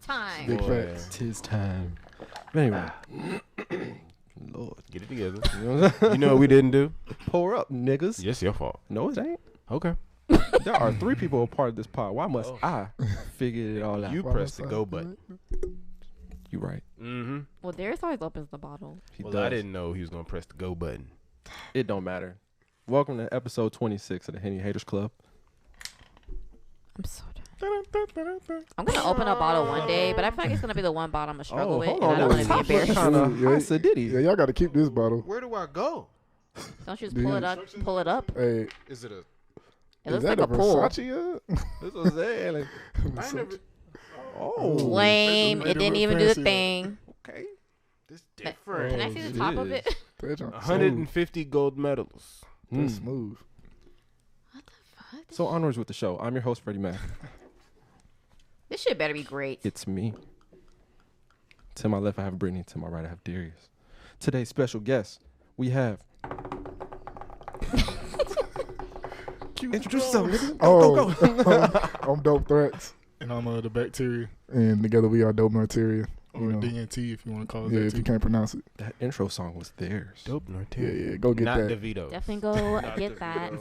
time. Big facts. Tis time. But anyway, Lord, Get it together. You know what we didn't do? pour up, niggas. Yes, your fault. No, it ain't. Okay. There are 3 people a part of this pod. Why must I figure it all out? You Why press the must I go do button. You right. Mm-hmm. Well, Darius always opens the bottle. He Well, does. I didn't know he was gonna press the go button. It don't matter. Welcome to episode 26 of the Henny Haters Club. I'm so done. I'm gonna open a bottle one day, but I feel like it's gonna be the one bottle I'm gonna struggle with, and I don't want to be embarrassed. Kind of Yeah, acidity. Yeah, y'all got to keep this bottle. Where do I go? Don't you just pull it up? Pull it up. Hey, Is it a? It looks is like that a pool. Versace? That's what I'm saying. Like, I never. oh, Lame. Made It it didn't look even do the fancy. thing. okay. This Can different. I see the it top of is. it? That junk 150 gold medals. That's smooth. So onwards with the show. I'm your host, Freddie Mac. This shit better be great. It's me. To my left, I have Brittany. To my right, I have Darius. Today's special guest, we have. Introduce yourself, nigga. Go. I'm Dope Threats. And I'm the bacteria, And together we are DopeNorTeria. or You know. DNT if you want to call it Yeah, that if too. you can't pronounce it. That intro song was theirs. DopeNorTeria. Yeah, go get Not that. DeVito. Definitely go get that.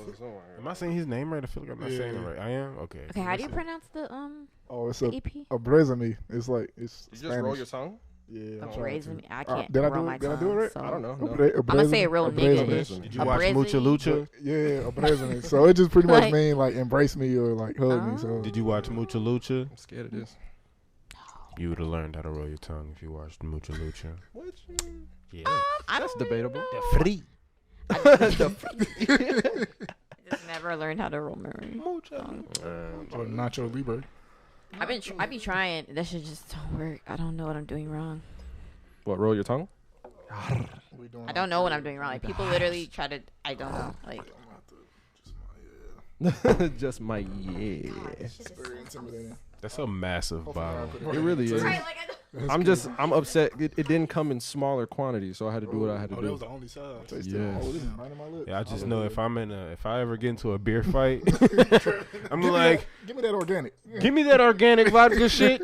Am I saying his name right? I feel like I'm not saying it Yeah. right. I am? Okay. Okay, how do you pronounce the Oh, it's the a EP? brezami. It's like it's You Spanish. just roll your tongue? Yeah, A I'm trying brazen. to. I can't did I roll do my it? Did I tongue. do it right? So. I don't know. A No. bre- a I'm gonna say brezami- it real a nigga-ish. brezami. Did you A watch brezzy? Mucha Lucha? Yeah, a brezami. So it just pretty much Like- mean like embrace me or like hug me. So Did you watch Mucha Lucha? I'm scared of this. You would have learned how to roll your tongue if you watched Mucha Lucha. What? Yeah. I That's don't. debatable. The free. Just never learned how to roll my tongue. Or Nacho Libre. I be trying. That shit just don't work. I don't know what I'm doing wrong. What, roll your tongue? we doing I don't know what I'm doing wrong. Like people literally try to. I don't know. Like Just my yeah. very intimidating. That's a massive bottle. It really is. right, like I'm upset. It didn't come in smaller quantities, so I had to do what I had to Oh, that do. was the only size. Yes. Oh, this is right in my lips. Yeah, I just know if I ever get into a beer fight, I'm like, Give me that organic. give me that organic vodka shit.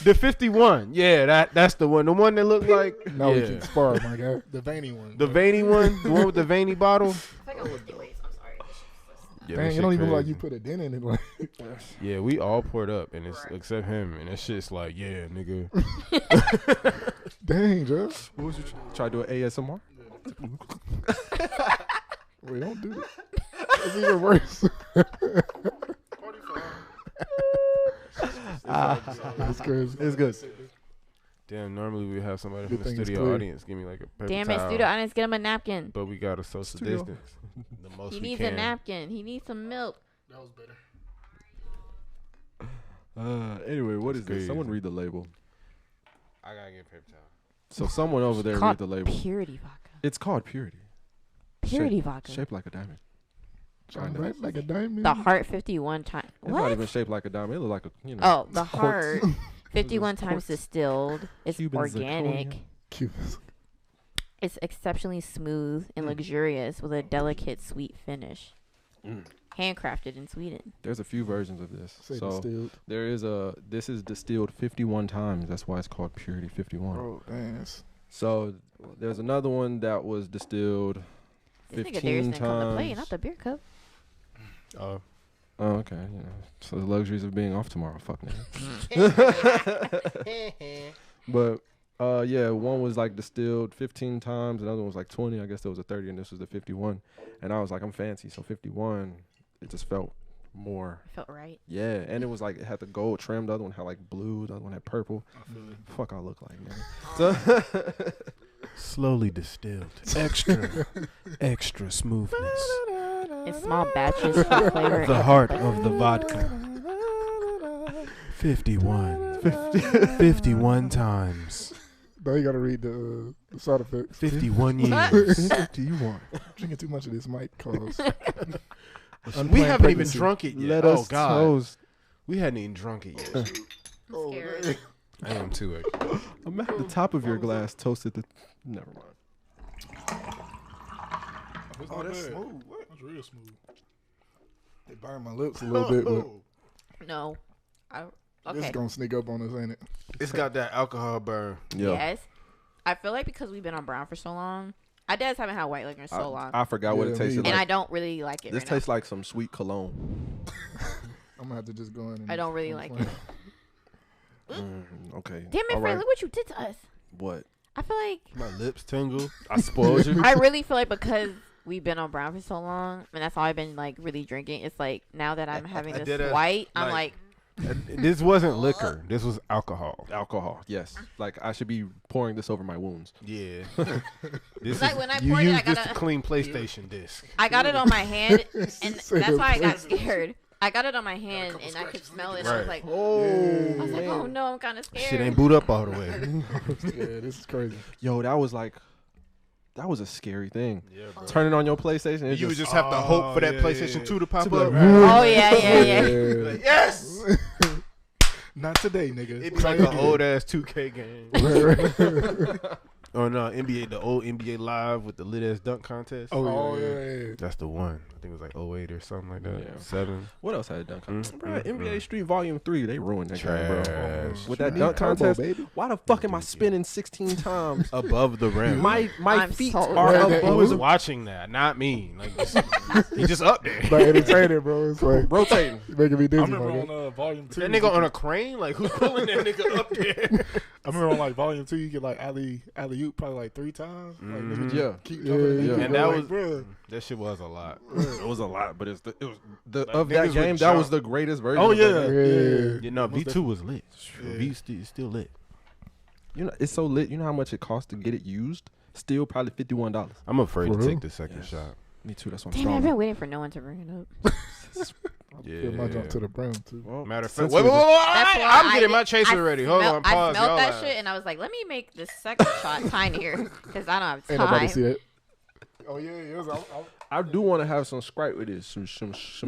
The 51. Yeah, that's the one. The one that looked like Now we yeah. can spar, my guy. The veiny one. The veiny one, the one with the veiny bottle. I think I'm lifting weights. I'm sorry. Yeah, Dang, that it shit don't even look like crazy. you put a dent in it. Like, Yeah, we all poured up, and it's except him, and that shit's like, yeah, nigga. dang, Joe. What was you try to do an ASMR? Wait, don't do that. That's even worse. That's crazy. It's good. Damn, normally we have somebody Good from the thing it's studio clear. audience give me like a paper Damn towel, it, studio audience, get him a napkin. but we got a social Studio. distance. The most He we needs can. a napkin. He needs some milk. That was better. Anyway, what is Crazy. this? Someone read the label. I gotta get a paper towel. So someone over there read Called the label. Purity vodka. It's called Purity. Purity vodka. Shaped like a diamond. Shine bright like a diamond. The heart 51 times. It's not What? even shaped like a diamond. It look like a Oh, the quartz. heart 51 Quartz. times distilled. It's Cuban organic. zirconia. Cubans. It's exceptionally smooth and luxurious with a delicate sweet finish. Handcrafted in Sweden. There's a few versions of this. Say So distilled. there is this is distilled 51 times. That's why it's called Purity 51. Oh, dang. That's, So there's another one that was distilled This nigga 15 Darius didn't come to play, times. not the beer cup. Oh, okay. You know, so the luxuries of being off tomorrow. Fuck nigga. But yeah, one was like distilled 15 times, another one was like 20. I guess there was a 30, and this was the 51. And I was like, I'm fancy, so 51. It just felt more. Felt right. Yeah, and it was like it had the gold trim. The other one had like blue. The other one had purple. I feel it. Fuck, I look like man. So Slowly distilled. Extra smoothness. In small batches for flavor. The heart of the vodka. 51 times. now you gotta read the side effects. 51 years. do you want? Drinking too much of this might cause. We unplanned haven't even pregnancy. drunk it yet. Let Oh us God, toast. we hadn't even drunk it yet. Oh, Scared. dang. I am too. Actually. I'm at the top of your glass, toasted the. Never mind. It's Oh, not that's bad. smooth. What? That's real smooth. It burned my lips a little bit, but No. This Okay. is gonna sneak up on us, ain't it? It's got that alcohol burn. Yeah. Yes. I feel like because we've been on brown for so long, I just haven't had white liquor in so long. I forgot what Yeah, it me tasted either. and like. I don't really like it This right tastes like some sweet cologne. I'm gonna have to just go in. And I don't really like it. Okay. Damn it, All Fred, right. look what you did to us. What? I feel like My lips tingle. I spoiled you. I really feel like because we've been on brown for so long, and that's all I've been like really drinking. It's like now that I'm having I this did a- white, I'm like- like, This wasn't liquor. This was alcohol. Alcohol. Yes. Like I should be pouring this over my wounds. Yeah. This Like, when I you poured it, use I this gotta- to clean PlayStation disc. I got it on my hand, and Say that's why I got please. scared. I got it on my hand, and I could smell it. And I was Right. like, Oh, I was like, oh no, I'm kind of scared. Shit ain't boot up all the way. Yeah, this is crazy. Yo, that was a scary thing. Yeah, bro. Turning on your PlayStation. It You would just, just have to hope for that yeah, PlayStation yeah. 2 to pop To be up. like, Oh yeah. Like, yes! Not today, nigga. It'd be like an old ass 2K game. Oh no, the old NBA Live with the lit ass dunk contest. Oh, yeah. That's the one. I think it was like 08 or something like that. Yeah. 7. what else had a dunk contest? Mm, Bro, mm, NBA mm. Street Volume 3, they ruined that game, bro. Trash. With that Need dunk turbo, contest, baby. why the fuck am I spinning 16 times? Above the rim. My I'm feet so are glad above that Who was the watching that? Not me. Like, he just up there. Like entertaining, bro. It's like rotating. making me I dizzy. remember my on guy. volume 2. That nigga on a crane? Like, who's pulling that nigga up there? I remember on like volume 2, you get like alley oop probably like 3 times. Like, nigga just Yeah. keep Yeah, jumping. yeah. And that was- bro. That shit was a lot. It was a lot, but it was the Like, of niggas that would game. That was jump. the greatest version. Oh of that yeah, game. Yeah. You know, Most V2 was lit. Yeah. V still lit. You know, it's so lit. You know how much it costs to get it used? Still probably $51. I'm afraid For to real? take the second Yes. shot. Me too. That's what I'm Damn it, I've strong. been waiting for no one to bring it up. Yeah. Feel my jump to the brim too. Well, Matter of since fact, wait, we- That's why I'm I getting did- my chaser ready. Hold on, I pause. smelled y'all that ass. shit, and I was like, let me make this second shot tinier because I don't have Ain't nobody time. see that. Oh yeah, it was. I do want to have some Sprite with this. Some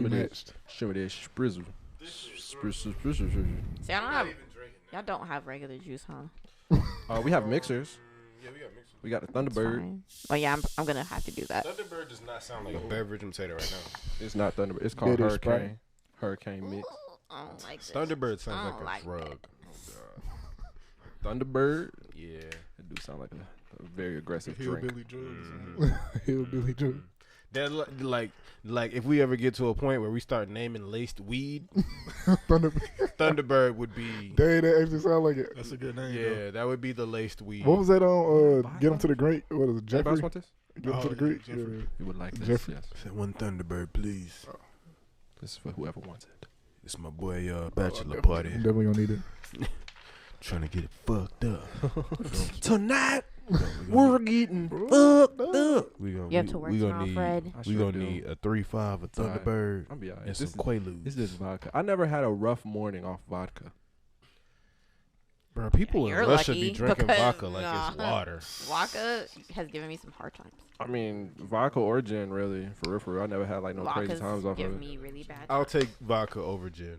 of that Matched. sprizzle. Sprizzle. See, I don't have. Y'all don't have regular juice, huh? We have mixers. Yeah, we got mixers. We got the It's Thunderbird. fine. Oh yeah, I'm gonna have to do that. Thunderbird does not sound like a beverage. I'm saying it right now. It's not Thunderbird. It's called It is Sprite. Hurricane. Hurricane mix. I don't like this. Thunderbird I sounds don't like a like drug. Thunderbird. Yeah. It do sound like a very aggressive drink. Hillbilly drugs. Hillbilly Joe. That like if we ever get to a point where we start naming laced weed, Thunderbird would be. Dang, that actually sound like it. That's a good name. Yeah, that would be the laced weed. What was that on? Get him to the great. What is it? Anybody Jeffrey. else want this? Get him to the Oh, great. yeah, Jeffrey. Yeah. You would like this? Jeffrey. Yes. Said one Thunderbird, please. This is for whoever wants it. It's my boy bachelor Oh, party. Definitely gonna need it. Trying to get it fucked up. Tonight We're we're getting fucked up. we gonna You have to work we gonna tomorrow, need Fred. I we sure gonna do. need a 3-5, a Thunderbird, I'll be alright. and This some is Quaaludes. this is vodka. I never had a rough morning off vodka. Bro, people in You're Russia lucky be drinking because, vodka like it's water. Vodka has given me some hard times. I mean, vodka or gin, really. For real, for real. I never had like no crazy Vodka's times off give of it. me really bad. I'll take vodka over gin.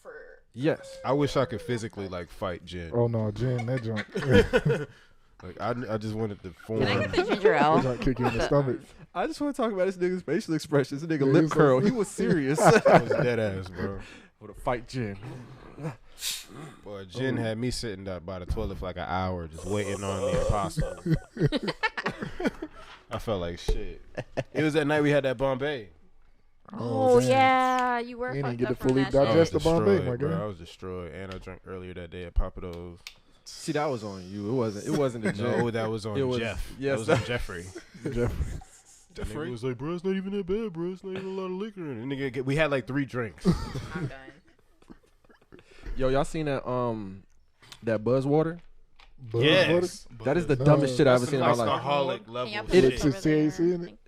For Yes. I wish I could physically like fight gin. Oh no, Jen, that junk. Like I just wanted to form. Can I get the ginger That ale? junk kick you in the stomach. I just want to talk about this nigga's facial expressions. This nigga Yeah, lip he's so- curl. He was serious. I was dead ass, bro. With a fight gin. Boy, gin had me sitting there by the toilet for like an hour just waiting on the impossible. I felt like shit. It was that night we had that Bombay. Oh damn. yeah, you were You didn't fucked get up to from fully that digest shit. Just the Bombay, my bro. guy. I was destroyed, and I drank earlier that day at Papados. See, that was on you. It wasn't the gin. No, that was on It was- Jeff. yes. That was on Jeffrey. Jeffrey. That nigga was like, bro, it's not even that bad, bro. It's not even a lot of liquor in it. Nigga, we had like 3 drinks. I'm done. Yo, y'all seen that Buzz water? Yes. That is the No, dumbest shit I ever That's seen in some my life. alcoholic level Can y'all put It- this shit. it's over there? THC in it?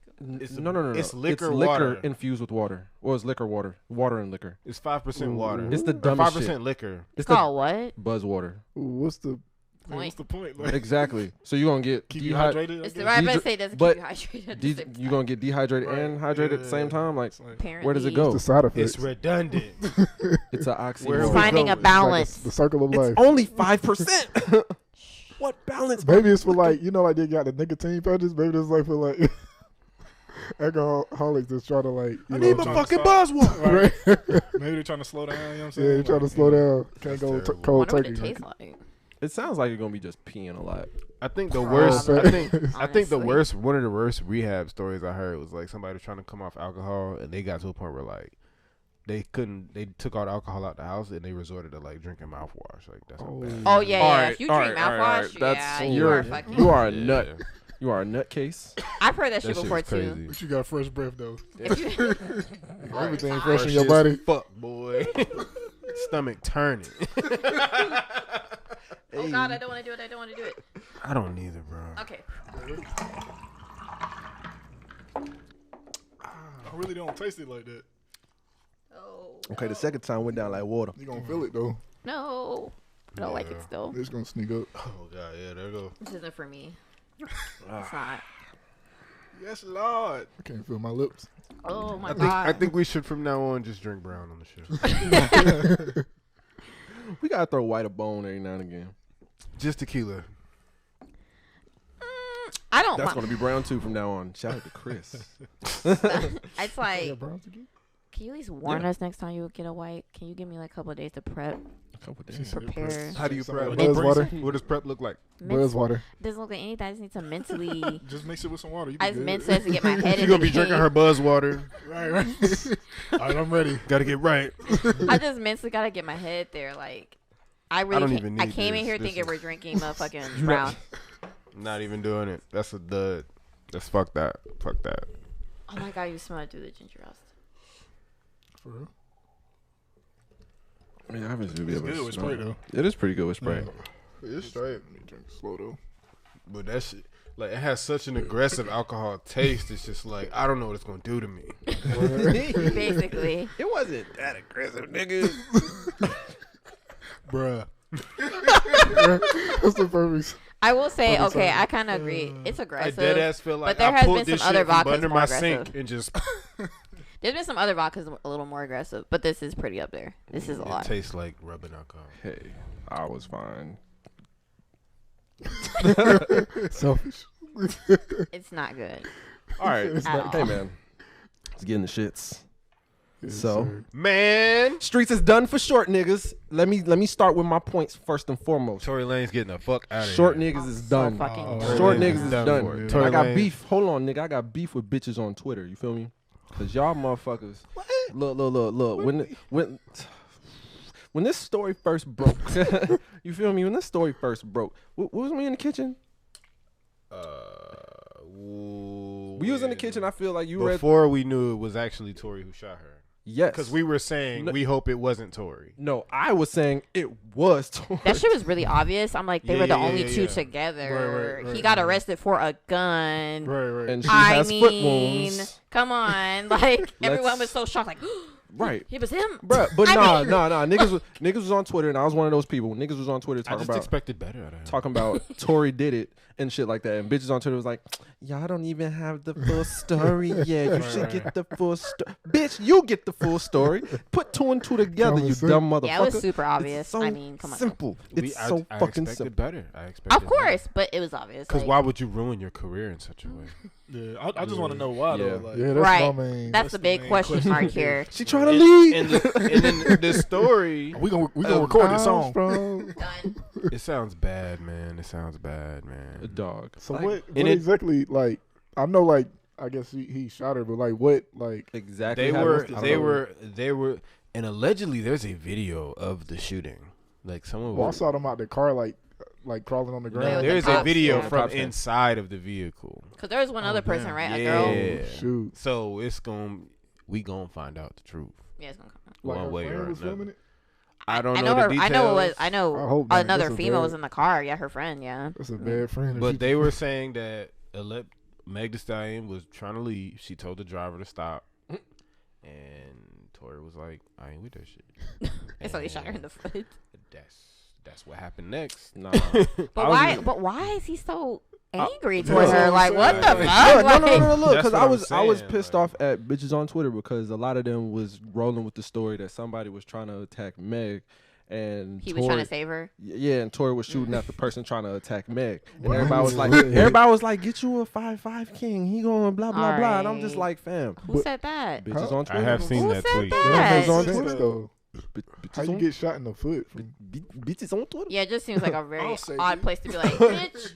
It's No. It's liquor It's liquor water. infused with water. Well, it's liquor water. Water and liquor. It's 5% water. It's the Or dumbest 5% shit. liquor. It's the Called what? Buzz water. What's the? What's the point? Like, Exactly. So you're gonna get keep you hydrated. I It's the guess? right Dehydra- best say it doesn't but keep you hydrated. At the same you're time. gonna get dehydrated Right. and hydrated at the same time. Like, It's like- Apparently. where does it go? The side effects. It's redundant. It's an Where oxymoron. we Finding go? a It's like balance. The circle of It's life. only 5%. What balance? Maybe it's for like, like they got the nicotine pouches. Maybe it's like for like alcoholics just try to like. I need my trying to fucking stop. buzz water. Right. Maybe they're trying to slow down. You know what I'm saying? Yeah, they're trying to slow down. Can't go terrible. cold Wonder what turkey. it tastes like. It sounds like you're gonna be just peeing a lot. I think the Probably. worst. I think the Honestly. worst. One of the worst rehab stories I heard was like somebody was trying to come off alcohol and they got to a point where like they couldn't. They took all the alcohol out the house and they resorted to like drinking mouthwash. Like that's how bad. Oh yeah, All yeah. right, If you all drink right, all right, mouthwash, all right. yeah, That's- you are fucking. You are a Yeah. nut. You are a nutcase. I've heard that shit That shit before was too. crazy. But you got fresh breath though. If you- Everything Fine. fresh in Fresh your as body. Fuck, boy. Stomach turning. Oh God, I don't want to do it. I don't want to do it. I don't either, bro. Okay. I really don't taste it like that. Oh. Okay, the second time went down like water. You gonna feel it though. No. I don't like it Yeah. still. It's gonna sneak up. Oh god, yeah, there you go. This isn't for me. It's not. Yes, Lord. I can't feel my lips. Oh my I God. think we should from now on just drink brown on the show. We gotta throw white a bone every now and again. Just tequila. I don't. That's gonna be brown too from now on. Shout out to Chris. It's like, Yeah, brown tequila. can you at least warn us next time you get a white? Can you give me like a couple of days to prep, A couple days. prepare? How do you Some prep? Buzz water. What does prep look like? Buzz water. Doesn't look like anything. I just need to mentally. Just mix it with some water. You be I just good. mentally have to get my head She in gonna the be drinking game. her buzz water. Right, right. All right, I'm ready. Gotta get right. I just mentally gotta get my head there. Like, I really. don't can't- even I need came in this. here This thinking is- we're drinking motherfucking brown. Not even doing it. That's a dud. That's fuck that. Fuck that. Oh my God, you smell it through the ginger ale. For real? Yeah, I haven't It's good with Sprite though. It is pretty good with Sprite. It's straight. You drink slow though. But that shit, like, it has such an aggressive alcohol taste. It's just like I don't know what it's gonna do to me. Basically. It wasn't that aggressive, nigga. Bruh. That's the perfect. I will say, Perfect okay, song. I kind of agree. It's I aggressive. dead ass feel like there I has pulled been this some shit other from vodkas under more my aggressive. sink and just There's been some other vodkas a little more aggressive, but this is pretty up there. This is a it lot. tastes like rubbing alcohol. Hey, I was fine. Selfish. It's not good. All right. It's not- Hey, man. Let's get in the shits. Yes, So- sir. Man, Streets is done for short niggas. Let me start with my points first and foremost. Tory Lanez getting the fuck out of Short here. niggas is So done. fucking Oh, done. Short Tory Lanez niggas is done done. for it. And Tory I got Lanez- beef. Hold on, nigga. I got beef with bitches on Twitter. You feel me? Cause y'all motherfuckers. Look. When this story first broke, you feel me? When this story first broke, what was we in the kitchen? We was in the kitchen. I feel like you read. before we knew it was actually Tory who shot her. Yes. Because we were saying No- we hope it wasn't Tory. No, I was saying it was Tory. That shit was really obvious. I'm like, they Yeah, were the yeah, only yeah, two yeah. together. Right, he got right. arrested for a gun. Right, right. And she I has mean, foot wounds. come on. Like, everyone Let's- was so shocked. Like, Right. it was him. Bruh, but I nah, mean- niggas was on Twitter, and I was one of those people. Niggas was on Twitter I talking just about expected better out of him. talking about Tory did it and shit like that. And bitches on Twitter was like, y'all don't even have the full story yet. You should get the full story. Bitch, you get the full story. Put two and two together, you Common dumb motherfucker. Yeah, it was super It's obvious. so I mean, come on. simple. It's I so fucking expected simple. better. I expected Of course, but it was obvious. Because Like, why would you ruin your career in such a way? Yeah, I just want to know why though. Yeah. Like, Yeah, that's Right. my main. that's the the big main question question. mark here. She trying to leave. And then the story, we gonna record this song. Done. it sounds bad, man. It sounds bad, man. Dog. So Like, what and it- exactly? Like, I know, like, I guess he shot her, but like, what? Like, exactly. They how were, this is they over. were, and allegedly there's a video of the shooting. Like someone well, I was. saw them out the car, like crawling on the Yeah, ground. with the There's a cops, video yeah. from Cops, yeah. inside of the vehicle. Because there was one other person, damn. right? A Yeah. girl. Shoot. So we gonna find out the truth Yeah, it's gonna come out. Like one her way friend or was filming another. it. I don't I know know the her. details. I know it was. I I know hope not. another That's a female bad- was in the car. Yeah, her friend. Yeah. That's a bad friend. But they were saying that Meg the Stallion was trying to leave. She told the driver to stop, and Tory was like, "I ain't with that shit." And so they shot her in the foot. That's what happened next. Nah. But I was why? in- But why is he so angry yeah, towards that's her? what I'm Like, what the saying. fuck? Look, no, Like, look. That's Because what I I'm was saying, pissed like- off at bitches on Twitter because a lot of them was rolling with the story that somebody was trying to attack Meg, and He was trying to save her. Yeah, and Tory was shooting at the person trying to attack Meg, and everybody was like, "Get you a 5'5" king. He going blah blah blah." And I'm just like, "Fam, who said that? Bitches on Twitter. I have seen Who that said tweet. that? That's on Twitter though. Bitches How you on- get shot in the foot? bitches on Twitter." Yeah, it just seems like a very I'll say odd it. place to be like, bitch.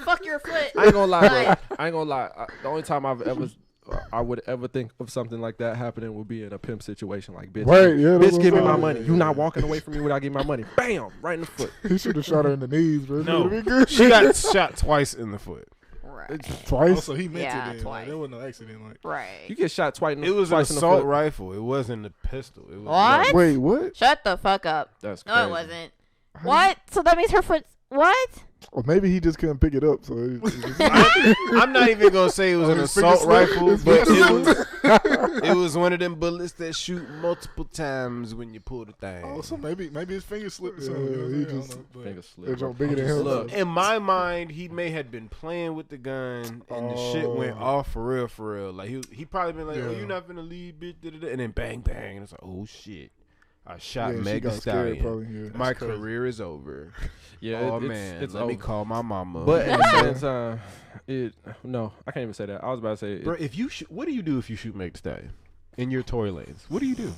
Fuck your foot. I ain't gonna lie, bro. I ain't gonna lie. The only time I would ever think of something like that happening would be in a pimp situation. Like, bitch, Right, yeah, that's bitch, what give me I'm my saying. money. You not walking away from me without getting my money. Bam, right in the foot. He should have shot her in the knees, bro. No. That'd be good. She got shot twice in the foot. Right. Twice. Also, he meant Yeah, it. Then. twice. Like, there wasn't no accident. Like, You Right. get shot twice. It was an twice in the assault foot. rifle. It wasn't a pistol. It was What? Wait, what? Shut the fuck up. That's No, crazy. it wasn't. What? So that means her foot. What? Or maybe he just couldn't pick it up. So I'm not even gonna say it was an his finger assault slipped. rifle, His but finger it was one of them bullets that shoot multiple times when you pull the thing. also maybe his finger slipped or Yeah, something. You know what he I'm saying? I just- don't know, but- Finger They're slip. jump bigger than him. Look, in my mind, he may have been playing with the gun, and the shit went off for real, for real. Like he probably been like, "Oh, Yeah. you're not gonna leave, bitch," da-da-da," and then bang, bang, and it's like, "Oh shit, I shot Yeah, she Meg the got scared, Stallion. probably, yeah. My That's crazy. career is over." Yeah, Oh it's, man, it's let me over. call my mama. But at the Yeah. same time, I can't even say that. I was about to say, bro, if you what do you do if you shoot Meg the Stallion in your Tory Lanez? What do you do?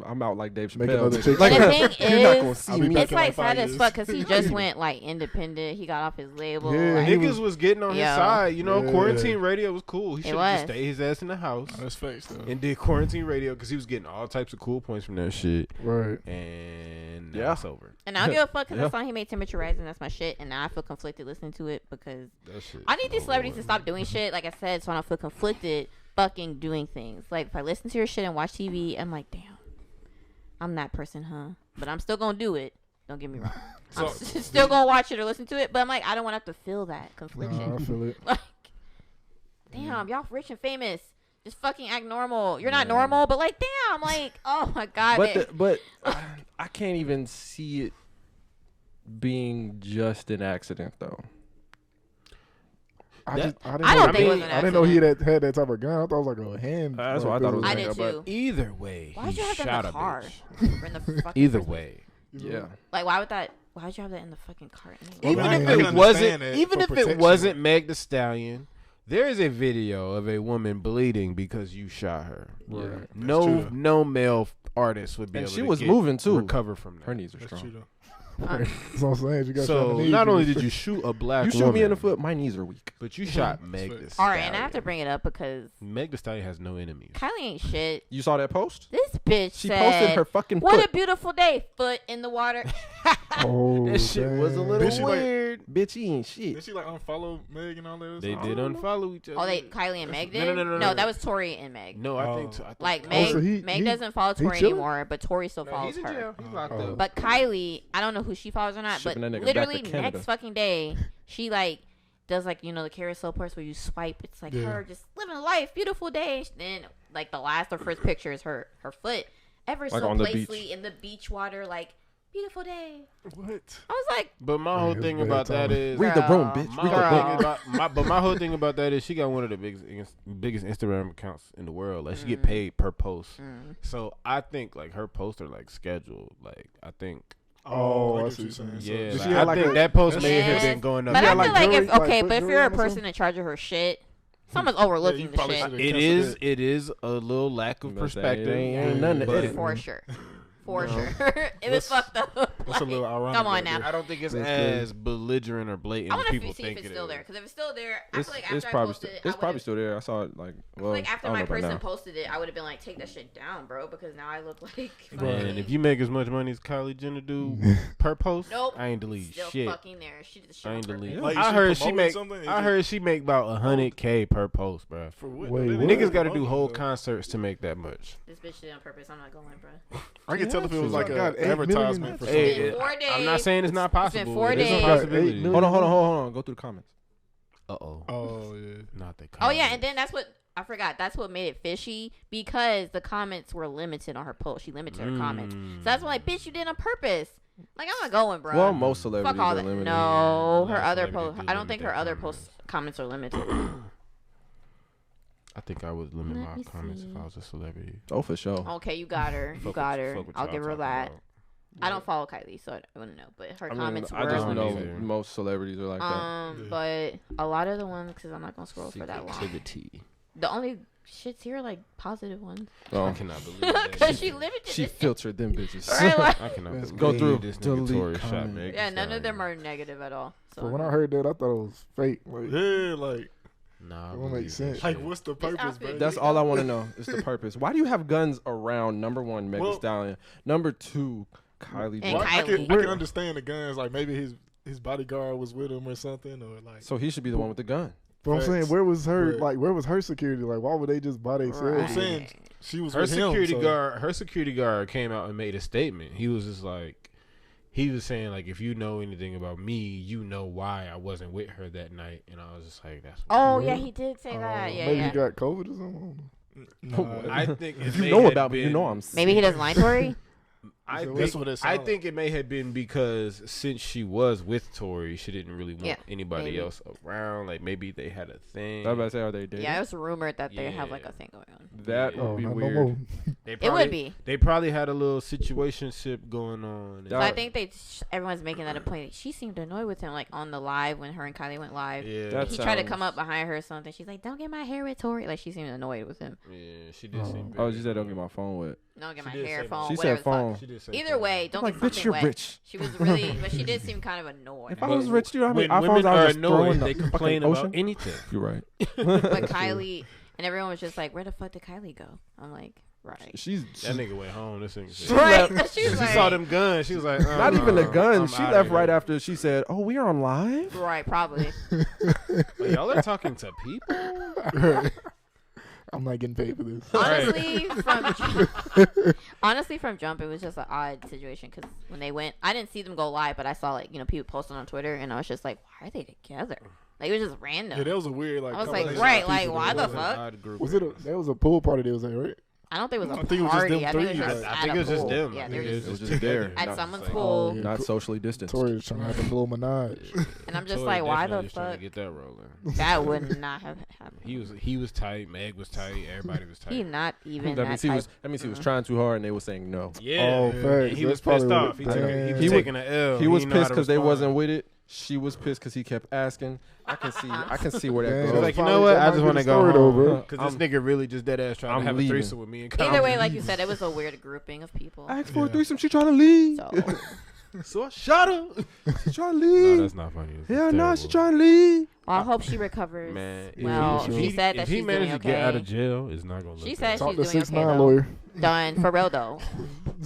I'm out like Dave Make Chappelle. another nigga. chick. Like, And the thing you're not gonna is, see I'll be me. back it's in like like 5 sad as years. fuck because he just went like independent. He got off his label. Yeah, like, he Niggas was- was getting on his Yeah. side. You know, Yeah. quarantine radio was cool. He should have just was. stayed his ass in the house That's facts though. and did quarantine radio because he was getting all types of cool points from that shit. Right. And now Yeah. it's over. and I don't give a fuck because Yeah. the song he made, Temperature Rising, that's my shit. And now I feel conflicted listening to it because That shit. I need these celebrities to stop doing shit, like I said, so I don't feel conflicted fucking doing things. Like, if I listen to your shit and watch TV, I'm like, damn, I'm that person, huh? But I'm still gonna do it. Don't get me wrong. I'm still gonna watch it or listen to it, but I'm like, I don't want to have to feel that confliction. Nah, I feel it. Like, damn, y'all rich and famous. Just fucking act normal. You're not normal, but like, damn, like, oh my god. But I can't even see it being just an accident though. I That- didn't I know, don't think it was an I didn't know he accident. had that type of gun. I thought it was like a hand. That's what I thought it was. I like, did but too. Either way, Why'd he you have that shot in the a car? bitch. Or in the fucking Either first- way. Yeah. Like, why would that? Why'd you have that in the fucking car? Well, Even I if can it understand wasn't, that even for if it protection. wasn't Meg the Stallion, there is a video of a woman bleeding because you shot her. Yeah. true. No male artist would be And able she to was get- moving too. recover from that. Her knees are That's strong. true though. Right. That's what I'm saying. You got shot in So the knees, not you only just- did you shoot a black You shoot woman, me in the foot, my knees are weak. but you shot Meg the All All Stallion. right, and I have to bring it up because Meg the Stallion has no enemies. Kylie ain't shit. You saw that post? This bitch She said, posted her fucking "What foot. a beautiful day, foot in the water." Oh, That shit was a dang. little Did she, like- weird. Bitch, he ain't shit. Did she like unfollow Meg and all that? or They something? did unfollow each other. Oh, Kylie and Meg No, did. no. That was Tory and Meg. No, I Oh. think. I think Like Oh, Meg, so Meg doesn't follow he Tory chilling? anymore, but Tory still No, follows he's in her. jail. He's locked Oh. up. But Kylie, I don't know who she follows or not, Shipping but that nigga back literally to Canada. next fucking day, she like does like the carousel parts where you swipe. It's like Yeah. her just living life, beautiful day. Then like the last or first picture is her foot, ever Like so on the placely beach. in the beach water, like beautiful day. What? I was like, But my whole it's thing bad about that time. is Read the room, Girl. bitch. my Read whole the thing book. about my whole thing about that is she got one of the biggest Instagram accounts in the world. Like she get paid per post. So I think like her posts are like scheduled. Like I think Oh, I get see what you're what you're saying. yeah. Did Like, she have, I like, think a- that post may Yes. have been going up. but I Yeah, feel like like jewelry, if like okay, put but if jewelry you're a on or person something? in charge of her shit, someone's overlooking you the probably shit should've It canceled is. it. It is a little lack of I'm saying, perspective. ain't nothing to but edit. for sure. For No. sure, it was fucked up. That's a little ironic. Come on right now. there. I don't think it's That's as belligerent or blatant I as want to people see if think it's it still is. there. Because if it's still there, I It's, feel like after it's I probably posted still. it, It's probably still there. I saw it like. Well, like after I don't my know about person now. posted it, I would have been like, take that shit down, bro, because now I look like. Man, fucking- if you make as much money as Kylie Jenner do per post, Nope. I ain't delete still shit. fucking there. She did the shit I on ain't purpose. delete. Like, I she heard she promoting make. something? Is I it- heard she make about 100K per post, bro. For what? Wait, They what? didn't Niggas got to do promote whole it, though. concerts to make that much. This bitch did it on purpose. I'm not going, bro. I can tell if it was She like got an 8 advertisement million. for Hey, something. been 4 I'm not days. saying it's not It's been possible. 4 It is a days. possibility. Got 8 Hold on. Go through the comments. Uh-oh. Oh yeah. Not the Oh yeah, comments. and then that's what I forgot. That's what made it fishy because the comments were limited on her post. She limited her comments, so that's why, like, bitch, you did it on purpose. Like, I'm not going, bro. Well, most celebrities Fuck all are that. limited. No, her Yeah, other celebrities posts. do I don't limit think their her other comments. comments are limited. I think I would limit Let my me comments see. if I was a celebrity. Oh, for sure. Okay, you got her. You Fuck got what- her. fuck what I'll y'all give her talking that. about. I don't follow Kylie, so I wouldn't know. But her I mean, comments I were just don't know either. most celebrities are like that. but a lot of the ones, because I'm not gonna scroll for that long. Secretivity. The only shits here are like positive ones. I Oh, cannot believe that. Because she limited she this. filtered them bitches. Right, like- I cannot Let's believe go through, this nigga delete Tory shot comment. Meg. Yeah, none of them are negative at all. So But when I heard that, I thought it was fake. Like, Yeah, like Nah, I It won't believe make sense. that like shit. what's the purpose, outfit. bro? That's all I want to know is the purpose. Why do you have guns around? Number one, Meg the Well- Stallion. Number two, Kylie And Jenner. Well, I Kylie. can understand the guns. Like maybe his bodyguard was with him or something, or like. So he should be the one with the gun. but I'm saying, Facts. where was her? Right. Like, where was her security? Like, why would they just buy themselves? Right. I'm saying she was Her with him. security so- guard, her security guard came out and made a statement. He was just like, he was saying like, if you know anything about me, you know why I wasn't with her that night. And I was just like, that's. Oh Really? yeah, he did say that. Yeah, maybe yeah. he got COVID or something. Nah, I think If it you may know have about me, you been- know I'm. Maybe he doesn't like Tory. I So think, that's what it I sound think it may have been because since she was with Tory, she didn't really want Yeah, anybody maybe. else around. Like maybe they had a thing. I was about to say, are they dating? Yeah, it was rumored that they have like Yeah. a thing going on. That Yeah. would Oh, be not weird. no more. They It probably, would be. They probably had a little situationship going on. So I think everyone's making that a point. She seemed annoyed with him, like on the live when her and Kylie went live. Yeah, That He tried to sounds- come up behind her or something. She's like, "Don't get my hair with Tory." Like she seemed annoyed with him. yeah, she did seem. Oh, very she said, "Don't get my phone wet." Don't get She my did hair, say phone, She whatever said the fuck. phone. She did say Either phone. way, don't Like, get bitch, something you're wet. rich. She was really, but she did seem kind of annoyed. If I was rich, do you know how many When iPhones women I are was just throwing annoyed, the they fucking complain about ocean? anything. You're right. But Kylie and everyone was just like, "Where the fuck did Kylie go?" I'm like, right. She's That nigga went home. This nigga She said. Right. left- She was She like, saw them guns. She was like, not even the gun. I'm She outta left here. right after she said, "Oh, we are on live." right, probably. Like, y'all are talking to people. I'm not getting paid for this. Honestly, from jump, it was just an odd situation because when they went, I didn't see them go live, but I saw like people posting on Twitter, and I was just like, "Why are they together?" Like it was just random. Yeah, that was a weird like. I was like, combination right, of like, people why that the was, fuck? Odd group. Was it? That was a pool party. That was there, right? I don't think it was a I think it was just party. them I think it three, was just like, I at think a it was just pool. them. Yeah, I they were think It was just just there, at Not someone's like- pool. yeah. not socially distanced. Tori was trying to have a little menage. And I'm just Tory like, why definitely the was trying to fuck? get that rolling. That would not have happened. He was tight. Meg was tight. Everybody was tight. He not even That that means he was. type. That means he was trying too hard, and they were saying no. Yeah. Oh, And facts. he was That's pissed probably off. He what- took Damn. he was He was- taking an L. He was didn't know how pissed to because they respond. wasn't with it. She was pissed because he kept asking. I can see where that Damn. She goes. was like, you Probably know what? that I might just be want the to go story, though, home bro. because this nigga really just dead ass trying I'm to have leaving. a threesome with me and Kyle. Either way, like you said, it was a weird grouping of people. I asked for a Yeah. threesome. She trying to leave. So So I shot her. She trying to No, leave. that's not funny. It's Hell no, she terrible. trying to leave. well, I hope she recovers. Man, well, if she said that if he she's managed doing to get out of okay. jail, it's not gonna look. She good. said Talk she's to doing 6ix9ine okay though. lawyer. Done for real though.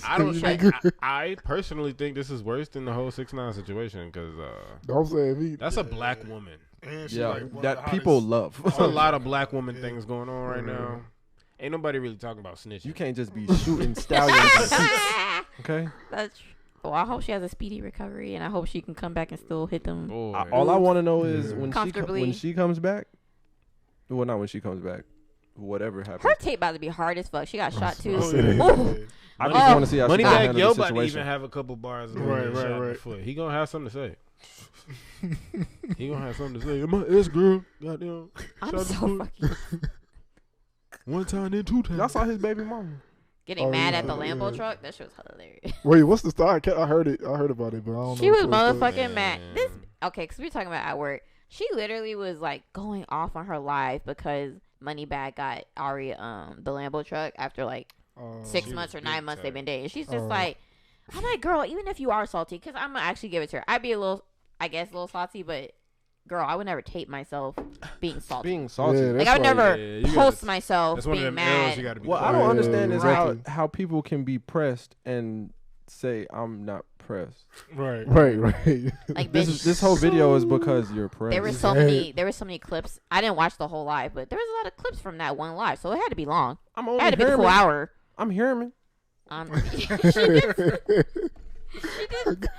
I don't. You I, nigga. I personally think this is worse than the whole 6ix9ine situation because I'm saying he. that's a black woman. And she Yeah, like one of that the people hottest- love. There's a lot of black woman Yeah. things going on right now. Ain't nobody really talking about snitching. You can't just be shooting stallions. Okay. That's well, I hope she has a speedy recovery, and I hope she can come back and still hit them. Boy. All I want to know is Yeah. when Comfortably. she comes back. Well, not when she comes back. Whatever happens. Her tape about to be hard as fuck. She got shot too. Oh, Ooh. yeah. I Oh. just want to see how she gonna Moneybag handle Yo the about to situation. even have a couple bars of Right, shot in the right. foot. He gonna have something to say. He gonna have something to say. My ex girl, goddamn, I'm shot so the foot. fucking one time then two times. Y'all saw his baby mama. getting Oh, mad yeah, at the Lambo yeah. truck. That shit was hilarious. Wait, what's the story? I heard it. I heard about it, but I don't She know. was the full story. motherfucking mad. Man. This okay, because we were talking about at work. She literally was like going off on her live because Moneybag got Ari the Lambo truck after like Oh. 6 She months or was 9 big months they've time. been dating. She's just Oh. like, I'm like, girl, even if you are salty, because I'm gonna actually give it to her. I'd be a little, I guess, a little salty, but girl, I would never tape myself being salty. Being salty. Yeah, like I would that's never Yeah, you gotta- post myself That's one of being them L's mad. you gotta be. What I quiet. don't Yeah, understand is exactly. how people can be pressed and say I'm not pressed. Right. Right. Like, This bitch, is this whole video is because you're pressed. there were so many clips. I didn't watch the whole live, but there was a lot of clips from that one live, so it had to be long. I'm It only had to be the full Herman. hour. I'm Herman. She did,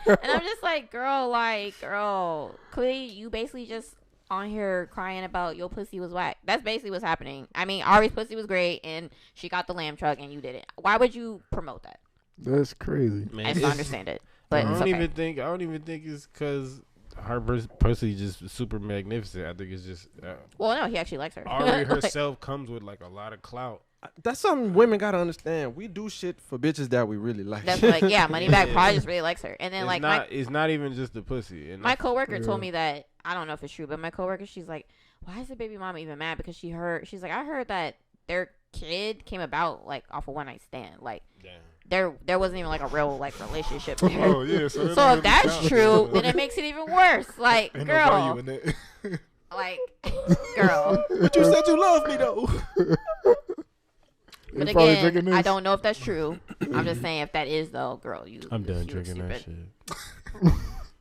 and I'm just like, girl, clearly you basically just on here crying about your pussy was whack. That's basically what's happening. I mean, Ari's pussy was great, and she got the lamb truck, and you did it. Why would you promote that? That's crazy. Man, I just don't understand it. But I it's don't okay. even think it's because her pussy just super magnificent. I think it's just Well, no, he actually likes her. Ari Like, herself comes with like a lot of clout. That's something women gotta understand. We do shit for bitches that we really like. that's like, yeah, Moneybag probably just really likes her. And then It's not even just the pussy. And my coworker told me that, I don't know if it's true, but my coworker, she's like, why is the baby mama even mad? Because she's like, I heard that their kid came about like off a one night stand. Like, there wasn't even like a real like relationship there. Oh yeah. So if that's true, then it makes it even worse. Like, ain't girl, no value in that. like, girl. But you said you love me though. But They probably again, drinking I this. don't know if that's true. I'm just saying, if that is though, girl, I'm done you drinking that stupid. shit.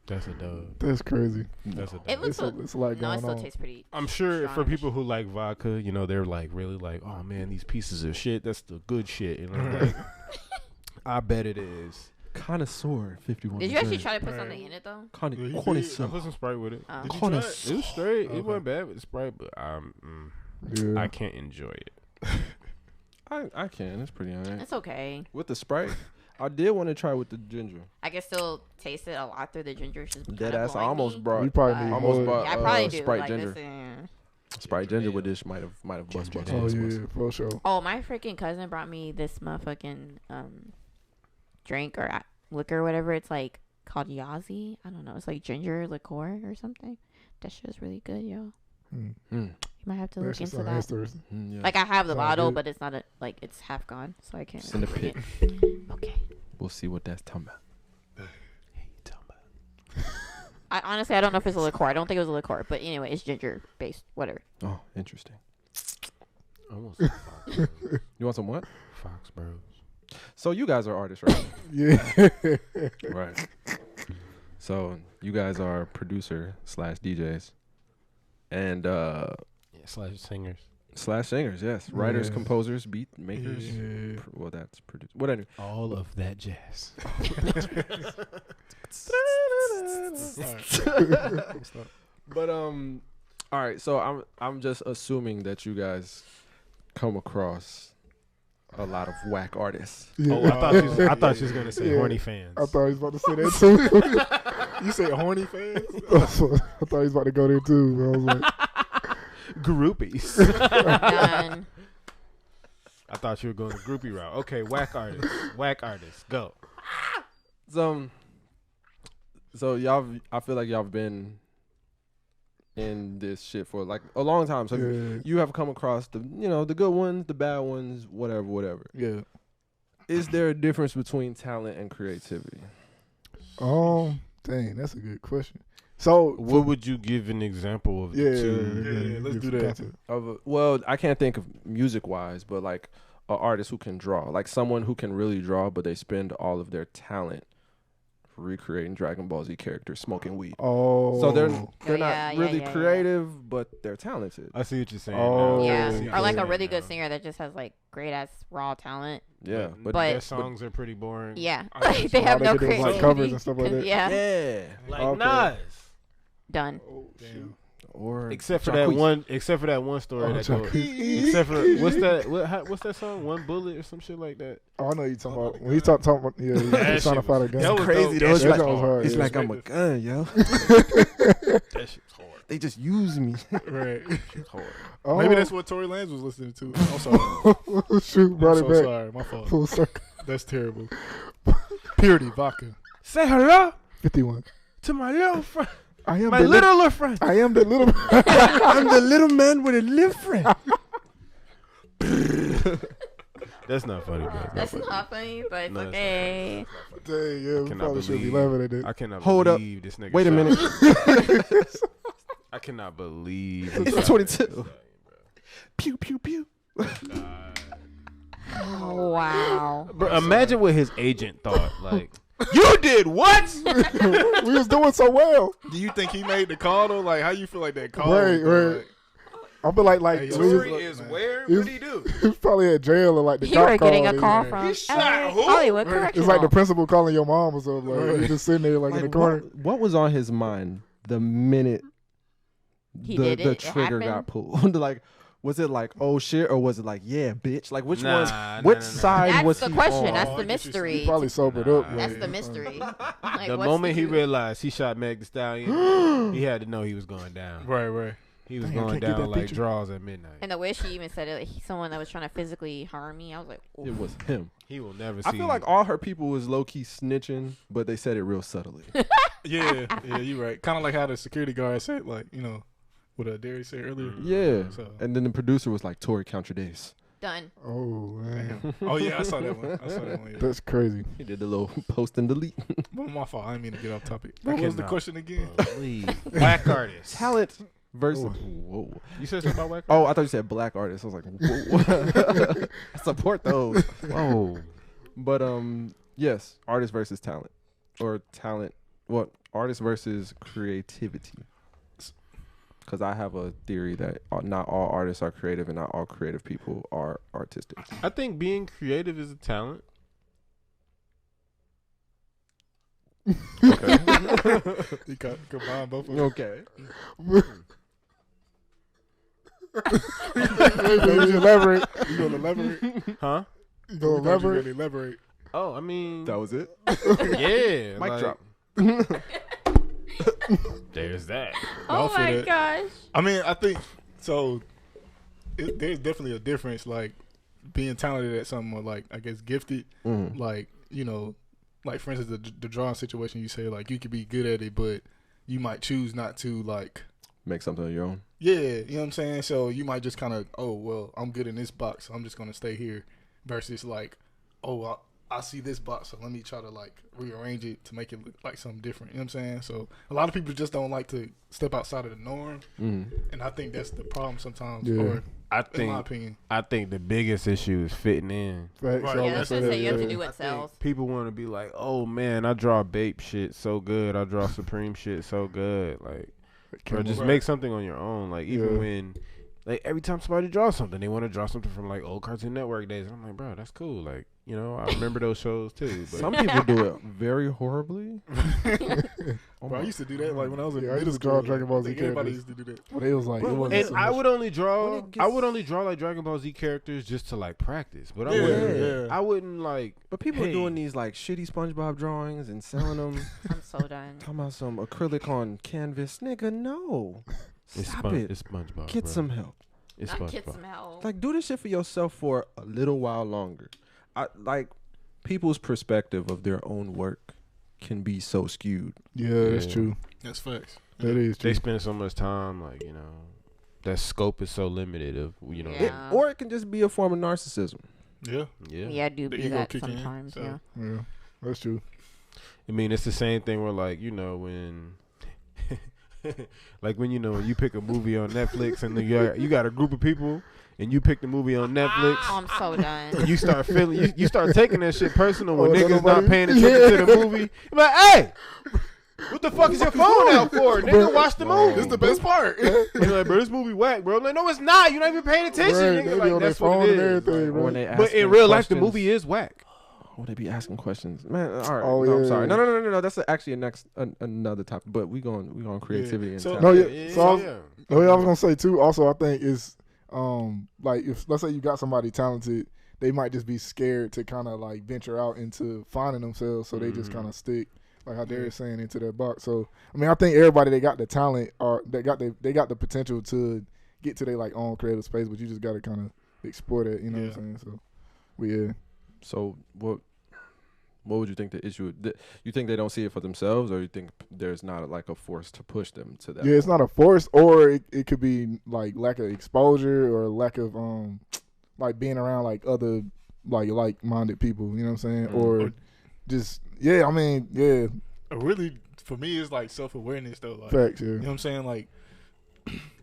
That's a dub. That's crazy. That's a dub. It looks It's a lot no, going it still on. tastes pretty. I'm sure for strong-ish. people who like vodka, you know, they're like really like, oh man, these pieces of shit, that's the good shit. And I'm like, I bet it is. Connoisseur 51. Did you actually reserve. try to put something in it though? Yeah, he did. I Connoisseur. put some Sprite with it. Did you try it? Connoisseur. It was straight. Okay. It wasn't bad with the Sprite, but Yeah. I can't enjoy it. I can. It's pretty alright. It's okay. With the Sprite, I did want to try with the ginger. I can still taste it a lot through the ginger. It's just Dead kinda ass. I blowing almost me. brought You probably But- need almost more. brought Yeah, I probably do. Sprite Like, ginger. listen. Sprite ginger with this might have bust my Ginger Oh taste. yeah, for sure. Oh, my freaking cousin brought me this motherfucking drink or liquor or whatever. It's like called Yazi. I don't know. It's like ginger liqueur or something. That shit is really good, yo. Mm. Mm. You might have to look That's into that. interesting. Yeah. Like, I have the Sounds bottle, good. but it's not like it's half gone, so I can't. It's in the really pit. bring it. Okay. We'll see what that's talking about. Honestly, I don't know if it's a liqueur. I don't think it was a liqueur, but anyway, it's ginger based. Whatever. Oh, interesting. Almost You want some what? Fox Bros. So you guys are artists, right? Yeah. Right. So you guys are producer / DJs, and Yeah, slash singers. / singers. Yes, writers, Yeah. composers, beat makers. Yeah. Well, that's produce. What anyway. All of that jazz. But all right. So I'm just assuming that you guys come across a lot of whack artists. Yeah. Oh, I thought you was gonna say Yeah. horny fans. I thought he was about to say that too. You said horny fans? I thought he was about to go there too. I was like, Groupies. Done. I thought you were going the groupie route. Okay, whack artists. Whack artists. Go. So y'all, I feel like y'all have been in this shit for like a long time. So yeah. you have come across the good ones, the bad ones, whatever. Yeah. Is there a difference between talent and creativity? Dang, that's a good question. So, What would you give an example of yeah, the two? yeah, let's do give that. content. Well, I can't think of music wise, but like an artist who can draw, like someone who can really draw, but they spend all of their talent recreating Dragon Ball Z characters smoking weed. Oh, So they're Yeah, not really yeah. creative, but they're talented. I see what you're saying. Oh, now. Yeah, I see what or like you're a really saying good now. singer that just has like great ass raw talent. Yeah, but But- their songs are pretty boring. Yeah, I like guess they so. have All no they could do is, like, creativity. covers and stuff like that. Yeah, yeah. Like Okay. Nas. done. Oh, Damn. Or Except for Jacquees. that one story Oh, that goes. Jacquees. Except for what's that song? One Bullet or some shit like that. Oh, I know you talking about when he talking about he's That trying to shit find a was- gun. that was crazy dope. though. That It's shit like- was hard. it's It's Yeah, like I'm a gun, yo. that shit's hard. They just use me. Right. It's hard. Oh, Maybe that's what Tory Lanez was listening to. I'm sorry. shoot, brought I'm it so back sorry. My fault. full circle. That's terrible. Purity vodka. Say hello 51. to my little friend, I am my the little friend. I am the little. I'm the little man with a little friend. That's not funny, bro. That's not funny, but it's No, it's not. okay. Dang, yeah, we Cannot probably should be believe- laughing at I it. cannot Hold up. believe this nigga. Wait a shot minute. me. I cannot believe. he It's shot 22. me. Pew pew pew. Oh, wow. Bro, imagine what his agent thought. Like, you did what? We was doing so well. Do you think he made the call though? Like, how you feel like that call? Right, was, right. I feel like Hey, we Tory was, is where? What'd he do? he was probably at jail or like the You cop were getting called a him. call He from shot who? Hollywood Right. Correctional. It's like the principal calling your mom or something. Like Right. you just sitting there like in the corner. What was on his mind the minute He the did it? It trigger got happened? pulled? Like, Was it like, oh shit, or was it like, yeah, bitch? Like, which Nah, one? nah, Which nah, nah. side That's was the he question. on? That's Oh, the I get you. mystery. He probably sobered Nah. up. That's but- the mystery. Like, The what's moment he truth? realized he shot Meg the Stallion, he had to know he was going down. Right. He was Dang, I going can't get down that like picture. draws at midnight. And the way she even said it, like, someone that was trying to physically harm me, I was like, oof. It was him. He will never see. I feel like all her people was low key snitching, but they said it real subtly. Yeah, you're right. Kind of like how the security guard said, like, you know, what Darius said earlier. Yeah. So- And then the producer was like, Tory, count your days. Done. Oh man, Oh yeah, I saw that one. Yeah. that's crazy. He did the little post and delete. But my fault. I didn't mean to get off topic. I What was the cannot question again? believe. Black artists. Talent versus. Whoa. You said something about black Oh, I thought you said black artists. I was like, whoa. I support those. Whoa. But yes, artist versus talent, or talent. What artist versus creativity? Because I have a theory that not all artists are creative, and not all creative people are artistic. I think being creative is a talent. Okay. You combine both of them. Okay. Maybe elaborate. You gonna elaborate? Huh? You gonna elaborate? Elaborate. Oh, I mean, That was it. yeah. Mic drop. There's that. Oh for my that. gosh. I mean, I think so. There's definitely a difference, like being talented at something, or like I guess gifted. Mm. Like, you know, like for instance, the drawing situation. You say like you could be good at it, but you might choose not to. Like, Make something of your own. yeah, you know what I'm saying. So you might just kind of, oh well, I'm good in this box, so I'm just gonna stay here. Versus like, oh, I see this box, so let me try to like rearrange it to make it look like something different. You know what I'm saying? So a lot of people just don't like to step outside of the norm, Mm. and I think that's the problem sometimes. Yeah. Or I in my think opinion, I think the biggest issue is fitting in. Facts. Right. I Yeah, I was was gonna gonna say you have to yeah. do I what sells. think people want to be like, oh man, I draw Bape shit so good. I draw Supreme shit so good. Like, bro, just Right. make something on your own. Like, even Yeah. when, like, every time somebody draws something, they want to draw something from like old Cartoon Network days. And I'm like, bro, that's cool. Like, you know, I remember those shows too. But Some people do it very horribly. Oh bro, I my used to do that like when I was in Yeah, I middle used to draw school. Dragon Ball I Z think everybody characters. used to do that. But it was like, it But- wasn't and so I much. would only When draw, it I gets- would only draw like Dragon Ball Z characters just to like practice. But I Yeah, wouldn't, yeah. I wouldn't like. But people Hey. are doing these like shitty SpongeBob drawings and selling them. I'm so done. Talking about some acrylic on canvas, nigga. No, stop it. It's SpongeBob. Get bro. some help. It's Not get SpongeBob. some help. Like, do this shit for yourself for a little while longer. I like people's perspective of their own work can be so skewed. Yeah, that's Yeah. true. That's facts. That is true. They spend so much time, like, you know, that scope is so limited. Of, you know, Yeah. Or it can just be a form of narcissism. Yeah. yeah. Yeah, I do The be ego that kick in, sometimes. so. Yeah. Yeah, that's true. I mean, it's the same thing where, like, you know, when, like, when you know, when you pick a movie on Netflix and then you got a group of people and you pick the movie on Netflix. Oh, I'm so done. And you start feeling, you start taking that shit personal when Oh, niggas nobody- not paying attention to the movie. You're like, hey, what the fuck is your phone out for? Nigga, watch the movie. This is the best part. You're like, bro, this movie whack, bro. I'm like, no, it's not. You're not even paying attention. Right, Nigga. they be Like, on their that's what phone it and is. everything, Or bro. when they But in asking real life, the questions. movie is whack. Oh, they be asking questions, man. All right, Oh, no, I'm yeah. sorry. No. That's actually another topic. But we going creativity and So- talent. No, yeah. So I was, yeah. no, yeah, I was gonna say too. Also, I think is like if let's say you got somebody talented, they might just be scared to kind of like venture out into finding themselves, so they just kind of stick, like how Darius saying, into their box. So I mean, I think everybody that got the talent or they got the potential to get to their like own creative space, but you just got to kind of explore that. You know what I'm saying? So, but yeah. So what would you think the issue? You think they don't see it for themselves, or you think there's not like a force to push them to that? Yeah, it's not a force, or it could be like lack of exposure or lack of like being around like other like minded people. You know what I'm saying? Or just I mean Really, for me, it's like self-awareness though. Like, facts. Yeah, you know what I'm saying? Like,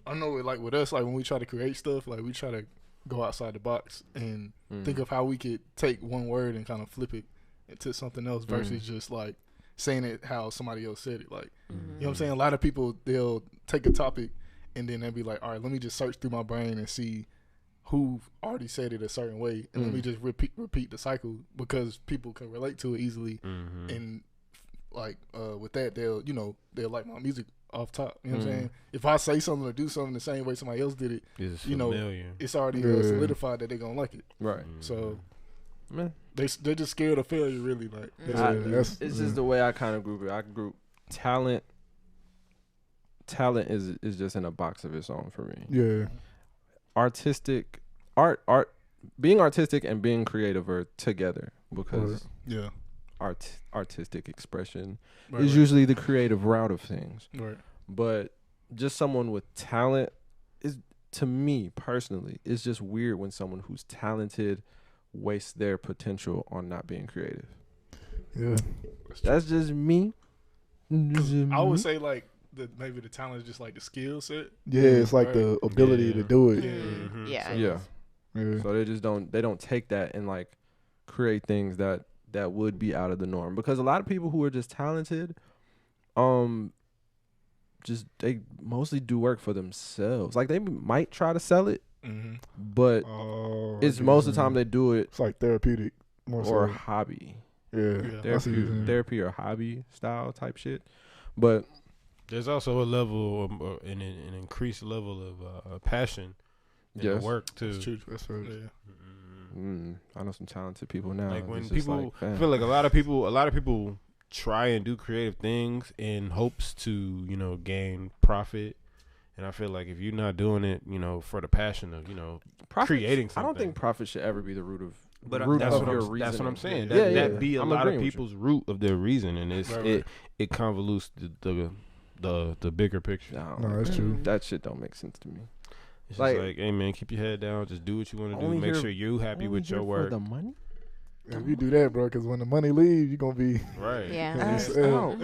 I know it, like with us, like when we try to create stuff, like we try to go outside the box and think of how we could take one word and kind of flip it into something else versus just like saying it how somebody else said it. Like, you know what I'm saying? A lot of people, they'll take a topic and then they'll be like, all right, let me just search through my brain and see who already said it a certain way, and let me just repeat the cycle because people can relate to it easily. And like with that, they'll like my music off top. You know what I'm saying? If I say something or do something the same way somebody else did it, It's you know, familiar. it's already solidified that they're gonna like it. Right. So Man. they're just scared of failure, really. Like It's just the way I kind of group it. I group talent. Talent is just in a box of its own for me. Yeah. Artistic being artistic and being creative are together because yeah, artistic expression right, is usually the creative route of things. right. But just someone with talent is, to me personally, it's just weird when someone who's talented wastes their potential on not being creative. Yeah. That's just me. I would say like maybe the talent is just like the skill set. Yeah, it's like Right. the ability to do it. Mhm. Yeah. Yeah. Yeah. So they just don't take that and like create things that would be out of the norm, because a lot of people who are just talented, just they mostly do work for themselves. Like they might try to sell it, Mm-hmm. but Oh, it's most of the time they do it It's like therapeutic. More or so. hobby, Yeah. Yeah. I see what you're saying. therapy or hobby style type shit. But There's also a level, an increased level of passion in the yes, work too. That's true. That's right. Yeah. I know some talented people now. Like when It's just people, like, I fam. feel like a lot of people try and do creative things in hopes to, gain profit. And I feel like if you're not doing it, for the passion of, Profit- creating I don't something. think profit should ever be the root of. But root that's of what your I'm reasoning. saying. Yeah, That yeah. be a I'm lot of agreeing with you. people's root of their reason, and Right. it convolutes the bigger picture. No, that's true. That shit don't make sense to me. It's Like- just like, hey man, keep your head down. Just do what you want to do. Only Make here- sure you happy with your work. The money. If you do that, bro, because when the money leaves, you're gonna be. Right. Yeah. Ass Yeah. out.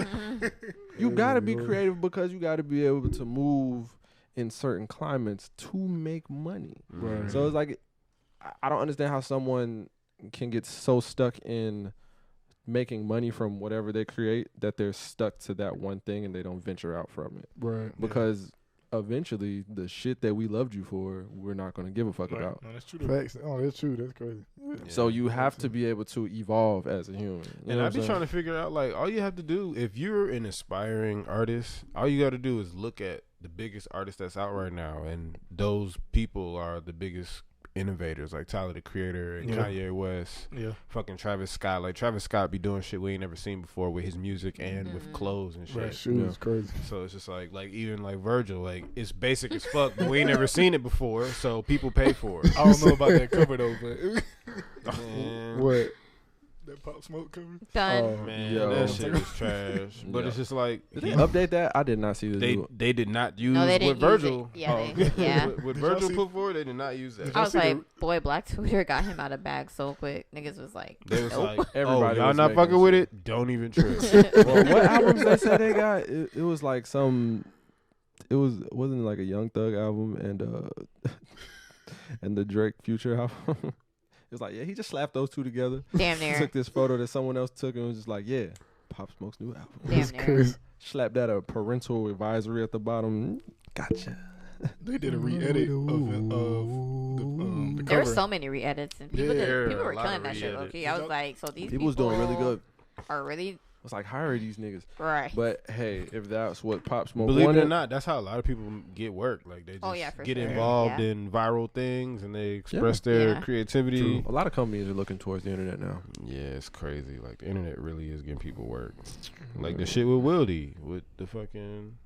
You gotta be creative because you gotta be able to move in certain climates to make money. Right. So it's like, I don't understand how someone can get so stuck in making money from whatever they create that they're stuck to that one thing and they don't venture out from it. Right. Because eventually, the shit that we loved you for, we're not gonna give a fuck Right. about. No, that's true. Facts. Oh, that's true. That's crazy. So you have to be able to evolve as a human. You And know I what be I'm trying to figure out, like, all you have to do, if you're an aspiring artist, all you got to do is look at the biggest artists that's out right now, and those people are the biggest innovators, like Tyler the Creator and Yeah. Kanye West, Yeah. fucking Travis Scott. Like Travis Scott be doing shit we ain't never seen before with his music and with clothes and shit. Right. Shoes, crazy. So it's just like even like Virgil, like it's basic as fuck, but we ain't never seen it before, so people pay for it. I don't know about that cover though, but Man, What? that Pop Smoke cover. Done. Oh, man, Yo. that shit is trash. But Yeah. it's just like Did they update that? I did not see the new. they did not use No, they what didn't use Virgil. it. Yeah, yeah. what Did y'all Virgil see- put forward, they did not use that. I was see like, the- boy, Black Twitter got him out of bag so quick. Niggas was like, They was nope. like, Everybody y'all was not making fucking with shit. it? Don't even trip. Well, what albums they said they got? It was like some. Wasn't it like a Young Thug album and and the Drake Future album. It was like, yeah, he just slapped those two together. Damn near. Took this photo that someone else took and was just like, yeah, Pop Smoke's new album. Damn That's near. crazy. Slapped that a parental advisory at the bottom. Gotcha. They did a re-edit of the There were cover. so many re-edits and people, Yeah, people were a lot killing of that shit, re-edits. low-key. I was like, so these People was doing really good. are really I was like, hire these niggas. right. But hey, if that's what Pop Smoke Believe it wanted, or not, that's how a lot of people get work. Like they just Oh, yeah, for get sure. involved Yeah. in viral things and they express their Yeah. creativity. true. A lot of companies are looking towards the internet now. Yeah, it's crazy. Like the internet really is getting people work. Like the shit with Wildy, with the fucking,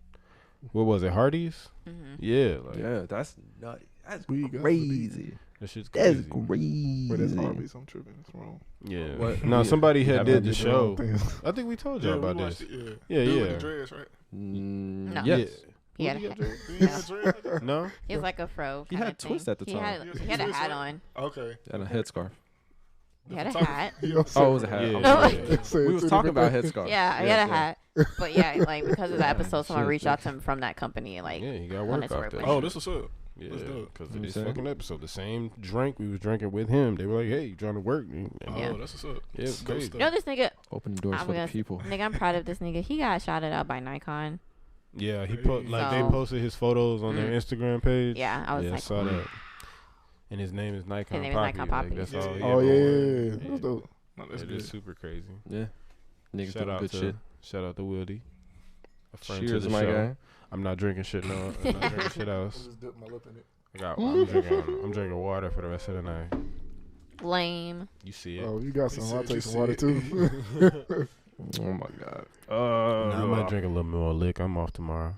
what was it, Hardee's? Mhm. Yeah, like Yeah, that's nutty. That's We got crazy. that shit's That's crazy. crazy. But that's Harvey's. I'm tripping. It's wrong. Yeah. What? No, Yeah. somebody You had haven't did the did the show. Things. I think we told Yeah, y'all we about watched this. it, yeah. Yeah, Dude with yeah. the dreads, right? No. Yes. He had, Who a, got dreads? Did he have the dreads like that? No. he was like a fro. He kinda had twists thing. at the He time. had, Yes, he had a twists, hat right? on. Okay. And a headscarf. He had a photographer. hat. He also Oh, it was a hat. Yeah. I'm No. sorry. said We was two talking about different headscarf. Yeah, he Yes, had a yeah. hat. But yeah, like because of the episode, someone Shit, reached yeah. out to him from that company and like, Yeah, he got wanted work to off work that. with Oh, him. this was up. Yeah, That's dope. because You of know this what I'm fucking episode, the same drink we was drinking with him. They were like, "Hey, you trying to work?" And Yeah. Oh, that's what's up. Yeah, it's Dope crazy. stuff. you know this nigga. Open the doors I'm for the gonna, people. nigga, I'm proud of this nigga. He got shouted out by Nikon. Yeah, he So- they posted his photos on their Instagram page. Yeah, I was I like, saw that. And his name is Nikon name is Poppy. Nikon Like, Poppy. that's Yeah. all. he Oh ever yeah, wore. that's dope. No, that's It good. is super crazy. Yeah. Niggas Shout doing out good to shit. shout out to Wildy. A friend to Cheers, the my show. guy. I'm not drinking shit. No, I'm not drinking shit I else. just dipped my lip in it. I'm drinking water for the rest of the night. Lame. You see it? Oh, you got some. said I'll you take some see water it. too. Oh my god. Nah, I might drink a little more lick. I'm off tomorrow.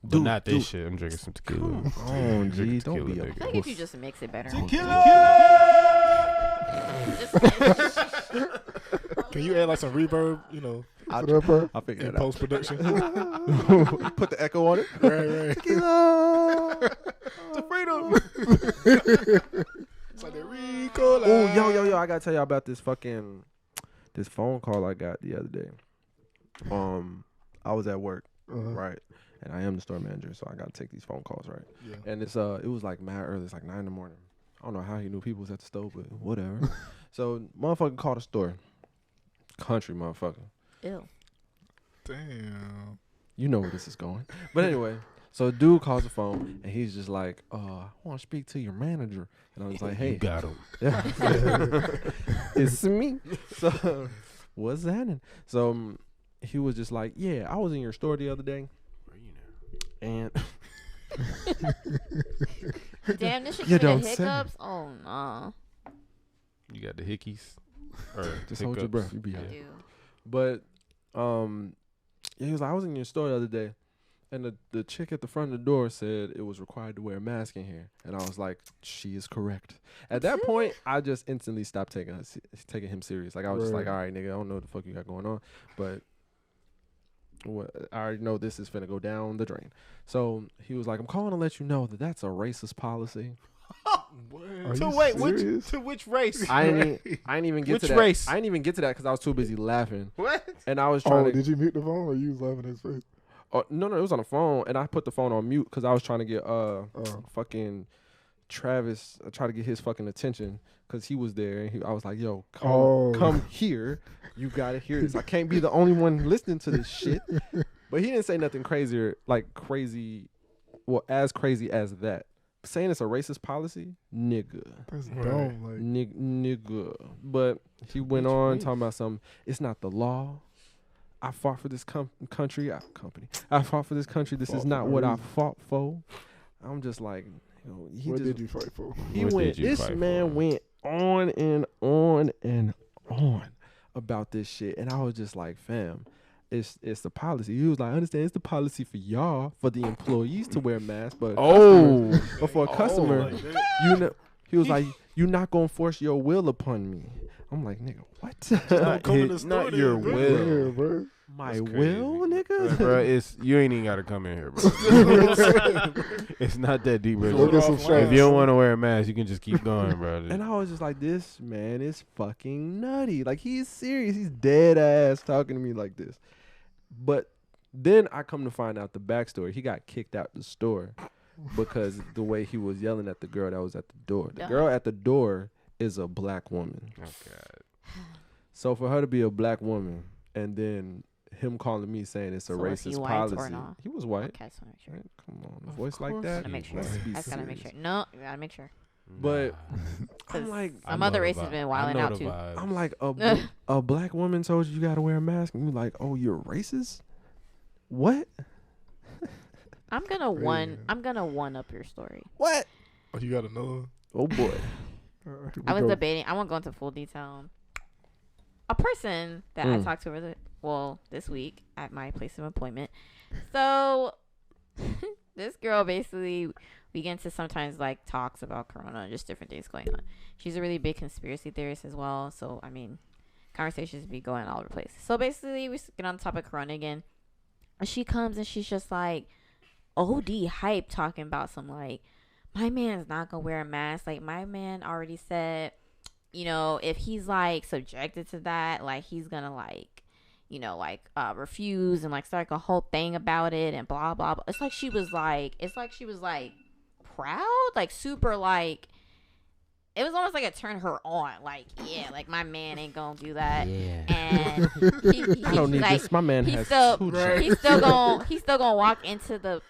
But Dude, not this dude. shit. I'm drinking some tequila. Come on, G. Drinking Don't be tequila, a I nigga. think if you just mix it better. Can you add like some reverb? You know, Put up her. I'll figure in it out. post production. Put the echo on it. right. Tequila. To freedom. It's like the Rico. Oh, yo! I gotta tell y'all about this phone call I got the other day. I was at work, right, and I am the store manager, so I gotta take these phone calls, right. Yeah. And it was like mad early. It's like 9 in the morning. I don't know how he knew people was at the stove, but whatever. So motherfucker called the store. Country motherfucker. Ew. Damn. You know where this is going. But anyway, so dude calls the phone and he's just like, I want to speak to your manager. And I was like, hey. You got him. It's me. So what's happening? So he was just like, yeah, I was in your store the other day. And Damn, this shit You give me don't the say. hiccups. Oh no. You got the hickeys. Or just hold your hiccups. breath. You be I all right. do. But he was like, I was in your store the other day, and the chick at the front of the door said it was required to wear a mask in here, and I was like, she is correct. At that point, I just instantly stopped taking him serious. Like I was just like, all right, nigga, I don't know what the fuck you got going on, but I already know this is finna go down the drain. So he was like, I'm calling to let you know that that's a racist policy. Are So you wait, serious? which race? I ain't even get Which to that. race? I didn't even get to that because I was too busy laughing, What? and I was trying Oh, to. did you mute the phone or you was laughing in his face? Oh, no, it was on the phone, and I put the phone on mute because I was trying to get Oh. fucking Travis. I tried to get his fucking attention because he was there, and I was like, "Yo, come here, you gotta hear this. I can't be the only one listening to this shit." But he didn't say nothing crazy as that. Saying it's a racist policy, nigga. That's Right. dumb. Like, Nigga. But he went on talking about something. It's not the law. I fought for this country. I fought for this country. This Fought is for not no what I reason. fought for. I'm just like, what did you fight for? This man went on and on and on about this shit, and I was just like, fam, it's the policy. He was like, I understand it's the policy for y'all, for the employees to wear masks, but but for a customer, you know, he was like, you're not gonna force your will upon me. I'm like, nigga, what? Not your will. Yeah, bro. My That's crazy. will, nigga? Bro, you ain't even gotta come in here, bro. It's not that deep, bro. Go get some If shots. you don't want to wear a mask, you can just keep going, bro. And I was just like, this man is fucking nutty. Like, he's serious. He's dead ass talking to me like this. But then I come to find out the backstory. He got kicked out the store because the way he was yelling at the girl that was at the door. The Yeah. girl at the door is a black woman. Oh God. So for her to be a black woman and then him calling me saying it's a So was he racist white or policy. not? He was white. Okay, just wanna make sure. Right? Come on, a voice like that. Gotta make sure. Let's be I just gotta make serious. sure. No, you gotta make sure. But Cause I'm like, some other races been wilding out too. I'm like, a black woman told you gotta wear a mask, and you like, oh, you're racist? What? I'm gonna one up your story. What? Oh, you got another one? Oh boy. I was debating. I won't go into full detail. A person that I talked to this week at my place of employment. So this girl basically, we get into sometimes like talks about Corona and just different things going on. She's a really big conspiracy theorist as well. So I mean, conversations be going all over the place. So basically, we get on the topic of Corona again, and she comes and she's just like OD hype talking about some like, my man's not gonna wear a mask. Like, my man already said, you know, if he's like subjected to that, like he's gonna like, you know, like refuse and like start a whole thing about it and blah blah blah. It's like she was like proud, like super like. It was almost like it turned her on. Like, yeah, like my man ain't gonna do that. Yeah. And he I don't need like, this. My man he's has still two he's still gonna walk into the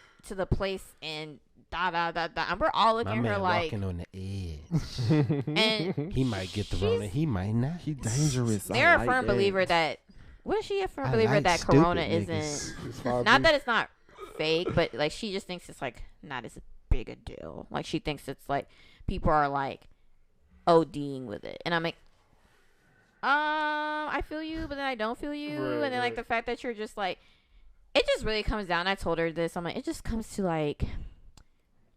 place and da da da da. And we're all looking at her like, walking on the edge. and He might get the Rona. He might not. He dangerous. they're a firm believer that what is she a firm believer that Corona isn't? Not that it's not fake, but like she just thinks it's like not as big a deal. Like she thinks it's like people are like ODing with it, and I'm like, I feel you, but then I don't feel you, and then like the fact that you're just like, it just really comes down. I told her this. I'm like, it just comes to like,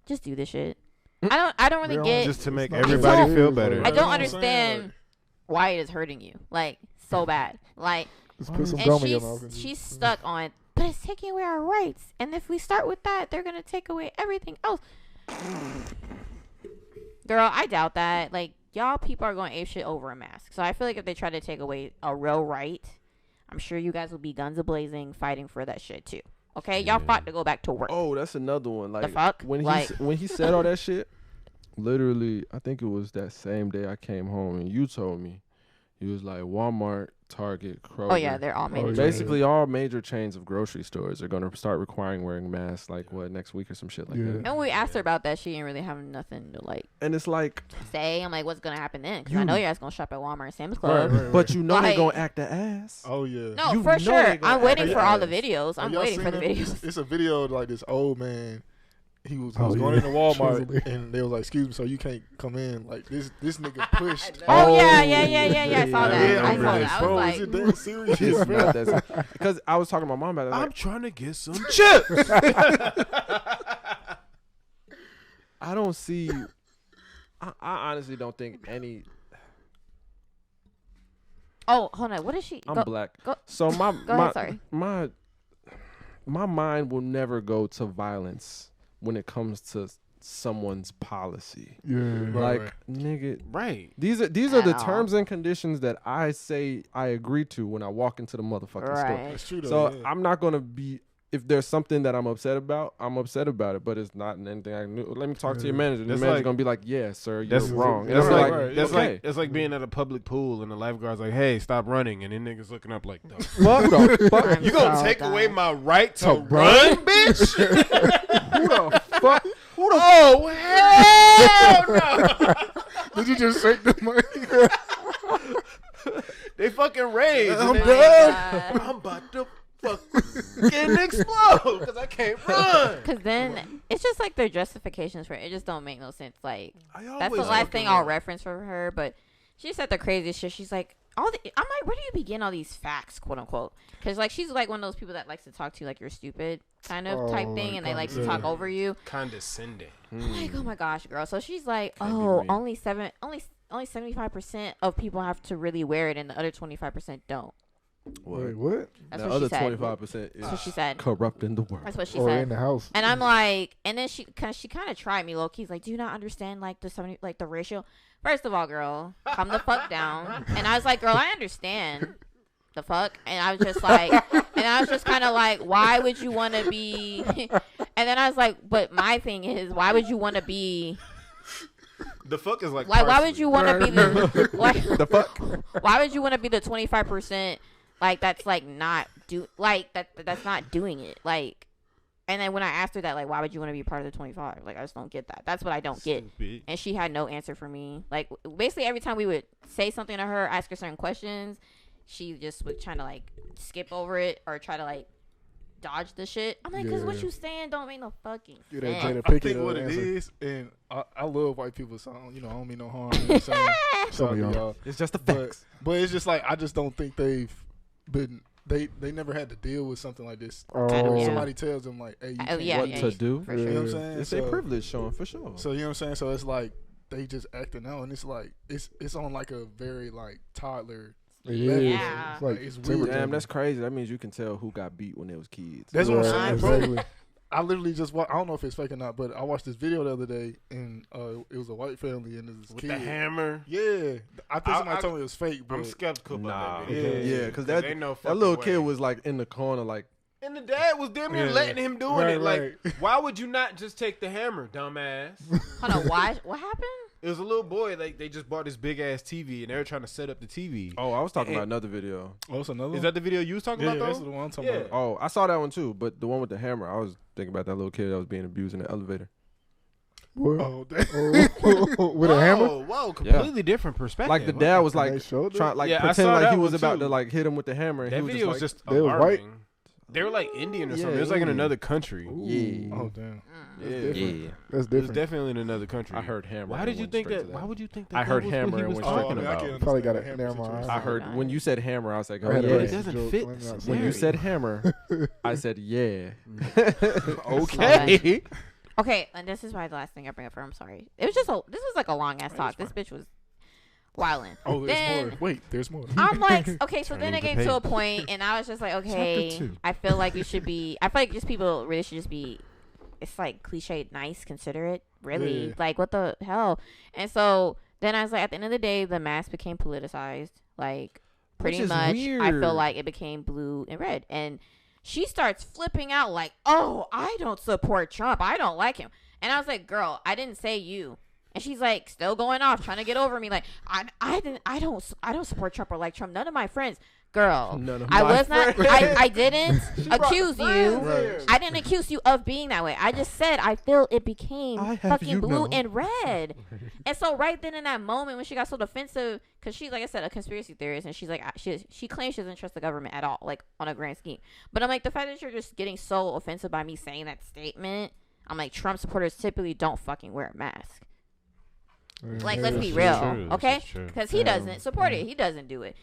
just do this shit. I don't really get just to make everybody feel better. I don't understand why it is hurting you like so bad. Like, Just put some and gum in your mouth. she's stuck on, but it's taking away our rights, and if we start with that, they're gonna take away everything else. Girl, I doubt that. Like, y'all people are going apeshit over a mask. So I feel like if they try to take away a real right, I'm sure you guys will be guns a-blazing fighting for that shit too. Okay? Y'all fought to go back to work. Oh, that's another one. Like, the fuck? when he said all that shit, literally, I think it was that same day I came home and you told me. He was like, Walmart, Target, Kroger. Oh, yeah, they're all major. Basically, all major chains of grocery stores are going to start requiring wearing masks, like, next week or some shit like that. And when we asked her about that, she didn't really have nothing to, like, and it's like, say. I'm like, what's going to happen then? Because I know you guys going to shop at Walmart and Sam's Club. Right. but you know Like, they're going to act the ass. Oh yeah. No, You for know sure. they gonna I'm waiting act for all like the videos. I'm Y'all waiting for the seen it? videos. It's a video of like this old man. He was Oh, going yeah. into Walmart and they was like, "Excuse me, so you can't come in." Like this nigga pushed. Oh, yeah. I saw that. Yeah, I saw yeah. that. I Bro, was is it like, that serious? It's bro? not that because I was talking to my mom about it. I'm Like, trying to get some chips. I don't see. I honestly don't think any. oh, hold on. What is she? I'm Go, black, go- so go ahead, sorry. my mind will never go to violence when it comes to someone's policy. Yeah. Right. Like, nigga, Right. these are At the all. terms and conditions that I say I agree to when I walk into the motherfucking store. Right. That's true though. So yeah. I'm not gonna be. If there's something that I'm upset about it, but it's not anything I knew. Let me talk to your manager. The That's manager's like- gonna be like, "Yeah, sir, you're That's wrong." And that's I'm like- like, That's okay. like it's like being at a public pool and the lifeguard's like, "Hey, stop running," and then niggas looking up like, "The Fuck the fuck. I'm you gonna so take done. away my right to To run, bitch?" Who the fuck? Who the Oh hell no! Did you just shake the mic? They fucking raged. I'm and Oh, then- God. I'm about to fucking explode because I can't run. Because then it's just like their justifications for it. It just don't make no sense. Like, I that's the always last fucking thing I'll run. reference for her. But she said the craziest shit. She's like, I'm like, where do you begin all these facts, quote unquote? Because like she's like one of those people that likes to talk to you like you're stupid kind of type Oh, thing, like and they like to condescending. talk over you. Condescending. I'm like, oh my gosh, girl. So she's like, Can't be oh, me. only 75% of people have to really wear it, and the other 25% don't. Wait, what? That's the what other she said. 25% is That's what she said. corrupting the world. That's what she Or said. in the house? And I'm like, and then she kind of tried me, low key's like, do you not understand like the 70, like the ratio? First of all, girl, calm the fuck down. And I was like, girl, I understand the fuck. And I was just like, and I was just kind of like, why would you want to be? And then I was like, but my thing is, why would you want to be? The fuck is like. Why parsley. would you want to be the? Why, The fuck? why would you want to be the 25%? Like that's like not that's not doing it. Like, and then when I asked her that, like, why would you want to be part of the 25? Like, I just don't get that. That's what I don't get. Stupid. And she had no answer for me. Like, basically every time we would say something to her, ask her certain questions, she just would try to like skip over it or try to like dodge the shit. I'm like, cause what Yeah. you saying don't make no fucking Get that sense. Jada I Pickett think what it answer. is, and I love white people, so I don't mean no harm. You know what I'm saying? Shout out to y'all. y'all. It's just the But, facts. but it's just like I just don't think they've been. They never had to deal with something like this. Oh, Where Yeah. somebody tells them like, "Hey, you can't yeah, what yeah, to do? for Yeah. sure. You know what I'm saying? It's a privilege, Sean, for sure. So you know what I'm saying? So it's like they just acting out, and it's like it's on like a very like toddler. It level. is. Yeah. It's like It's timber weird. Damn, timber. that's crazy. That means you can tell who got beat when they was kids. That's what I'm saying, Right, bro. exactly. I literally just I don't know if it's fake or not, but I watched this video the other day, and it was a white family and this With kid. the hammer. Yeah, I think somebody I- told me it was fake, but I'm skeptical Nah, about that yeah. video. yeah, because that ain't no that fucking little way. kid was like in the corner, like, And the dad was damn near Yeah. letting him doing Right, it. Like, right. why would you not just take the hammer, dumbass? Hold on, why? What happened? It was a little boy. Like, they just bought this big ass TV and they were trying to set up the TV. oh, I was talking And- about another video. oh, it's another. Is that the video you was talking yeah, about, that's though? the one I'm talking Yeah. about. Oh, I saw that one too, but the one with the hammer, I was thinking about that little kid that was being abused in the elevator. Boy. Oh, damn. With a hammer. Whoa, completely different perspective. Like the dad was They like showed trying, it? like Yeah, I pretending saw like that he was one, about too. to like hit him with the hammer. And that he was video just was like, just They was white? alarming. They were like Indian or something. Yeah, It was like in yeah. another country. yeah, Oh, damn. yeah. different. That's It was different. definitely in another country. I heard hammer. Why and did you went think straight that? to Why would you think that? I heard that was hammer what he and was went talking straight to about? that. Probably got a Hammer never situation. mind. I heard when you said hammer, I was like, I oh had a yeah. It racist doesn't joke. fit Let me the not say When you it. said hammer, I said yeah. Okay. Okay, and this is probably the last thing I bring up for. I'm sorry. It was just this was like a long ass talk. This bitch was wilding. Oh, there's Then more. Wait, there's more. I'm like, okay, so then Turning it the came to a page. point, and I was just like, okay, two. I feel like you should be. I feel like just people really should just be. It's like cliche, nice, considerate. Really, Yeah. like what the hell? And so then I was like, at the end of the day, the mask became politicized. Like pretty is much, I weird. feel like it became blue and red, and she starts flipping out like, oh, I don't support Trump. I don't like him. And I was like, girl, I didn't say you. And she's like, still going off, trying to get over me. Like, I don't support Trump or like Trump. None of my friends, girl. None of I my was not. I didn't accuse you. Right. I didn't accuse you of being that way. I just said I feel it became I have fucking you blue know. and red. And so right then in that moment when she got so defensive, because she's like I said, a conspiracy theorist, and she's like she claims she doesn't trust the government at all, like on a grand scheme. But I'm like, the fact that you're just getting so offensive by me saying that statement, I'm like, Trump supporters typically don't fucking wear a mask. Like, let's be This is real, true. This okay? is true. Because he doesn't support it. He doesn't do it.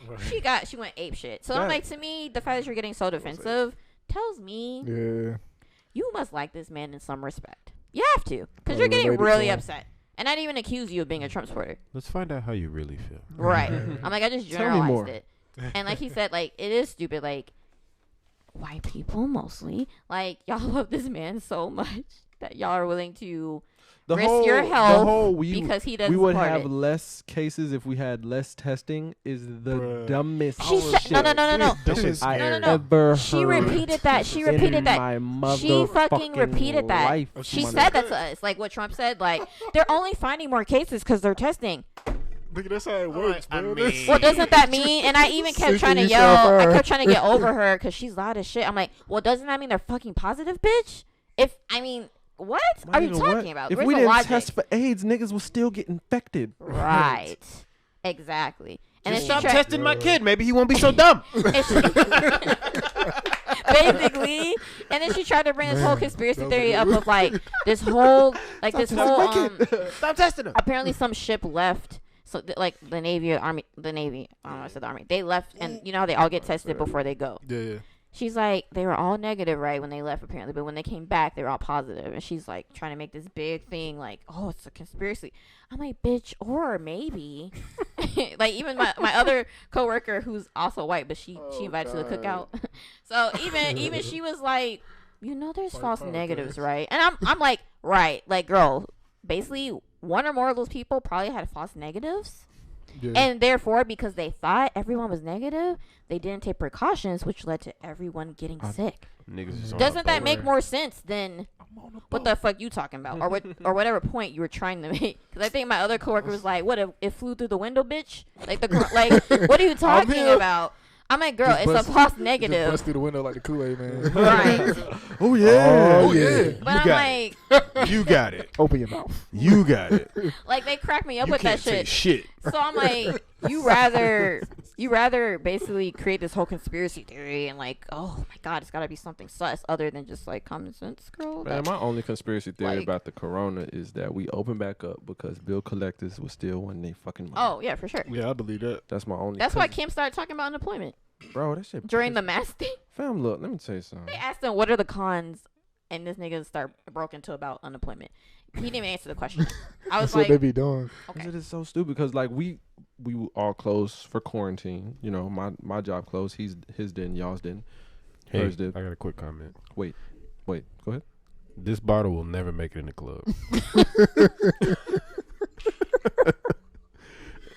She went ape shit. So I'm That- like, to me, the fact that you're getting so defensive tells me Yeah. you must like this man in some respect. You have to, because Or you're getting related to really him. upset. And I didn't even accuse you of being a Trump supporter. Let's find out how you really feel. Right. I'm like, I just Tell me more. generalized it. And like he said, like, it is stupid. Like, white people mostly, like, y'all love this man so much that y'all are willing to risk your health because he doesn't we would support have it. less cases if we had less testing. Is the Bruh. dumbest She shit said, no. This is I No, no, no. ever She heard repeated that. She in repeated that. my She fucking motherfucking repeated that. life, She mother- said that to us. Like what Trump said. Like, they're only finding more cases because they're testing. Nigga, that's how it works, I bro. mean- Well, doesn't that mean? And I even kept Sinking trying to yourself yell. I out. kept trying to get over her because she's loud as shit. I'm like, well, doesn't that mean they're fucking positive, bitch? What My are you nigga, talking what? about? If Where's we the didn't logic? test for AIDS, niggas will still get infected. Right. Exactly. And then Stop she tried, testing my kid. Maybe he won't be so dumb. and she- basically, and then she tried to bring this whole conspiracy theory up of like this whole Stop testing him. apparently some ship left. So like the Navy or Army, I don't know, I said the Army. They left, and you know how they all get tested before they go. Yeah. She's like, they were all negative, right, when they left, apparently. But when they came back, they were all positive. And she's like, trying to make this big thing, like, oh, it's a conspiracy. I'm like, bitch, or maybe. Like, even my other coworker, who's also white, but she invited to the cookout. So even she was like, you know, there's false negatives, right? And I'm like, right. Like, girl, basically, one or more of those people probably had false negatives. Yeah. And therefore, because they thought everyone was negative, they didn't take precautions, which led to everyone getting sick. Niggas is on Doesn't a that boat. make more sense than what the fuck you talking about, or whatever point you were trying to make? Because I think my other coworker was like, "What? It flew through the window, bitch? Like like, what are you talking here. about?" I'm like, girl, Just it's bust- a false Just negative, bust through the window like the Kool-Aid man. right? Oh yeah. Oh yeah. But You I'm got like, You got it. Open your mouth. You got it. like they crack me up You with that can't say shit. shit. So I'm like, you rather basically create this whole conspiracy theory and like, oh my god, it's got to be something sus other than just like common sense, girl. Man, my only conspiracy theory Like- about the corona is that we open back up because bill collectors will still want their fucking money. Oh yeah, for sure. Yeah, I believe that. That's my only. That's why Kim started talking about unemployment bro, that shit. during the mask thing. fam, look, let me tell you something. They asked him what are the cons, and this nigga broke into about unemployment. He didn't even answer the question. I was That's what they like, be doing. Cause okay, it is so stupid. Because like we all closed for quarantine. You know, my job closed. His didn't. Y'all's didn't. Hey, Hers did. I got a quick comment. Wait, go ahead. This bottle will never make it in the club.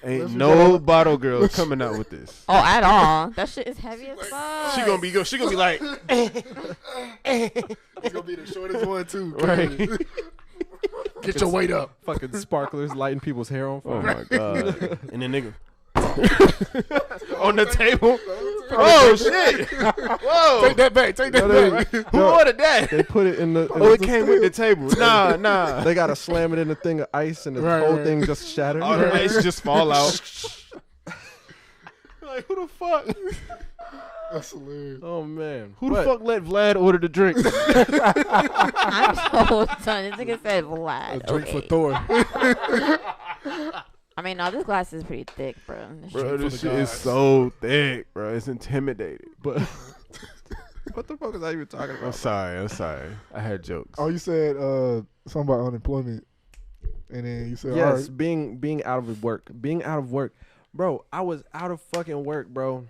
Ain't no bottle girl coming out with this. oh at all. That shit is heavy as fuck. She gonna be like, It's gonna be the shortest one too. right? Get your weight up. Fucking sparklers lighting people's hair on Oh fire. my god! And then nigga, On the table. Oh shit! Whoa! Take that back. Take that back. Who ordered that? They put it in the. Oh, it came with the table. Nah. They gotta slam it in a thing of ice, and the Right, whole right. thing just shattered. All the ice just fall out. Like who the fuck? That's hilarious. Oh man, Who the fuck let Vlad order the drink? I'm so done. This nigga said Vlad. A drink for Okay. Thor. I mean, no, this glass is pretty thick, bro. This Bro, shit- this the shit is gods. so thick, bro. It's intimidating. But what the fuck is I even talking I'm about? sorry. I had jokes. Oh, you said something about unemployment, and then you said, all Yes, right. being out of work, bro. I was out of fucking work, bro.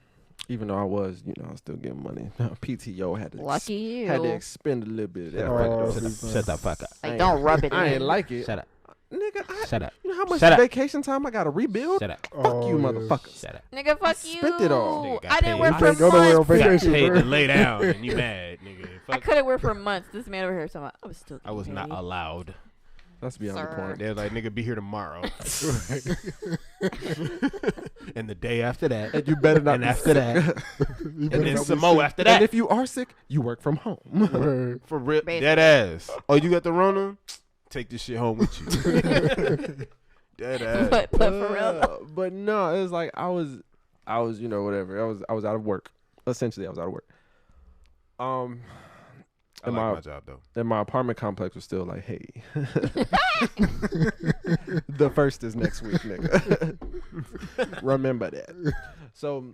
Even though I was, I was still getting money. PTO had to Lucky you. had to expend a little bit of that. Oh, right there. shut the fuck up. Like, don't rub it I in. ain't like it. Shut up. Nigga, Shut up. you know how much Shut up. vacation time I gotta rebuild? Shut up. Fuck you, yeah. motherfuckers. Shut up. Nigga, fuck you. spent it all. Nigga got I didn't paid. work You for can't go nowhere on months. vacation. Paid bro. to lay down and you mad, nigga. I Fuck. could have worked for months. This man over here talking about, I was still I was getting not paid. allowed. That's beyond the Sir. point. They're like, nigga, be here tomorrow. And the day after that. And you better not. And be after sick. that. You And better then not be some more sick. after And that. if you are sick, you work from home. Word. For real. Basically. Dead ass. Oh, you got the Rona? Take this shit home with you. Dead ass. But for real, But no, it was like I was, whatever. I was out of work. Essentially, I was out of work. I And like my job though. and my apartment complex was still like, hey, the first is next week, nigga. Remember that. So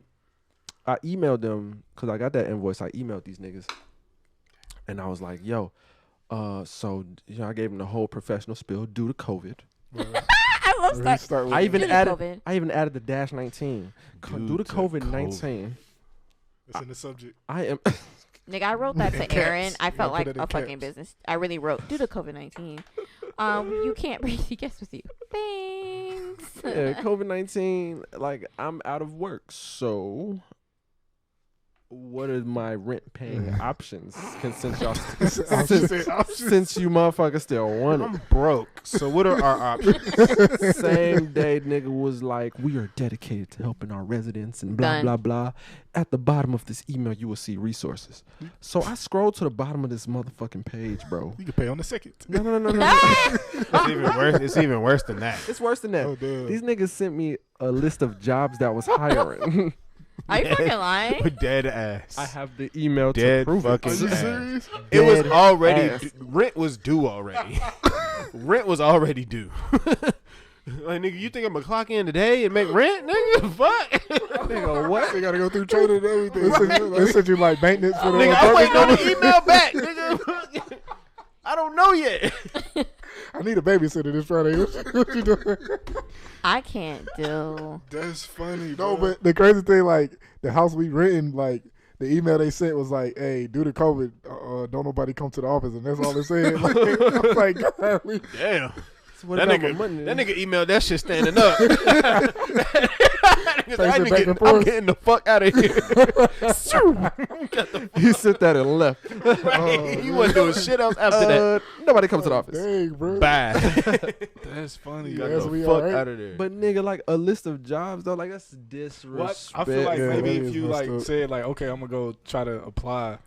I emailed them because I got that invoice. I emailed these niggas, and I was like, yo, so I gave them the whole professional spill due to COVID. I love We that. start with I even Due to added COVID. I even added the -19 due to COVID-19. It's in the subject. I am. Nigga, I wrote that to Caps. Aaron. I You felt gotta like put it in a fucking caps. business. I really wrote due to COVID-19. You can't bring guests with you. Thanks. Yeah, COVID-19, like I'm out of work. So what are my rent paying options? Since y'all since you motherfuckers still want it. I'm broke. So what are our options? Same day nigga was like, we are dedicated to helping our residents and blah Done. blah blah. At the bottom of this email you will see resources. So I scrolled to the bottom of this motherfucking page, bro. You can pay on the second. No. It's even worse. It's even worse than that. It's worse than that. Oh, damn. These niggas sent me a list of jobs that was hiring. Are you fucking lying? With dead ass. I have the email to Dead prove fucking it. Are you ass. serious? It was Dead already ass. rent was due already. Rent was already due. Like nigga, you think I'm gonna clock in today and make rent, nigga? Fuck. Nigga, what? They gotta go through training and everything. They sent you like maintenance for the Nigga, I'm waiting on apartment. the email back, nigga. I don't know yet. I need a babysitter this Friday. What you doing? I can't do. That's funny. No, bro. but the crazy thing, like the house we renting, like the email they sent was like, "Hey, due to COVID, don't nobody come to the office," and that's all it said. Like, I was like, God, Damn. So what That about my nigga, money? that nigga emailed that shit standing up. Pacing back and I'm forth. getting the fuck out of here. He sent that and left. He wasn't doing shit else after that. Nobody comes to the office. dang, bro. Bye. That's funny. Yeah, bro. that's the we fuck alright. out of there. But nigga, like a list of jobs though, like that's disrespect. What? I feel like Yeah, maybe that if is you messed like up. said like, okay, I'm gonna go try to apply,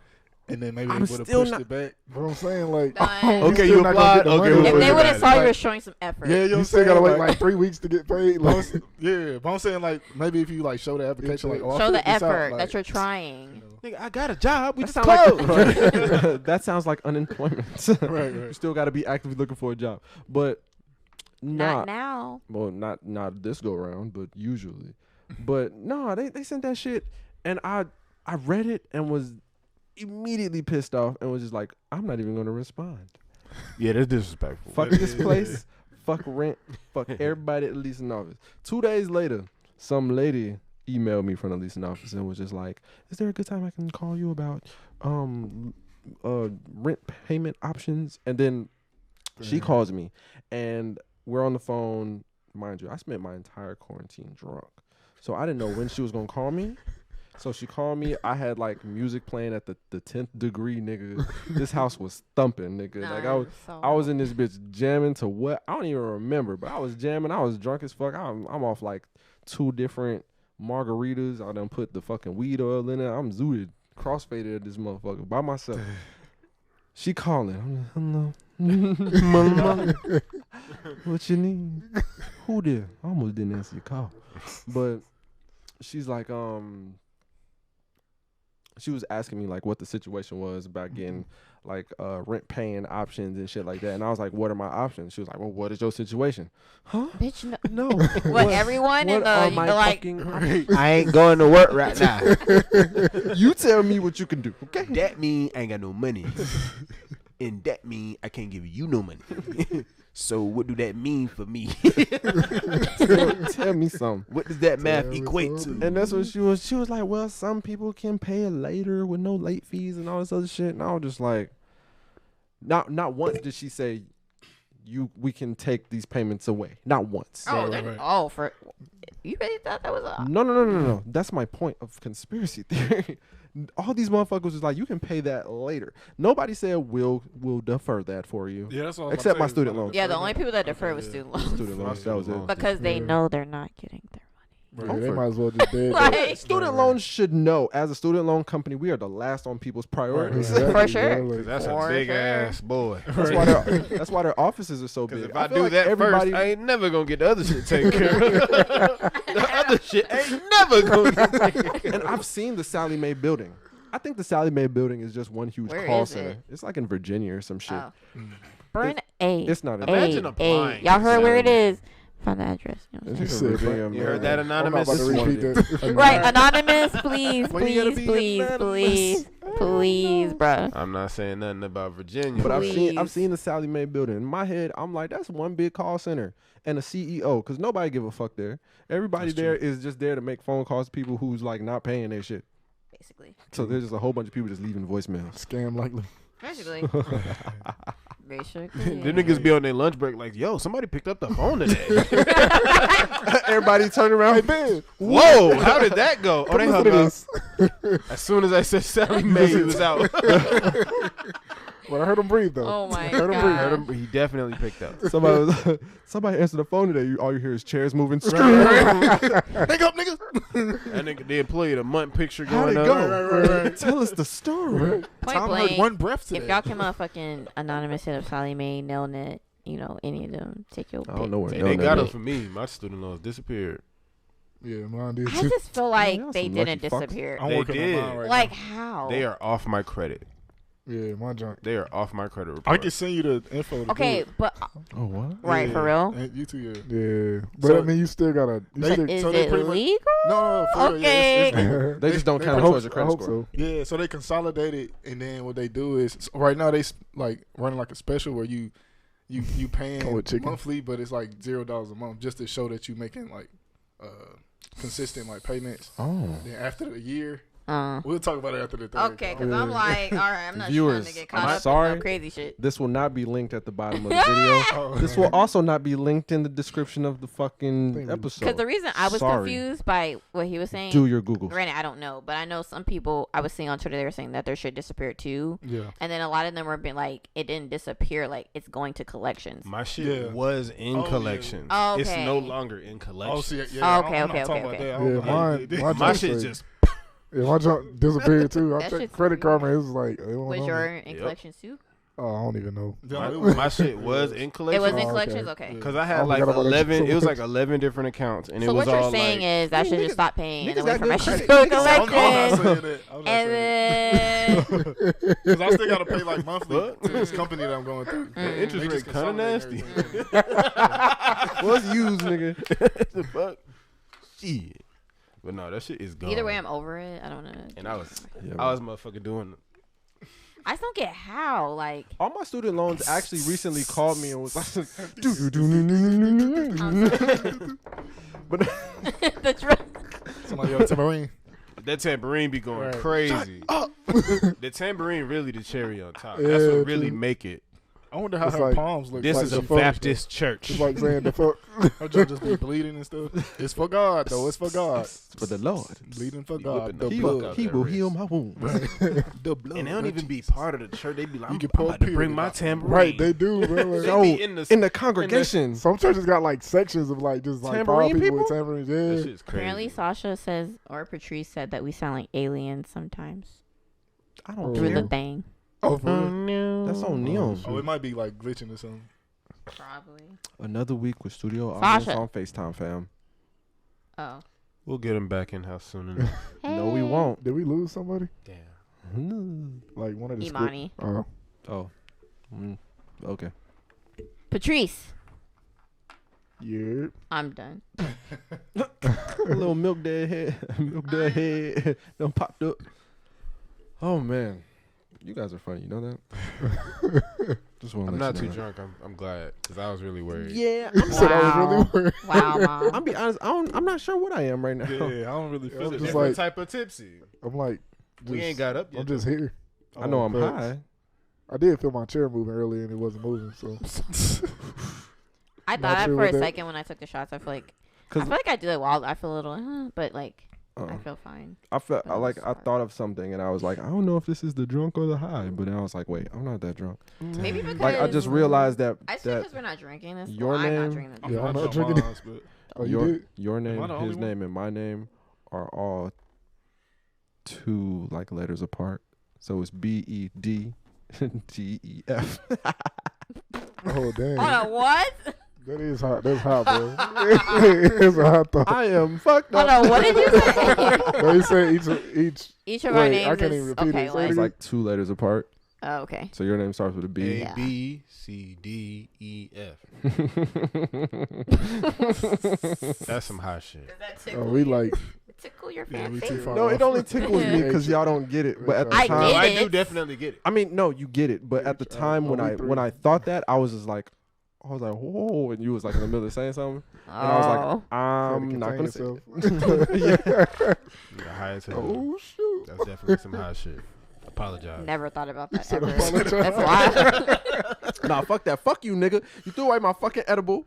and then maybe I'm they would have still pushed not- it back. But I'm saying, like, Done. Okay, still you not gonna applied. get the Okay, money. we'll If worry they would have about saw it. you were showing some effort. Yeah, you still gotta wait like 3 weeks to get paid. But I'm Like, s- yeah, but I'm saying like maybe if you like show the application, like, oh, I Show filled the this out, effort like, that you're trying. Nigga, I got a job. We That just sound closed. like that sounds like unemployment. Right, You right. still got to be actively looking for a job, but Not not now. well, not this go around, but usually. But no, they sent that shit, and I read it and was immediately pissed off and was just like, I'm not even gonna respond. Yeah, that's disrespectful. Fuck this place. Fuck rent. Fuck everybody at the leasing office. 2 days later, some lady emailed me from the leasing office and was just like, is there a good time I can call you about rent payment options? And then she calls me and we're on the phone. Mind you, I spent my entire quarantine drunk. So I didn't know when she was gonna call me. So she called me. I had like music playing at the 10th degree, nigga. This house was thumping, nigga. Like I was in this bitch jamming to what I don't even remember, but I was jamming. I was drunk as fuck. I'm off like 2 different margaritas. I done put the fucking weed oil in it. I'm zooted, crossfaded at this motherfucker by myself. She calling. I'm like, hello. What you need? Who there? I almost didn't answer your call. But she's like, she was asking me like what the situation was about getting like rent paying options and shit like that. And I was like, what are my options? She was like, well, what is your situation? Huh? Bitch, no. No. What, everyone in what are the my like fucking I ain't going to work right now. You tell me what you can do, okay? That mean I ain't got no money. And that mean I can't give you no money. So what do that mean for me? Tell me something. What does that math Tell me equate to? something. And that's what she was. She was like, well, some people can pay it later with no late fees and all this other shit. And I was just like, not once did she say, we can take these payments away. Not once. for you really thought that was a No. That's my point of conspiracy theory. All these motherfuckers was like, you can pay that later. Nobody said we'll defer that for you. Yeah, that's all. Except my student loans. yeah. The only people that defer was student loans Student loans. That was it. because they know they're not getting their Yeah, Oh, they for- might as well just dead. Like- Student loans should know. As a student loan company, we are the last on people's priorities. For sure. Like, That's For a big sure. ass boy. That's why their offices are so Because big. if I feel do like that everybody, first, I ain't never gonna get the other shit taken care of. The other shit ain't never gonna get taken care of. and I've seen the Sally Mae building. I think the Sally Mae building is just one huge Where call is center. it? It's like in Virginia or some shit. Oh. Burn It's not. In Imagine A. applying Y'all to heard where it Sally is. Find the address. You know what I'm It's saying? in You said, Virginia, You heard that, I'm not Anonymous? about to repeat that. Right, anonymous, please, Why you gotta please, be please, anonymous? please, bruh. I'm not saying nothing about Virginia. But I've Please. seen the Sally Mae building. In my head, I'm like, that's one big call center and a CEO, because nobody give a fuck there. Everybody That's there is just there to make phone calls to people who's like not paying their shit. Basically, So there's just a whole bunch of people just leaving voicemails. Scam likely. basically. Basically. Them niggas be on their lunch break like, yo, somebody picked up the phone today. Everybody turn around. Hey, Ben. Whoa, how did that go? Oh, they Listen hung to up. this. As soon as I said Sally Mae, he was out. Well, I heard him breathe though. Oh my Heard him god. breathe. Heard him- He definitely picked up. Somebody answered the phone today. All you hear is chairs moving. Hang up, niggas. That nigga, the employee, the month picture How'd going it up. go? Tell us the story. Point Tom blank. heard one breath today. If y'all can motherfucking anonymous hit up Sally Mae, Nelnet, you know, any of them, take your I pick. don't know where. And they got it. it for me. My student loans disappeared. Yeah, mine did I too. just feel like y'all they some didn't lucky fucks. disappear. I'm They working did. on mine right Like now. how? They are off my credit. Yeah, my junk. They are off my credit report. I can send you the info. To Okay, do it. but Oh what? right, for real. And you too, yeah. Yeah, but So- I mean, you still gotta. You They- still, Is so they it pretty much- legal? No, for real, Okay. yeah, it's- They just don't they count I it hope, towards your I credit hope score. so. Yeah, so they consolidate it, and then what they do is right now they like running like a special where you Come paying with chicken. monthly, but it's like $0 a month just to show that you making like consistent like payments. Oh. Then after the year, Uh, we'll talk about it after the third. okay, call. because I'm like, all right, I'm not Viewers, trying to get I'm caught up sorry. in no crazy shit. This will not be linked at the bottom of the video. Oh, This will also not be linked in the description of the fucking Thank you. episode. Because the reason I was Sorry. confused by what he was saying, Do your Google. granted, I don't know, but I know some people I was seeing on Twitter, they were saying that their shit disappeared too. Yeah. And then a lot of them were being like, it didn't disappear, like it's going to collections. My shit Yeah. was in Oh, yeah. collections. Oh, It's okay. no longer in Oh, collections. see, Oh, yeah. okay, I'm not okay, talking okay, about that. I Yeah, don't know. mine My just shit say- just Yeah, my junk disappeared too. I That checked shit's Credit Karma. weird. It was like, they won't Was know your me. in Yep. collections too? Oh, I don't even know. Yeah, it was- my shit was in It collections. was in Oh, okay. collections? Okay. Because I I had like forgot about that 11. shit. It was like 11 different accounts, and it So was what you're all saying like. is I should niggas- just stop paying and niggas wait got for my good shit to credit. go to I'm not collections. saying that. I'm not And saying then that. Because I still got to pay like monthly Fuck. to this company that I'm going through. Mm. The interest They rate just kind of consolidate nasty. everything. What's used, nigga? The fuck? Shit. But no, that shit is gone. either way, I'm over it. I don't know. And I was Yeah, motherfucking doing. I just don't get how. Like, all my student loans actually recently called me and was like, but the drug. Somebody else, tambourine. That tambourine be going Right. crazy. The tambourine really the cherry on top. That's Yeah, what really true. make it. I wonder how It's her like- palms look. This like is the a fuck. Baptist church. It's like saying the fuck. Her joint just be bleeding and stuff. It's for God, though. It's for God. For the Lord. Bleeding for Be God. whipping The the He fuck will, blood. out he that will wrist. heal my wounds. The blood. And they don't of even be Jesus. part of the church. They be like, You I'm can pull about to period bring my out. tambourine. Right, they do, bro. Like, They Yo, be in the in the congregation. some churches got like sections of like just like Tambourine five people with people? tambourines. That Yeah. shit's crazy. Apparently, Sasha says, or Patrice said that we sound like aliens sometimes I don't through care. the thing. Oh, for real? no. That's on Neon. Oh, it might be like glitching or something. Probably. Another week with studio audience Sasha. on FaceTime, fam. Oh. We'll get him back in house soon enough. No, we Hey. won't. Did we lose somebody? Damn. Like one of the Imani. Oh, Oh. Okay. Patrice. yeah. I'm done. Little milk dead head. Milk dead head. Done popped up. Oh, man. You guys are funny. You know that? Just want to I'm let not you too know that. drunk. I'm glad because I was really worried. Yeah. He said I was Wow. really worried. Wow, Mom. I'm be honest. I'm not sure what I am right now. Yeah, I don't really Yeah, feel I'm it. just Different like- type of tipsy. I'm like, We just- ain't got up yet. I'm just here. I know I'm Facts. high. I did feel my chair moving earlier and it wasn't moving. So I Not thought that sure for what a that- second when I took the shots. I feel like Cause I do it while I feel a little, but like I uh, feel fine. I felt But like it's I fine. thought of something and I was like, I don't know if this is the drunk or the high, but then I was like, wait, I'm not that drunk. Maybe because Like I just realized that I see because that we're not drinking this. your I'm name- not drinking this. Yeah, I'm I not know drinking mine's, but oh, you did? your name, I the only his one? name, and my name are all two like letters apart. So it's BED DEF. Oh damn. Hold on, what? That is hot. That's hot, bro. It's a hot thought. I am fucked Hold up. on, what did you say? No, he said each. Each of our Wait, names I can't is even repeat okay. it. Say Like, it It's like two letters apart. oh, okay. So your name starts with a B. A Yeah. B C D E F. That's some hot shit. Does that Oh, tickle we you? like. Tickle your Yeah, we fancy? too far No, off. it only tickles me because y'all don't get it. But at the I time, get I it. do definitely get it. I mean, no, you get it. But at the time when we I three. thought that, I was just like, whoa, and you was like in the middle of saying something, and I was Oh. like, I'm not gonna say. yourself. Yeah. The highest hell. Oh shoot. That's definitely some hot shit. Apologize. Never thought about that said ever. apologize. That's why. Nah, fuck that. Fuck you, nigga. You threw away my fucking edible.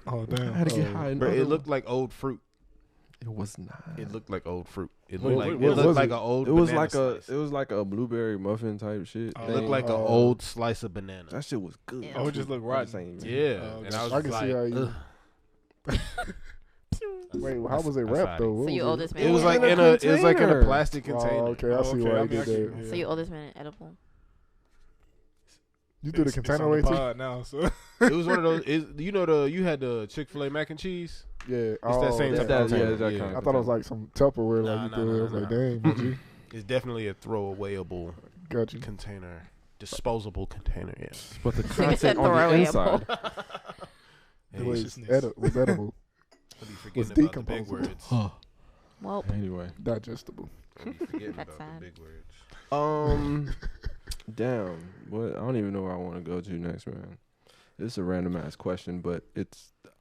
oh I damn. had to get Oh. high. And Bro, it looked like old fruit. It was not. It looked like old fruit. It Wait, looked like what it looked was like it? an old. It was banana like slice. it was like a blueberry muffin type shit. Oh, It thing. looked like an Oh. old slice of banana. That shit was good. Yeah. Oh, it just looked I'm just rotten. saying, Yeah, Oh, and I was I just can see how like, you. ugh. Wait, how was it That's wrapped hot. though? What So you was oldest man. It was was like in a it was like in a container. plastic container. Oh, okay, I Oh, see okay, why I you mean, did I that. can- So you oldest man edible. You threw the It's container on away the too. pod now, so It was one of those. You had the Chick-fil-A mac and cheese. Yeah, It's that same It's type that, of yeah, container. it's that Yeah. kind I of thought it was like some Tupperware. Nah, Like you nah, threw it. I was nah, like, nah. dang, did you? It's definitely a throwawayable Got you. container, disposable container. Yeah. But the You said content on the throwawayable. inside. It was, Deliciousness. was edible, I be forgetting Was about the big decomposable. words. Well, Anyway. digestible. I be forgetting That's about sad. the big words. Damn. What? I don't even know where I want to go to next, man. This is a random ass question, but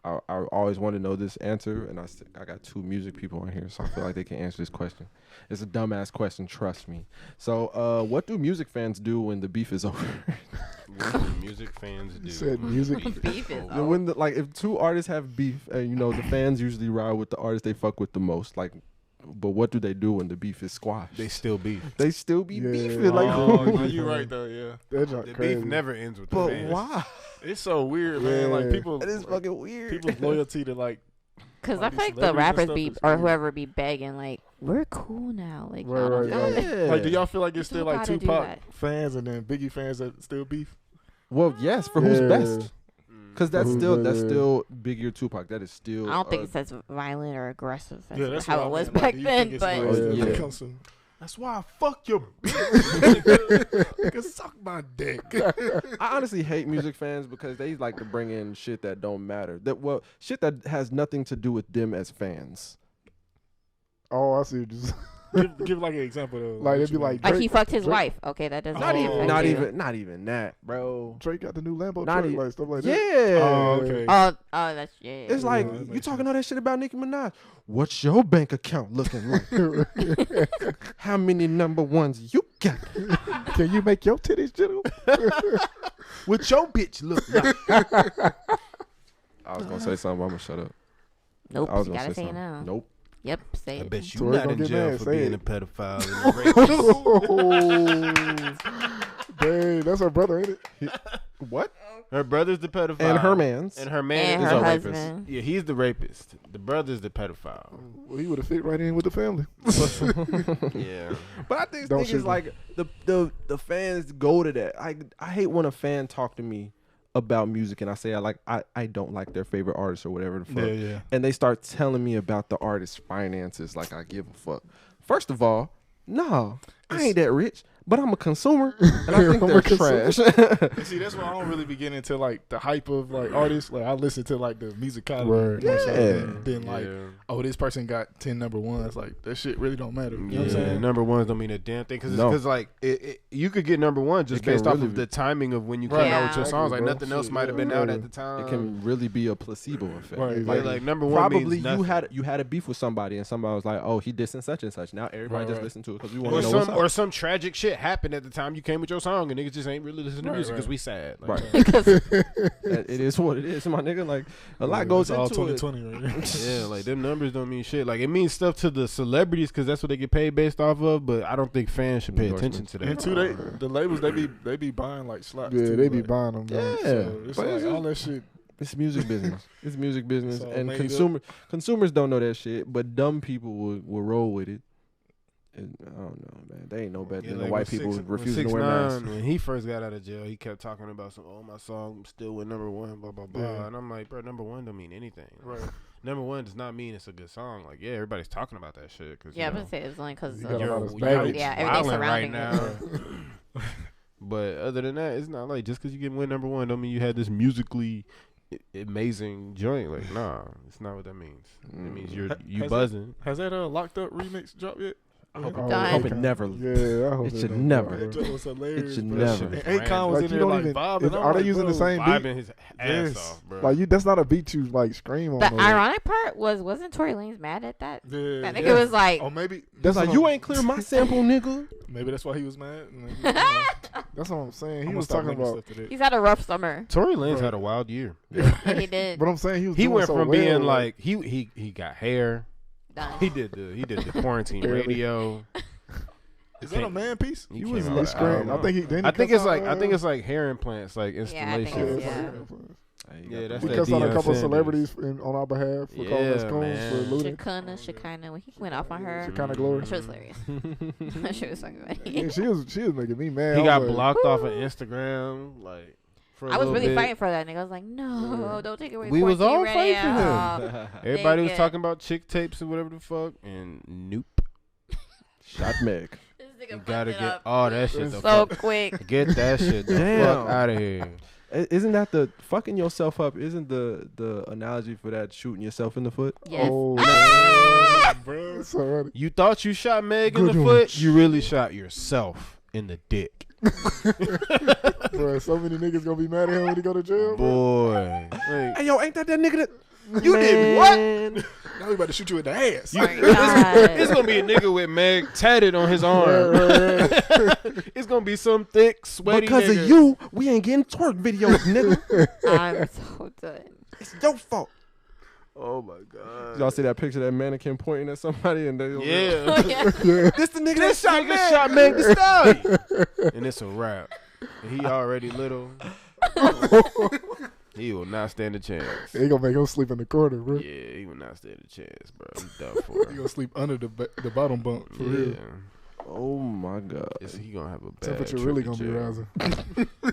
I always want to know this answer, and I got two music people on here, so I feel like they can answer this question. It's a dumbass question, trust me. So, what do music fans do when the beef is over? What do music fans do? You said when music- the Beef is over? over. When if two artists have beef, and the fans usually ride with the artist they fuck with the most, like. But what do they do when the beef is squashed? They still beef. They still be Yeah. beefing. Like, Oh, no, you're right though. Yeah, That junk The crazy. beef never ends with the but fans. why? it's so weird, man. Like Yeah. people, It is fucking weird. people's loyalty to like. because I All feel these like the celebrities and rappers stuff be is or weird. whoever be begging like we're cool now. Like Right, y'all don't right, do right. it. Like, do y'all feel like it's You still like gotta do Tupac that. fans and then Biggie fans that still beef? Well, yes, for who's Yeah. best? Because that's Who's still better? Biggie or Tupac. That is still. I don't think it's as violent or aggressive as Yeah, that's how what it I was mean. Like, back do you then. think it's But like- Oh, yeah. Yeah. Comes from- That's why I fuck your bitch. Nigga, suck my dick. I honestly hate music fans because they like to bring in shit that don't matter. Shit that has nothing to do with them as fans. Oh, I see. Just give like an example though. Like, What it'd be you like mean? like he Drake- fucked his Drake- wife. Okay, that does Not not even- affect Not you. even that, bro. Drake got the new Lambo Not truck, e- like stuff like that. Yeah. Oh, okay. Oh, that's yeah. It's like Yeah, that you makes talking sense. all that shit about Nicki Minaj. What's your bank account looking like? How many number ones you got? Can you make your titties jiggle? What your bitch look like? I was gonna say something. I'm gonna shut up. Nope. I was You gonna gotta say say it something. now. Nope. Yep. Say I it. bet you Tory not gonna in get jail mad, for say being it. a pedophile and a rapist. Dang, that's her brother, ain't it? What? Her brother's the pedophile. And her man's. And her man And is her a rapist. husband. Yeah, he's the rapist. The brother's the pedophile. Well, he would have fit right in with the family. Yeah. But I think Don't thing shoot is me. like the fans go to that. I hate when a fan talk to me about music and I say I don't like their favorite artist or whatever the fuck. Yeah. And they start telling me about the artist's finances like I give a fuck. First of all, no, I ain't that rich. But I'm a consumer, and I think I'm they're a consumer. trash. And see, that's why I don't really be getting into like the hype of like artists. Like I listen to like the musicality, Right. more so Yeah. than like, oh, this person got 10 number ones. Like that shit really don't matter. You know what I'm Yeah, saying? number ones don't mean a damn thing because No. like you could get number one just It can based off really of be. the timing of when you came Right. out with your Yeah. songs. Like Exactly, bro. nothing else Shit, might have been yeah. out at the time. It can really be a placebo effect. Right, Like, exactly. number one Probably means you nothing. had a beef with somebody, and somebody was like, "Oh, he dissing such and such." Now everybody Right, just right. listen to it because we want to know what's up. Or some tragic shit happened at the time you came with your song and niggas just ain't really listening to Right, music right. because we sad. Like, Right. Because It is what it is, my nigga. Like a lot goes It's all into it. 2020 right there. Yeah, like them numbers don't mean shit. Like it means stuff to the celebrities because that's what they get paid based off of. But I don't think fans should pay attention to that. And two, the labels they be buying like slaps. Yeah, too, they be like, buying them. Yeah, So it's but like it's, all that shit. it's music business. It's music business, It's all and made up. consumers don't know that shit. But dumb people will roll with it. And I don't know, man. They ain't no better Yeah, than like the white when people Six- refusing to when wear 6ix9ine, masks. When he first got out of jail, he kept talking about my song still went number one, blah blah blah. Yeah. And I'm like, bro, number one don't mean anything. Right. Number one does not mean it's a good song. Like, yeah, everybody's talking about that shit. Cause, yeah, I'm you know, gonna say it's only because You got a lot of you're baggage. Yeah, everything wilding right surrounding now. But other than that, it's not like just because you get win number one don't mean you had this musically amazing joint. Like, nah, it's not what that means. It means you Has buzzing. Has that Locked Up remix dropped yet? I hope, Oh, I hope it okay. never. Yeah, I hope It should don't never. drop, That bro. joint was hilarious. It should bro. never. And Akon was Like, in you there don't like even- bobbing. is- I'm are they like, using the bro, same beat? Vibing his ass Yes. off, bro. Like that's not a beat you like scream on. The though. ironic part wasn't Tory Lanez mad at that? Yeah. I think it was like, Oh, maybe That's like you ain't clear my sample, nigga. Maybe that's why he was mad. Maybe, That's what I'm saying. He I'm was gonna stop talking linking about. stuff to that. he's had a rough summer. Tory Lanez Bro. had a wild year. Yeah, he did. But I'm saying he was. He doing went so from well, being like he got hair. Done. He did the quarantine Barely. radio. Is that a man piece? He he came was out he with an screamed. album. I think he. Didn't he I think cuss it's like out, like hair implants, like Yeah, I think installation. it's- yeah. Yeah, that's He that cussed out a Deion couple of Sanders. celebrities on our behalf for calling us Yeah, coons man. for looting. Shekinah, when he went off on her. Shekinah Glory. That shit was hilarious. That shit was fucking funny. Yeah, she was making me mad. He I got was like, blocked off of Instagram, like for a I was little really bit. fighting for that nigga. I was like, no, don't take it away. We was all fighting for him. Everybody was Dang it. talking about chick tapes or whatever the fuck, and nope. Shot Meg. This You nigga gotta fucked it get up all that shit the so fuck. quick. Get that shit the Damn. fuck out of here. Isn't that the fucking yourself up? Isn't the analogy for that shooting yourself in the foot? Yes. Oh, Ah! bro. It's already. You thought you shot Meg in the Good foot, you really shot yourself in the dick. Bro, so many niggas gonna be mad at him when he go to jail. Bro. Boy. Like, Hey yo, ain't that nigga that you did what? Man. Now he about to shoot you in the ass. Oh my God. It's gonna be a nigga with Meg tatted on his arm. It's gonna be some thick, sweaty Because nigga. of you, we ain't getting twerk videos, nigga. I'm so done. It's your fault. Oh my god. Y'all see that picture of that mannequin pointing at somebody and they Yeah. Oh, yeah. this the nigga that This shot nigga Meg. shot Meg the Stallion. And it's a wrap. And he already little. He will not stand a chance. They gonna make him sleep in the corner, bro. Yeah, he will not stand a chance, bro. He's done for. He gonna sleep under the bottom bunk for real. Yeah. Oh my god. He gonna have a bad Temperature trip really to gonna be jail.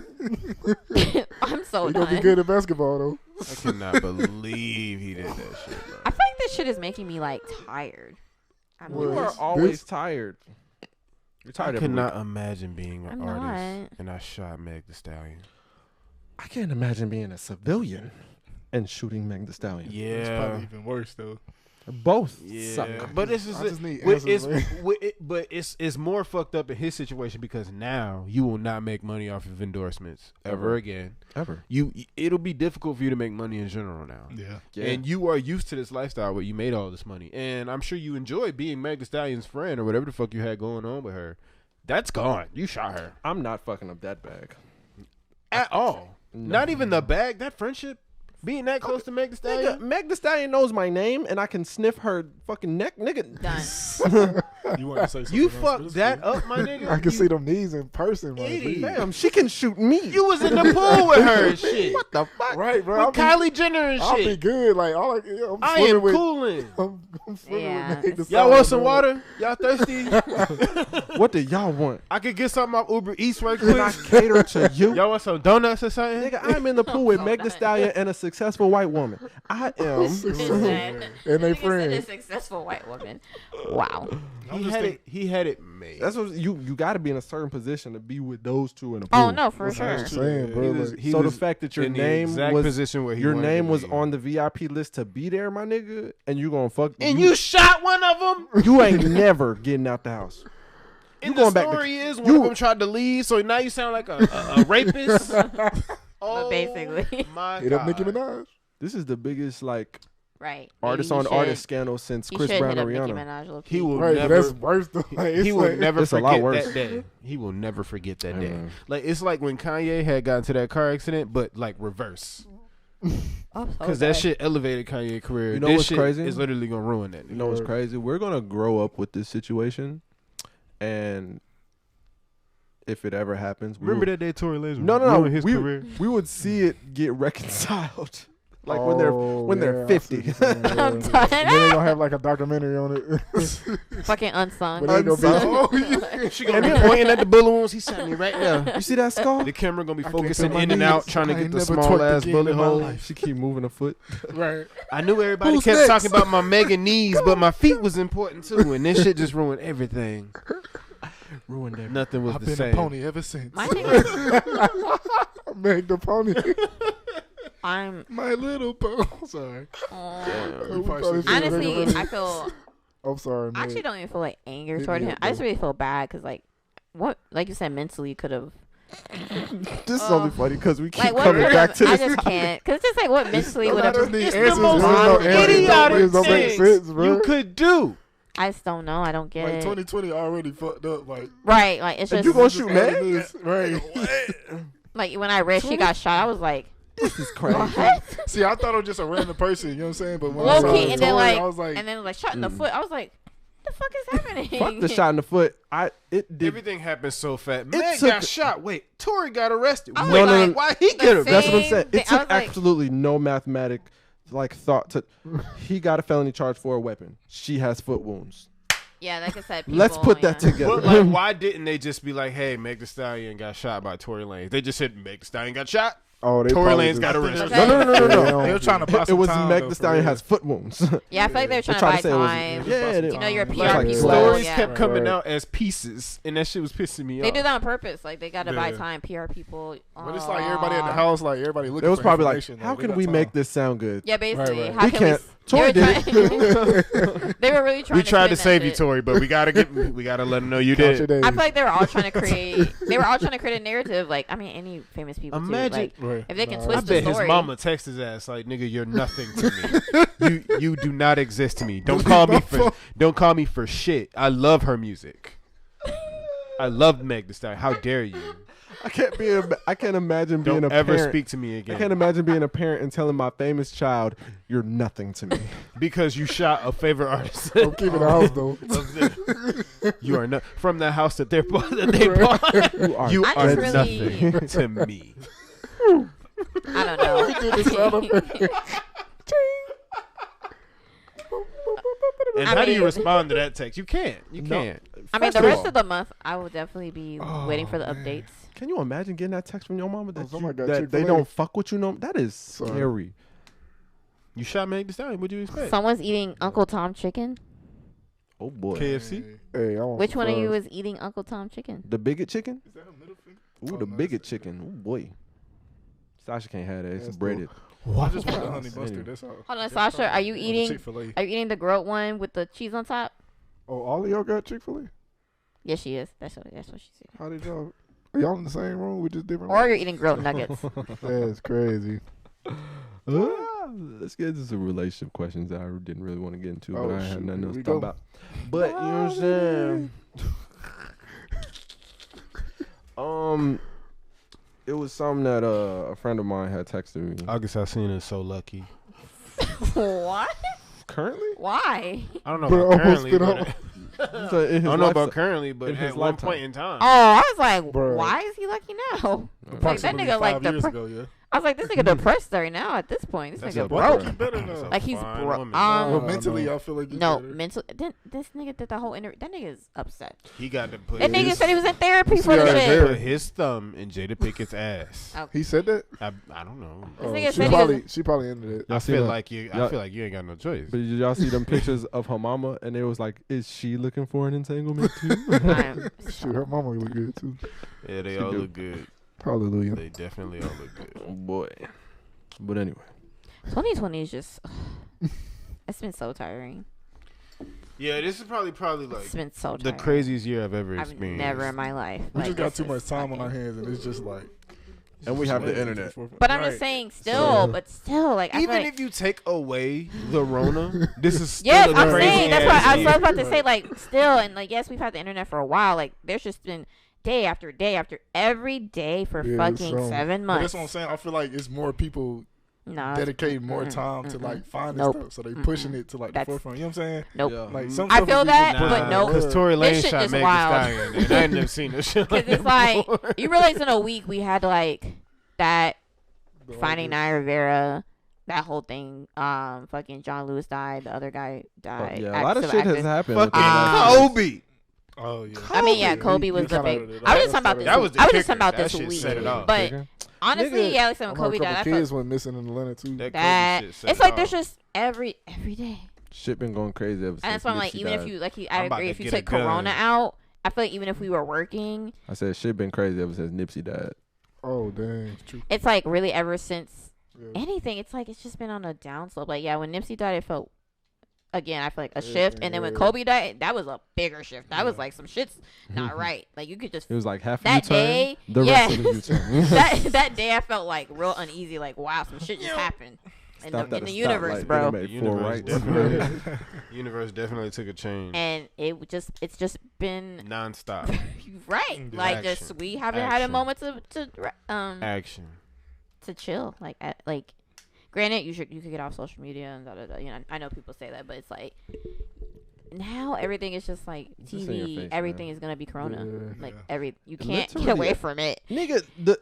rising. I'm so He done. gonna be good at basketball though. I cannot believe he did that shit, bro. I feel like this shit is making me like tired. I'm What? You like, are This- always tired. You're tired I every cannot week. imagine being an I'm artist not. and I shot Meg the Stallion. I can't imagine being a civilian and shooting Meg the Stallion. It's Yeah. probably even worse though. Both Yeah, suck. but this is I just need but answers, it's more fucked up in his situation because now you will not make money off of endorsements ever Ever. again. Ever. It'll be difficult for you to make money in general now. Yeah. And you are used to this lifestyle where you made all this money, and I'm sure you enjoy being Meg the Stallion's friend or whatever the fuck you had going on with her. That's gone. You shot her. I'm not fucking up that bag. at all. No. Not even the bag. That friendship, being that close to Meg the Stallion. Nigga, Meg the Stallion knows my name, and I can sniff her fucking neck, nigga. Done. You want to say something? You else, but fucked it's that cool. up, my nigga. I can see them knees in person, man. Idiot. Damn, she can shoot me. You was in the pool with her and shit. What the fuck? Right, bro. With Kylie Jenner and I'll be shit. good. Like all I'm I swimming am with. cooling. I'm swimming Yeah, with Meg the it's- Y'all Stallion, want some bro. water? Y'all thirsty? What do y'all want? I could get something off Uber Eats right Can I quick. cater to you? Y'all want some donuts or something? Nigga, I'm in the pool with Meg the Stallion and a successful white woman. I am. And they friends. A successful white woman. Wow. He had it made. That's what you got to be in a certain position to be with those two in a pool. Oh no, for That's what I'm sure. saying, bro. Like, So the fact that your in the name exact was position where he your wanted name to was be. on the VIP list to be there, my nigga, and you gonna fuck And you shot one of them. you ain't never getting out the house. And going the back to- story is one you- of them tried to leave, so now you sound like a rapist. Oh, basically. my hit up Nicki God. Minaj. This is the biggest like Right. artist Maybe on you artist should- scandal since You Chris should Brown hit and up Nicki Rihanna. Minaj. low-key. He will Right, never. that's worse. Though. Like, He it's will like, never it's a lot forget worse. that day. He will never forget that day. Mm. Like it's like when Kanye had gotten to that car accident, but like reverse. Because that shit elevated Kanye's career. You know this what's shit crazy? is literally gonna ruin that. You know what's crazy? We're gonna grow up with this situation, and if it ever happens, Remember that day Tory Lanez No, ruined his we, career? we would see it get reconciled, like oh, when they're yeah, I see 50. what you're saying, yeah. I'm And then they done. gonna have like a documentary on it. Fucking unsung. But ain't gonna be. Unsung. She gonna be pointing at the bullet wounds. He shot me right now. You see that skull? The camera gonna be I can't focusing feel my in and knees. out, trying to I get ain't the never small twerked ass again bullet in my hole. life. She keep moving her foot. Right. I knew everybody Who's kept next? talking about my mega knees, but my feet was important too, and this shit just ruined everything. Ruined everything. Nothing was I've the been same. a pony ever since. My thing is, Meg the pony. I'm My little pony. Sorry. We probably should- honestly, I feel. I'm sorry, I man. actually don't even feel like anger Hit toward me him. up, I just though. really feel bad because, what, like you said, mentally could have. This is only funny because we keep Like, what coming could back have? to I this. just topic. can't. Because it's just like, what mentally would I just have. need It's answers. the most There's no answers. idiotic It don't make things sense, bro. you could do. I just don't know. I don't get Like it. 2020 already fucked up. Like Right. Like, it's And just. you gonna shoot Meg? this, right? Like, when I read she got shot, I was like, This is crazy. what? See, I thought it was just a random person. You know what I'm saying? But when Low I saw key, the and then, story, like, I was like, and then, like, shot in the foot. I was like, what the fuck is happening? Fuck the shot in the foot. It did. Everything happened so fast. Meg took- got shot. Wait, Tory got arrested. I was Wait, like, why he the get arrested? That's what I'm same saying. thing. It I took was like- absolutely no mathematic thought to. He got a felony charge for a weapon. She has foot wounds. Yeah, like I said, people, Let's put that yeah. together. But like, why didn't they just be like, "Hey, Meg the Stallion got shot by Tory Lanez"? They just said Meg the Stallion got shot. oh, they Tory probably Lanez just- got I think arrested. that's- No. They were trying to buy It some was time, Meg though, the for Stallion real. has foot wounds. Yeah, I feel like they're trying to trying buy to say it was- time. yeah, You know, your PR Right. people. Stories yeah. kept coming Right. out as pieces, and that shit was pissing me They off. do that on purpose. Like, they got to buy Yeah. time. PR people. But it's like everybody at the house, like everybody looking. It was for probably like, information, how they can got we time. make this sound good? Yeah, basically. right. How We can can't. We, Tory they were did trying- They were really trying We tried to spin save that you, shit. Tory, but we gotta let them know you Count did. your days. I feel like they were all trying to create. They were all trying to create a narrative. Like, I mean, any famous people. Imagine- Too. Like, Right. if they can Nah, twist I the bet story. his mama text his ass like, "Nigga, you're nothing to me. You do not exist to me. Don't call me for shit. I love her music. I love Meg the Stallion. How dare you? I can't imagine being Don't a ever parent. speak to me I again can't imagine being a parent and telling my famous child, "You're nothing to me." because you shot a favorite artist. I'm keeping the house though. You are not from the house that they bought. You I are just really- nothing to me. I don't know. Did the sound effect. And I how do you mean- respond to that text? You can't. You No. can't. I mean, First the of rest all- of the month, I will definitely be waiting for the updates. Can you imagine getting that text from your mama that, somebody got that they Chick-fil-A. don't fuck with you? No, that is Sorry. scary. You shot Meg the Stallion. What'd you expect? Someone's eating Uncle Tom chicken. Oh boy, KFC. Hey, I want Which some one of you fries. is eating Uncle Tom chicken? the bigot chicken. Is that a middle finger? Ooh, Oh, the no, bigot that's- chicken. Oh boy, Sasha can't have that. It's That's braided. I just want the honey Anyway. mustard. That's all. Hold on, Sasha. Are you eating? Chick-fil-A. Are you eating the grilled one with the cheese on top? Oh, all of y'all got Chick-fil-A? Yes, she is. That's what she's eating. How did y'all? Are y'all in the same room with just different? Or you're eating grilled nuggets. That's crazy. Let's get into some relationship questions that I didn't really want to get into, Oh, but I had shoot, nothing here else we to talk go. about. But you know what I'm saying? It was something that a friend of mine had texted me. August Alsina is so lucky. What? Currently? Why? I don't know Bro, about almost currently, spit but out. I don't know about currently, but in his at one lifetime. point in time. Oh, I was like, Bro. why is he lucky now? Like, that Approximately nigga, 5 like, years ago, yeah. I was like, this nigga depressed right now at this point. This That's nigga a broke. He better That's now. a Like, he's fine broke. woman. Well, No, mentally, no. I feel like he's No, better. mental. This nigga did the whole interview. That nigga's upset. He got to put That nigga his, said he was in therapy You for see the how his shit. hair- put his thumb in Jada Pickett's ass. He said that. I don't know. This Oh, nigga she said he probably was- she probably ended it. Y'all I seen feel that? like you. I y'all- feel like you ain't got no choice. But did y'all see them pictures of her mama? And it was like, is she looking for an entanglement too? I'm Shoot, her mama look good too. Yeah, they She all do. look good. Hallelujah. They definitely all look good. Oh boy. But anyway. 2020 is just. It's been so tiring. Yeah, this is probably like It's been so the tiring. craziest year I've ever I've experienced. never in my life. We Like, just got this too is much time on fucking- our hands, and it's just like. And we have the Right. internet. But I'm just Right. saying, still, but still, like, I feel Even like, if you take away the Rona, this is still yes, a I'm crazy saying that's ass what I year. was about to say. Like, still, and like, yes, we've had the internet for a while. Like, there's just been day after day after every day for Yeah, fucking so- 7 But months. that's what I'm saying. I feel like it's more people No, dedicate more mm-mm, time to mm-mm. like finding Nope. stuff, so they pushing it to like the That's- forefront. You know what I'm saying? nope. Yeah. Like some I stuff feel is that, even- but nope. Because Tory This Lanez shit shot is Meg the wild. Stallion, and I ain't never seen this shit. Because it's like, you realize in a week we had like that Finding Naya Rivera, that whole thing. Fucking John Lewis died. The other guy died. Yeah, a lot of Civil shit has activist. happened. Fucking within the last year. Kobe. Oh yeah. I mean, yeah, Kobe. Kobe was He the kinda- big. I was just talking about this. That was the I was just kicker. talking about That this shit week. set it off. But Nigga. honestly, Nigga, yeah, like when I know Kobe a couple died, I felt kids went missing in Atlanta too. That that Kobe shit set it's it like off. there's just every day. Shit been going crazy ever since And that's why I'm like, Nipsey even if died. you like, I I'm about agree. to If you get a took Corona gun. out, I feel like even if we were working, I said shit been crazy ever since Nipsey died. Oh dang. it's like really ever since Yeah. anything, it's like it's just been on a down slope. Like, yeah, when Nipsey died, it felt again, I feel like a Yeah, shift, and then when yeah. Kobe died, that was a bigger shift. That was like some shit's not right. Like, you could just It was like half That a U-turn, day, the yeah. rest of the U-turn. that day I felt like real uneasy. Like, wow, some shit just happened in Stopped the, at in a the universe, stoplight, bro. they made The four universe rights. definitely, universe definitely took a change. And it's just been Non-stop right. Like, just Action. we haven't had a Action. moment action. to chill. Like, granted, you could get off social media and da da da. You know, I know people say that, but it's like now everything is just like It's just in your TV. face, everything man. is gonna be Corona. Yeah. Like Yeah. you can't get Literally, away from it. Nigga, the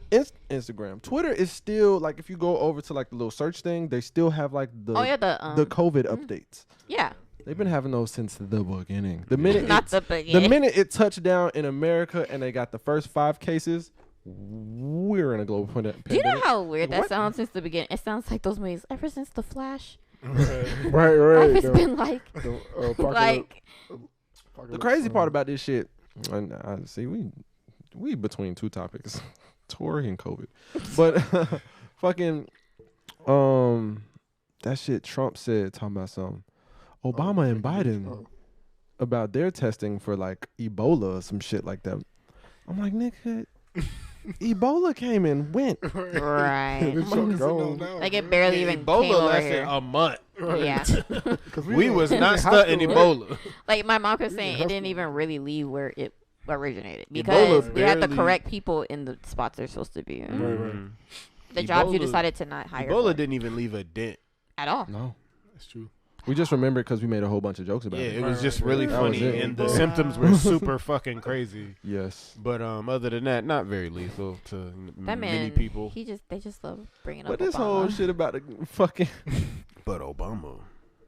Instagram, Twitter is still like if you go over to like the little search thing, they still have like the Oh yeah, the COVID updates. yeah, They've been having those since the beginning. The minute not it's- the the beginning. minute it touched down in America and they got the first 5 cases, we're in a global pandemic. Do you know how weird that What? sounds since the beginning? It sounds like those movies ever since The Flash. Right, Life right. has The- been like the, like The crazy part about this shit, and I see we between two topics, Tory and COVID, but fucking that shit Trump said talking about some Obama and Biden about their testing for like Ebola or some shit like that. I'm like, nigga, Ebola came and went. right. Gone. Like it barely even came Ebola over lasted here. a month. Yeah. We was not studying Ebola. Like my mom was We saying, in it didn't hospital. even really leave where it originated because we had the barely- correct people in the spots they're supposed to be in. Mhm. The jobs you Ebola- decided to not hire Ebola for didn't even leave a dent. at all. No, That's true. we just remember because we made a whole bunch of jokes about Yeah, it. it was just Right, really right. That was funny, it. and the symptoms were super fucking crazy. Yes, But other than that, not very lethal to That man, many people. they just love bringing but up this Obama. whole shit about the fucking But Obama.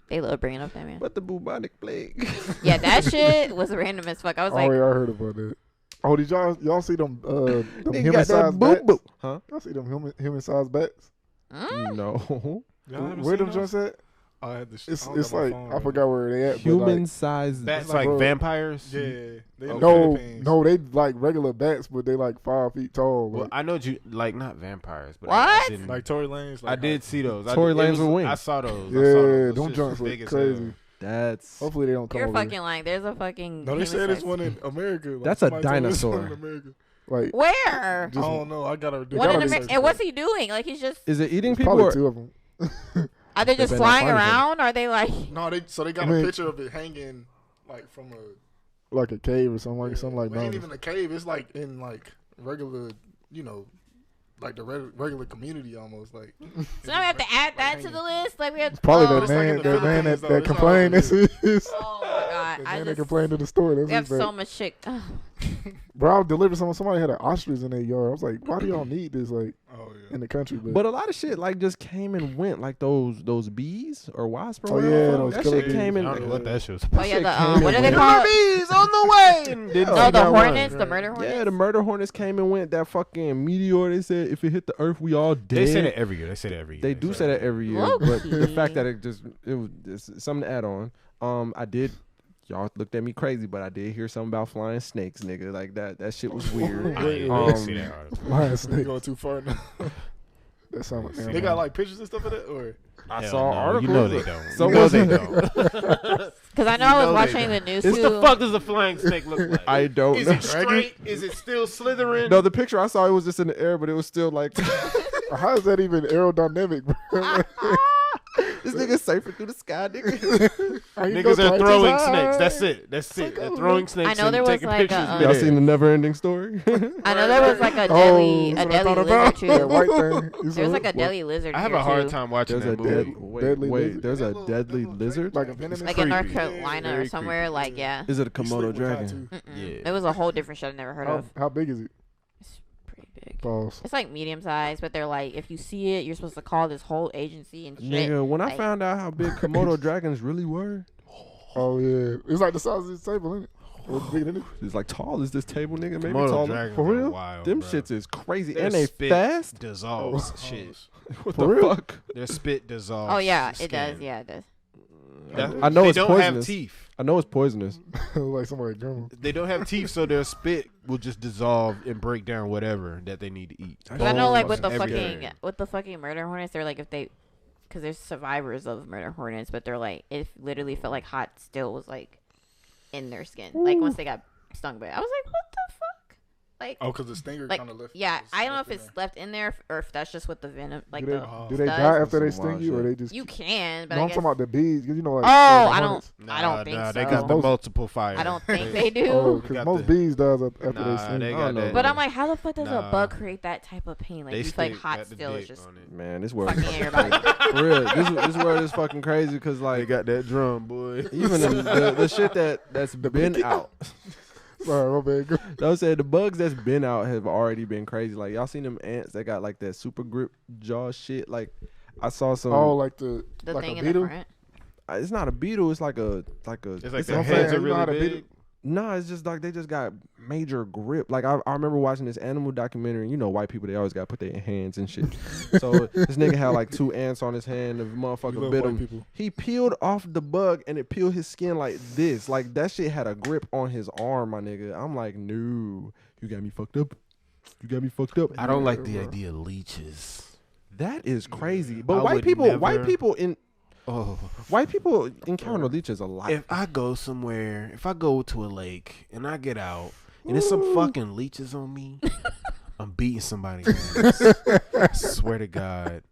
They love bringing up that man. but the bubonic plague. Yeah, that shit was random as fuck. I was Oh like, yeah, I heard about that. Oh, did y'all see them Nigga human got that sized boo bats? boo, huh? Y'all see them human sized bats? No, Where them joints at? I had this. It's like I forgot where they at. but, human like, sized. That's like, like bro, vampires. Yeah, they in the no, Philippines. no, they like regular bats, but they like 5 feet tall. Well, Like, I know you like not vampires, but What? I didn't, Like Tory Lanez. Like I did see those. Tory it Lanez was- with wings. I saw those. yeah, I saw those. them Shit's joints big look as hell. crazy. That's Hopefully they don't come you're over fucking lying. There's a fucking. No, they human said it's size- one in America. Like, That's a somebody told me it's one dinosaur. in America. like Where? I don't know. I gotta do One in gotta be America. And what's he doing? Like he's just. is it eating there's people? probably Or, 2 of them. Are they just better not flying find him. around? Are they like? No, they got I mean- a picture of it hanging like from a Like a cave or something like it that. ain't even a cave. It's like in like regular, like the regular community almost like. So now we have to add that to the list. Like we have Probably oh, that it's like in man, the that man Philippines, that though. It's complained. That's all his. Oh my god! The I man that just complained to the store. That's we have his so bad. much shit. Oh. Bro, I was delivering somebody had an ostrich in their yard. I was like, why do y'all need this like Oh yeah. in the country? But a lot of shit like just came and went, like those bees or wasps. Oh, yeah, those that killer shit bees. came I in. don't know what that shit was. Oh yeah, shit the came what and are they went. called? Bees on the way. No, the hornets, the murder hornets. Yeah, the murder hornets came and went. That fucking meteor. They said if it hit the earth, we all dead. They say that every year. They say that every year. They do say that every year, Low but the key. fact that it was it's something to add on. I did. Y'all looked at me crazy, but I did hear something about flying snakes, nigga. Like that shit was weird. I didn't see that article. Lion They snake. going too far now. That sounds like They got like pictures and stuff of that, or I Hell saw no, articles. You know they don't. So You know was they it- don't. Because I know I was watching the news What too. the fuck does a flying snake look like? I don't Is know. it straight? Is it still slithering? No, the picture I saw it was just in the air, but it was still like How is that even aerodynamic, bro? this nigga surfing through the sky, nigga. How you go Niggas are twice throwing as high? snakes. That's it. That's it. They're throwing snakes I know there and was taking like pictures. a, Y'all midair. seen the never-ending story? I know there was like a Oh, deadly, that's a what I deadly thought lizard about. too. That white thing. You There's saw like it? a deadly lizard. I have here a hard too. time watching There's a that movie. Deadly wait. lizard. There's a deadly lizard. Like a venomous. Like in North creepy. Carolina Very or somewhere. creepy. Like yeah. Is it a He sleep Komodo with dragon? Kai, too. It was a whole different shit I've never heard of. How big is it? It's pretty big. Balls. It's like medium sized, but they're like, if you see it, you're supposed to call this whole agency and shit. Nigga, when I Like- found out how big Komodo dragons really were, Oh yeah, it's like the size of this table, isn't it? Or bigger than it? it's like tall as this table, nigga. Maybe Komodo taller. dragons For are real? wild, Them bro. shits is crazy, Their and they spit fast. dissolves shit. What For the real? fuck? Their spit dissolves. Oh yeah, skin. it does. Yeah, it does. I know they it's don't poisonous. have teeth. I know it's poisonous. Like somebody grandma. They don't have teeth, so their spit will just dissolve and break down whatever that they need to eat. But I know, like with the Everything. fucking murder hornets, they're like if they, because there's survivors of murder hornets, but they're like it literally felt like hot still was like in their skin, like once they got stung by it. I was like, what the fuck? Like, Oh, because the stinger like kind of left. yeah, was I don't know left if in it's left in there or if that's just with the venom, like do they, the. do they studs. die after they Some wild sting you, or shit. they just? You can, but No, I I'm guess. talking about the bees, 'cause you know, like. Oh, the I don't. hornets. I don't think so. They got the Most- multiple fire. I don't think they do. Oh, Got because most the- bees dies after Nah, they sting. they I got don't know. that. But I'm like, how the fuck does a Nah. bug create that type of pain? Like They you feel like stick- hot got the still is dick just on it. Man, this world fucking everybody. for real. This world is fucking crazy because They like got that drum, boy. even the shit that's been out. Sorry, my bad. Go- I was saying the bugs that's been out have already been crazy. Like y'all seen them ants that got like that super grip jaw shit. Like I saw some. Oh, like the The like thing a in the beetle. front. It's not a beetle. It's like a. It's like It's their what I'm heads saying. are You know how really to beat big. No, it's just like they just got major grip. Like I remember watching this animal documentary. You know, white people they always got to put their hands and shit. So this nigga had like 2 ants on his hand. The You motherfucker love bit white him. people. He peeled off the bug and it peeled his skin like this. Like that shit had a grip on his arm, my nigga. I'm like, no, you got me fucked up. You got me fucked up. I don't like the idea of leeches. That is crazy. But I white would people never- Oh, white people encounter leeches a lot. if I go somewhere, if I go to a lake and I get out and there's some fucking leeches on me, I'm beating somebody. I swear to God,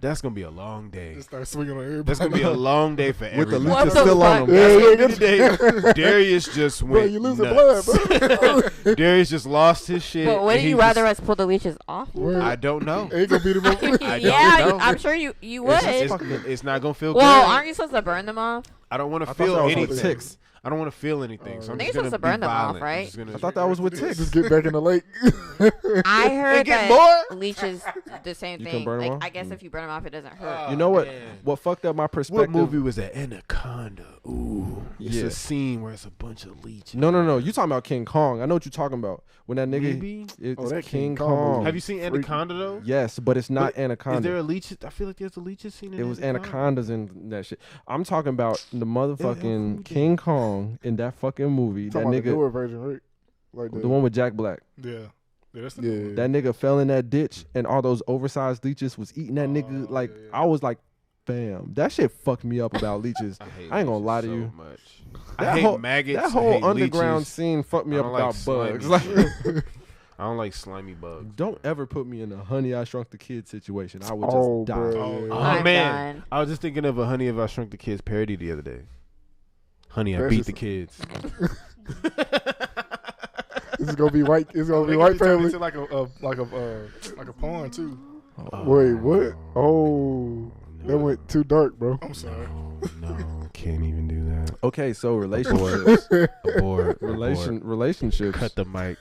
that's gonna be a long day. Just start swinging on everybody. That's gonna be a long day for With the everybody. What leeches the still fuck? on them. Yeah, That's yeah, gonna be the day. Darius just Bro, went you losing nuts. blood, bro. Darius just lost his shit. But and wouldn't he you rather just- us pull the leeches off? Word. I don't know. Ain't gonna beat him up. I don't Yeah, know. I'm sure you would. It's not gonna feel Well, good. aren't you supposed to burn them off? I don't want to I thought feel that was with anything. ticks. I don't want to feel anything. So I'm Niggas just gonna supposed to be burn them off, violent. I'm right? just gonna- I thought that was with ticks. Just get back in the lake. I heard get that more? leeches the same You can thing. burn 'em Like off? I guess if you burn them off, it doesn't hurt. You know what? man. What fucked up my What perspective? movie was that? Anaconda. Ooh, it's Yeah. a scene where it's a bunch of leeches. No. You talking about King Kong? I know what you're talking about. When that nigga, Maybe? it's Oh, that King King Kong Kong. movie. Have you seen Anaconda though? Yes, but it's not Anaconda. Is there a leech? I feel like there's a leech scene in It was Anaconda. anacondas and that shit. I'm talking about the who motherfucking did? King Kong in that fucking movie. That Talking about the nigga, newer version, right? Like the one with Jack Black. Yeah. Yeah, that's the Yeah. That nigga fell in that ditch and all those oversized leeches was eating that nigga. Oh, Like yeah, yeah. I was like, fam, that shit fucked me up about leeches. hate I ain't gonna leeches lie to so you. Much. That I hate whole- maggots. That I whole hate underground leeches. scene fucked me I up don't about like bugs. slimy Like, shit. I don't like slimy bugs. don't ever put me in a Honey I Shrunk the Kid situation. I would just Oh, die. bro. Oh, Oh I'm man, done. I was just thinking of a Honey If I Shrunk the Kids parody the other day. Honey, I That's beat just- the kids. Is It's gonna be white. It's gonna be They white could turn family. into like a porn too. Wait, what? Oh, that went too dark, bro. I'm sorry. No, can't even do that. Okay, so relationships. Abort. Relationships. Cut the mic.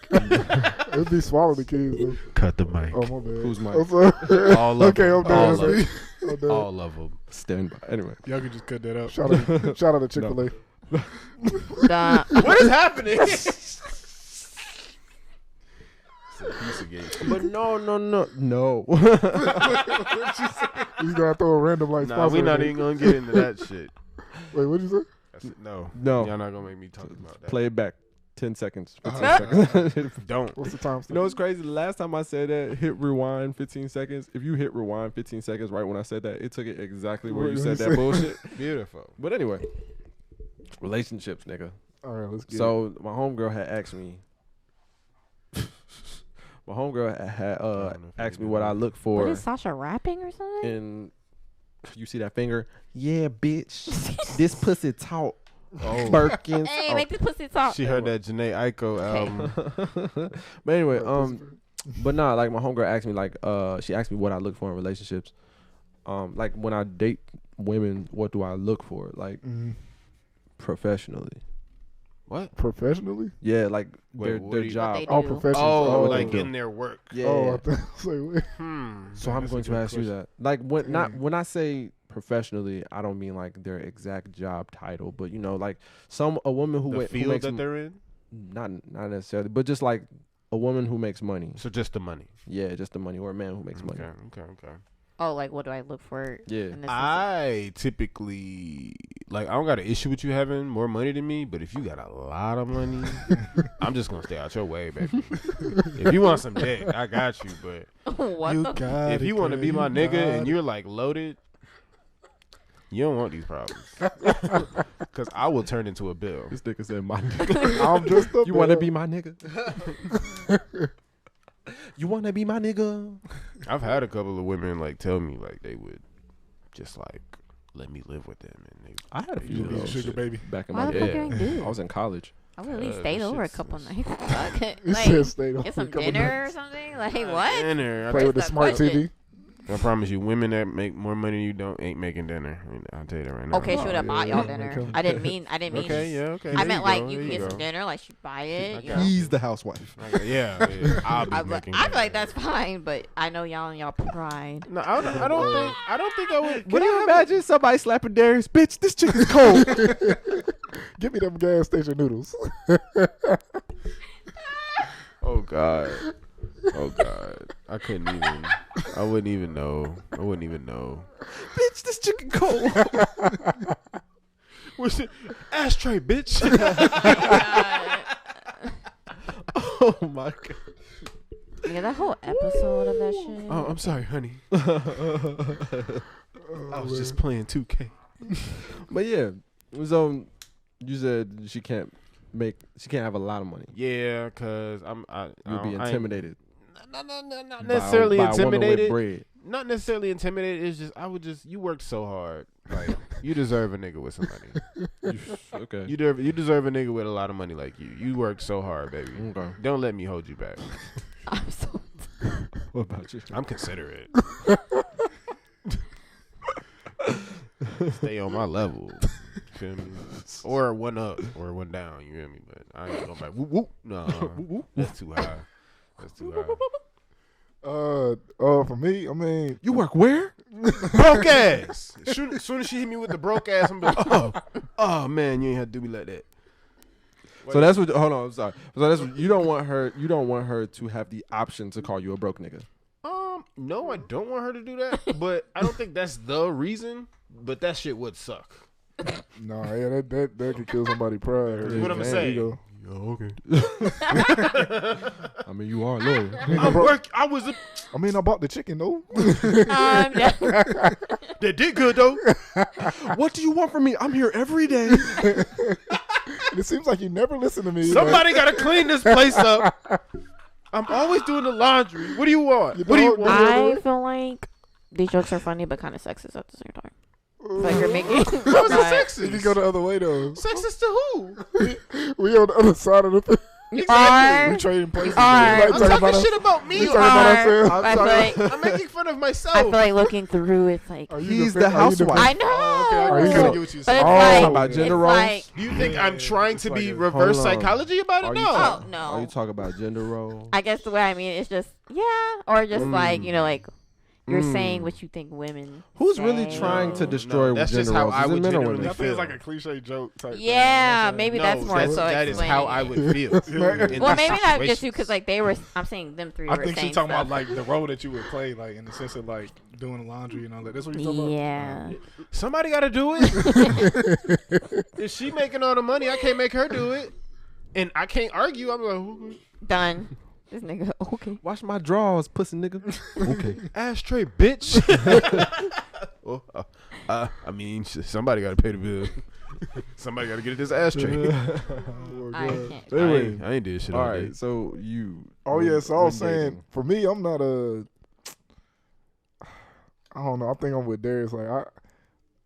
It'd be swallowing the kids though. Cut the mic. Oh my bad. Who's Mike? I'm sorry. All of Okay, them. I'm done. All of them. I'm done. All of them. Stand by. Anyway. Y'all can just cut that out. Shout out to Chick-fil-A. Duh. What is happening? But no. He's gonna throw a random like Nah, sponsor. we not even gonna get into that shit. Wait, what'd you say? I said, no. No. Y'all not gonna make me talk about that. Play it back. 10 seconds. 15 Uh-huh. seconds. Don't. What's the time? You know what's crazy? The last time I said that, hit rewind 15 seconds. If you hit rewind 15 seconds right when I said that, it took it exactly where What you you said that say? bullshit. Beautiful. But anyway, relationships, nigga. All right, let's get So my homegirl had asked me. My homegirl had asked me what I look What for is Sasha rapping or something? in. You see that finger? Yeah, bitch. This pussy talk. Oh. Birkins. Hey, Oh. make the pussy talk. She heard that Janae Aiko album. But anyway, but nah, like my homegirl asked me, like, she asked me what I look for in relationships. Like when I date women, what do I look for? Like professionally. What? professionally. Yeah, like Wait, what their do you- job. What they Oh, do. professional. Oh, what like they do. in their work. Yeah. Oh, I thought I was like, wait. So I'm That's going a to good ask you question. that. Like when not Damn. when I say professionally, I don't mean like their exact job title, but you know, like a woman who The who field makes that they're in. not necessarily, but just like a woman who makes money. So just the money. Yeah, just the money, or a man who makes money. Okay. Oh, like what do I look for? Yeah. In this I typically I don't got an issue with you having more money than me, but if you got a lot of money, I'm just gonna stay out your way, baby. If you want some dick, I got you. But what You the? got if it, you want to girl, be my you nigga got and it. you're like loaded, you don't want these problems. Cause I will turn into a bill. This nigga said my nigga. I'm just a You want to bill. be my nigga? You want to be my nigga? I've had a couple of women like tell me like they would just like let me live with them, and they I had a You few You of be a those sugar baby. back in Why my the fuck day. you ain't do I it? was in college. I would at least this stayed over a shit's- couple nights. Fuck. He Like, said stay on get for a some couple dinner or nights. something. Like what? dinner. Play with the That's the smart question. TV. I promise you, women that make more money than you don't ain't making dinner. I mean, I'll tell you that right now. Okay, she would have bought y'all dinner. Okay. I didn't mean. Okay, yeah, okay. I there meant you like go, you there can get go. some dinner, like she buy it. You got know? you. He's the housewife. Okay, yeah, I'll be I making. feel like dinner. that's fine, but I know y'all and y'all pride. No, I don't think I would. Can you imagine somebody slapping Darius? Bitch, this chick is cold. Give me them gas station noodles. Oh God. I couldn't even. I wouldn't even know. Bitch, this chicken cold. Where's it? Ashtray, bitch. Oh my god. Yeah, that whole episode of that shit. Oh, I'm sorry, honey. I was just playing 2K. But yeah, so you said she can't have a lot of money. Yeah, cause You'll be intimidated. Not necessarily by a woman with intimidated. bread. Not necessarily intimidated. It's just you worked so hard. Like you deserve a nigga with some money. Okay. You deserve a nigga with a lot of money like you. You worked so hard, baby. Okay. Don't let me hold you back. I'm so. What about you? I'm considerate. Stay on my level. Feel me? Or one up or one down. You hear me? But I ain't going back. Whoop whoop. No, that's too high. For me, I mean, You work where? Broke ass. Soon as she hit me with the broke ass, I'm like, oh man, you ain't have to do me like that. So that's what. Hold on, I'm sorry. So that's what, you don't want her. You don't want her to have the option to call you a broke nigga. No, I don't want her to do that. But I don't think that's the reason. But that shit would suck. no, yeah, that could kill somebody's pride. That's what I'ma say. Ego. Oh, okay. I mean, you are a lawyer. I I bought the chicken though. They did good though. What do you want from me? I'm here every day. It seems like you never listen to me. Somebody gotta clean this place up. I'm always doing the laundry. What do you want? You What do you know- want? I feel like these jokes are funny, but kind of sexist at the same time. It's like you're making. How is it You can sexist? go the other way though. Sexist to who? We on the other side of the. You are. We trading places. You are. Like, I'm talking shit about me. You are. I'm, I feel like I'm making fun of myself. I feel like looking through it's like He's the housewife. I know. I you kind know. of get what you're But saying. it's Oh, like about gender it's roles? like, Do you think I'm trying to be like a- reverse Hold on. psychology about it? Are No. you oh talking- Are you no. talking about gender roles? I guess the way I mean it's just or just like like you're saying what you think women. Who's really say. trying to destroy that's gender just how roles? I Is it would men or genuinely women? I think it's feel. like a cliche joke type. Yeah, thing. maybe No, that's more so that is how I explaining. would feel. in Well, these maybe not just you situations. because like they were. I'm saying them three. I were think saying she's talking stuff. about like the role that you would play, like in the sense of like doing the laundry and all that. That's what you're talking about. Yeah. Somebody got to do it. If she making all the money, I can't make her do it, and I can't argue. I'm like, Done. This nigga. Okay. Wash my drawers, pussy nigga. Okay. ashtray, bitch. Well, I mean, somebody got to pay the bill. Somebody got to get this ashtray. I can't. Anyway. I ain't did shit All all right, day. so you. Oh yeah, so I was when saying dating. for me, I'm not a. I don't know. I think I'm with Darius. Like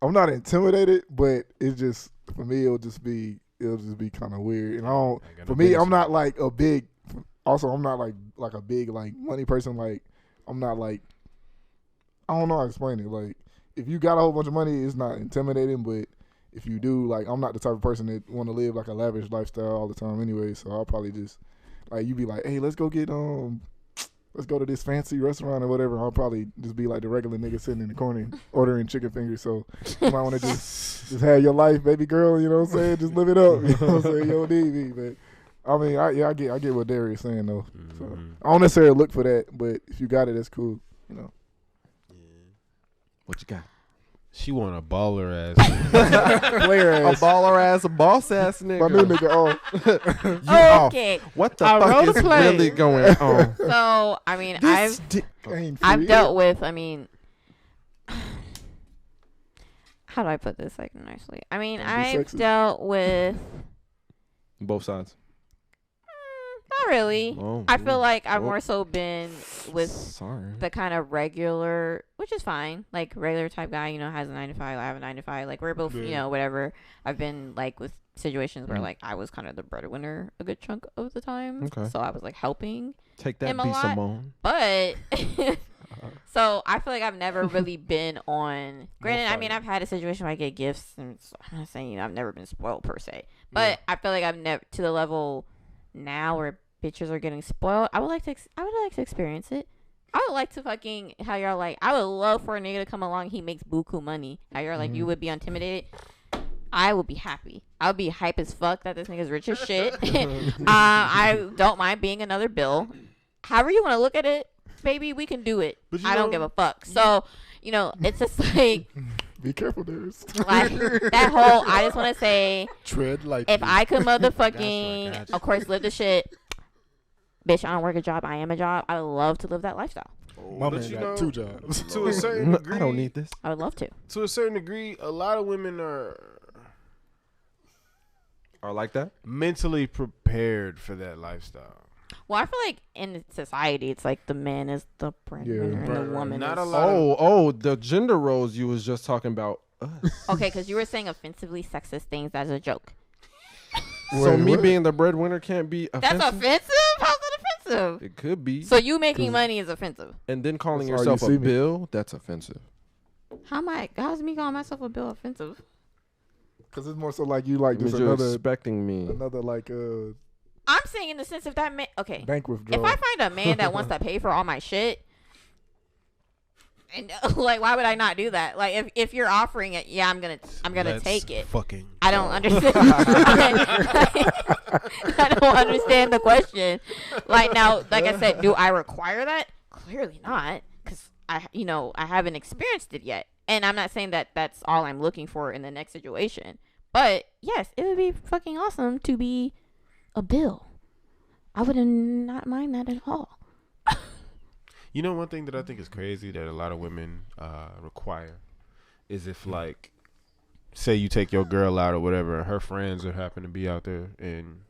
I'm not intimidated, but it's just for me, it'll just be kind of weird. And I don't. I got For no me, business. I'm not like a big. Also, I'm not like a big like money person. Like I'm not like. I don't know how to explain it. Like if you got a whole bunch of money, it's not intimidating. But if you do, like I'm not the type of person that want to live like a lavish lifestyle all the time. Anyway, so I'll probably just like you be like, hey, let's go to this fancy restaurant or whatever. I'll probably just be like the regular nigga sitting in the corner ordering chicken fingers. So you might want to just have your life, baby girl. You know what I'm saying? Just live it up. You know what I'm saying? You don't need me, but. I mean, I get what Darius saying though. So I don't necessarily look for that, but if you got it, that's cool. You know. What you got? She want a baller ass. Player A ass. baller ass, a boss ass nigga. My new nigga. You off. Okay. What the I fuck wrote a is play. really going on? So I mean, This Ain't I've free. dealt with. I mean, how do I put this like nicely? I mean, Don't be I've sexist. dealt with. Both sides. Not really. Oh, I feel like I've oh. more so been with Sorry. the kind of regular, which is fine, like regular type guy, has a 9 to 5. I have a 9 to 5. Like we're both, Yeah. whatever. I've been like with situations where Mhm. like I was kind of the breadwinner a good chunk of the time. Okay. So I was like helping, Take that, him a B. lot. Simone. but so I feel like I've never really been on. Granted, I mean fire. I've had a situation where I get gifts, and so I'm not saying I've never been spoiled per se, but I feel like I've never to the level now where bitches are getting spoiled. I would like to experience it. I would like to fucking how y'all like. I would love for a nigga to come along. He makes buku money. How you're like you would be intimidated. I would be happy. I would be hype as fuck that this nigga's rich as shit. I don't mind being another bill. However you want to look at it, baby, we can do it. But you I don't know- give a fuck. So, it's just like Be careful, Darius. that whole. I just want to say, Tread lightly. if I could Gotcha, motherfucking, of course, live the shit. Bitch, I don't work a job. I am a job. I would love to live that lifestyle. My But man you got know- 2 jobs. To a certain degree, I don't need this. I would love to. To a certain degree, a lot of women are Or like that? mentally prepared for that lifestyle. Well, I feel like in society, it's like the man is the breadwinner and right, the right. woman Not is. a lot. Oh, the gender roles you was just talking about us. Okay, because you were saying offensively sexist things as a joke. So Wait, me what? being the breadwinner can't be offensive? That's offensive? How's that offensive? It could be. So you making money is offensive. And then calling That's how yourself you a see me. bill, that's offensive. How's me calling myself a bill offensive? Because it's more so like you like It means just you're another expecting me. like I'm saying in the sense of that man. Okay, bank if withdrawal. I find a man that wants to pay for all my shit, and like, why would I not do that? Like, if you're offering it, yeah, I'm gonna Let's take it. Fucking. I don't understand. I don't understand the question. Like now, like I said, do I require that? Clearly not, because I haven't experienced it yet, and I'm not saying that that's all I'm looking for in the next situation. But yes, it would be fucking awesome to be a bill. I would not mind that at all. You know, one thing that I think is crazy that a lot of women require is if, like, say you take your girl out or whatever, and her friends are happen to be out there, and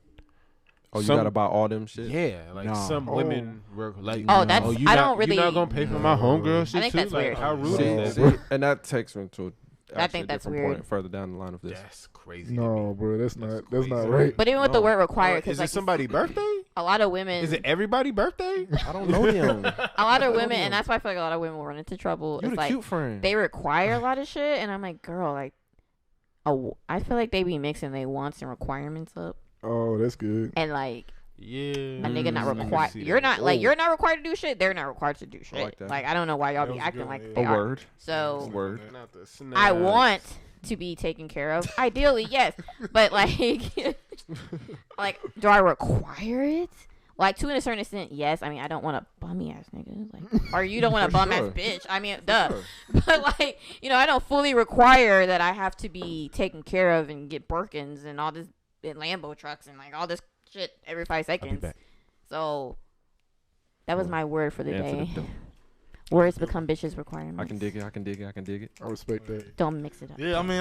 Oh, you some- gotta buy all them shit? yeah, like No. some Oh. women were like, Oh, that's- you I not, don't really- You not gonna pay for my homegirl shit think too? that's Like, weird. how rude See, is that? see, and that takes me to I think that's weird. Further down the line of this. That's crazy. No, bro, that's not crazy. right. But even with the word require, because Is like it somebody's birthday? a lot of women, Is it everybody's birthday? I don't know him. a lot of women, and that's why I feel like a lot of women will run into trouble. You It's the like cute friend. they require a lot of shit, and I'm like, girl, like, I feel like they be mixing their wants and requirements up, Oh, that's good. and like Yeah. a nigga not I can required. see You're that. not like you're not required to do shit. They're not required to do shit. like that. I don't know why y'all That be was a acting good like one, they A are. word. So Word. Not the I snaps. want to be taken care of. Ideally, yes, but like, like, do I require it? Like, to a certain extent, yes. I mean, I don't want a bummy ass nigga, like, or you don't want a bum ass sure. bitch. I mean, duh. But like, I don't fully require that I have to be taken care of and get Birkins and all this and Lambo trucks and like all this shit every 5 I'll be seconds. back. So that was my word for the Answer the day. door. Words become bitches' requirements. I can dig it. I can dig it. I can dig it. I respect that. Don't mix it up. Yeah, I mean,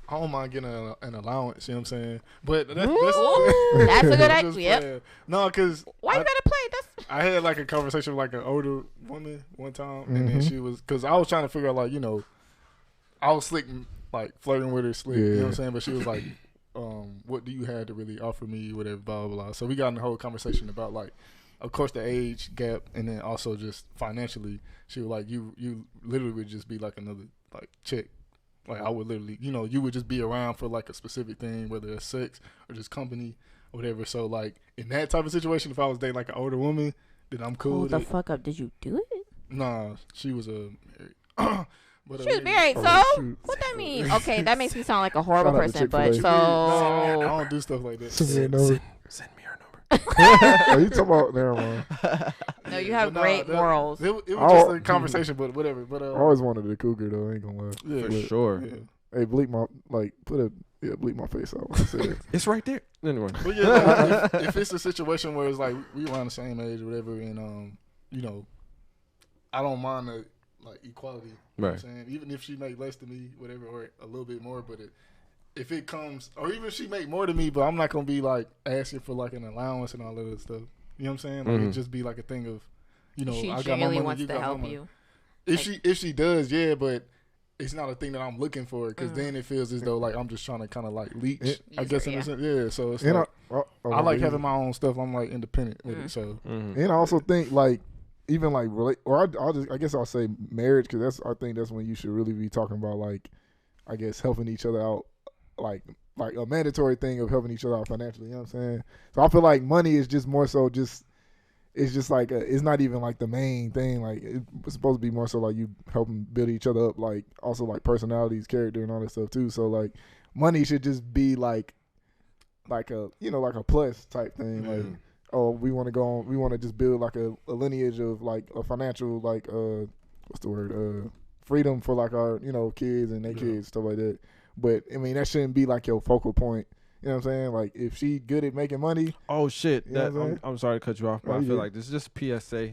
I don't mind getting an allowance. You know what I'm saying? But that's Ooh, that's a good I'm just idea. Yep. playing. No, because Why you gotta play? That's I had like a conversation with like an older woman one time, and then she was, because I was trying to figure out like, I was slick, like flirting with her slick, you know what I'm saying? But she was like, what do you have to really offer me, whatever, blah, blah, blah. So we got in the whole conversation about like, of course, the age gap, and then also just financially. She was like, you literally would just be like another like chick. Like I would literally, you would just be around for like a specific thing, whether it's sex or just company or whatever. So like in that type of situation, if I was dating like an older woman, then I'm cool hold with the it. fuck up. Did you do it? Nah, she was married. But, She was married, Oh, so shoot. what that mean? Okay, that makes me sound like a horrible Shout out to person, but Chick-fil-A. I so don't do stuff like that. Send me a number. Send me her number. Oh, you talking about never mind. no, you have But nah, great that- morals. It was Oh, just a conversation, but whatever. But I always wanted a cougar though. I ain't gonna lie. yeah, For But- sure. yeah. Hey, bleep my bleep my face out when I said it. It's right there. Anyway. But yeah, like, if it's a situation where it's like we around the same age or whatever, and I don't mind the like equality. You know what I'm saying? Even if she make less than me, whatever, or a little bit more, but if it comes, or even if she make more than me, but I'm not gonna be like asking for like an allowance and all that other stuff. You know what I'm saying? Like it just be like a thing of, She I got my genuinely money, wants you to got my help money. you. If she does, yeah, but it's not a thing that I'm looking for, because then it feels as though like I'm just trying to kind of like leech. I Use guess her, in a yeah. sense, yeah. So it's And like, I like yeah. having my own stuff. I'm like independent with it. So Mm-hmm. And I also think like even like I guess I'll say marriage, because I think that's when you should really be talking about like I guess helping each other out, like a mandatory thing of helping each other out financially. You know what I'm saying? So I feel like money is just more so it's just like it's not even like the main thing. Like it's supposed to be more so like you helping build each other up, like also like personalities, character, and all that stuff too. So like money should just be like a like a plus type thing. Like oh, we want to go on, we want to just build like a lineage of like a financial like what's the word freedom for like our kids and their kids, stuff like that. But I mean that shouldn't be like your focal point. You know what I'm saying? Like if she good at making money. Oh shit! You know what I'm saying? I'm sorry to cut you off, but Oh, I feel yeah. like this is just a PSA.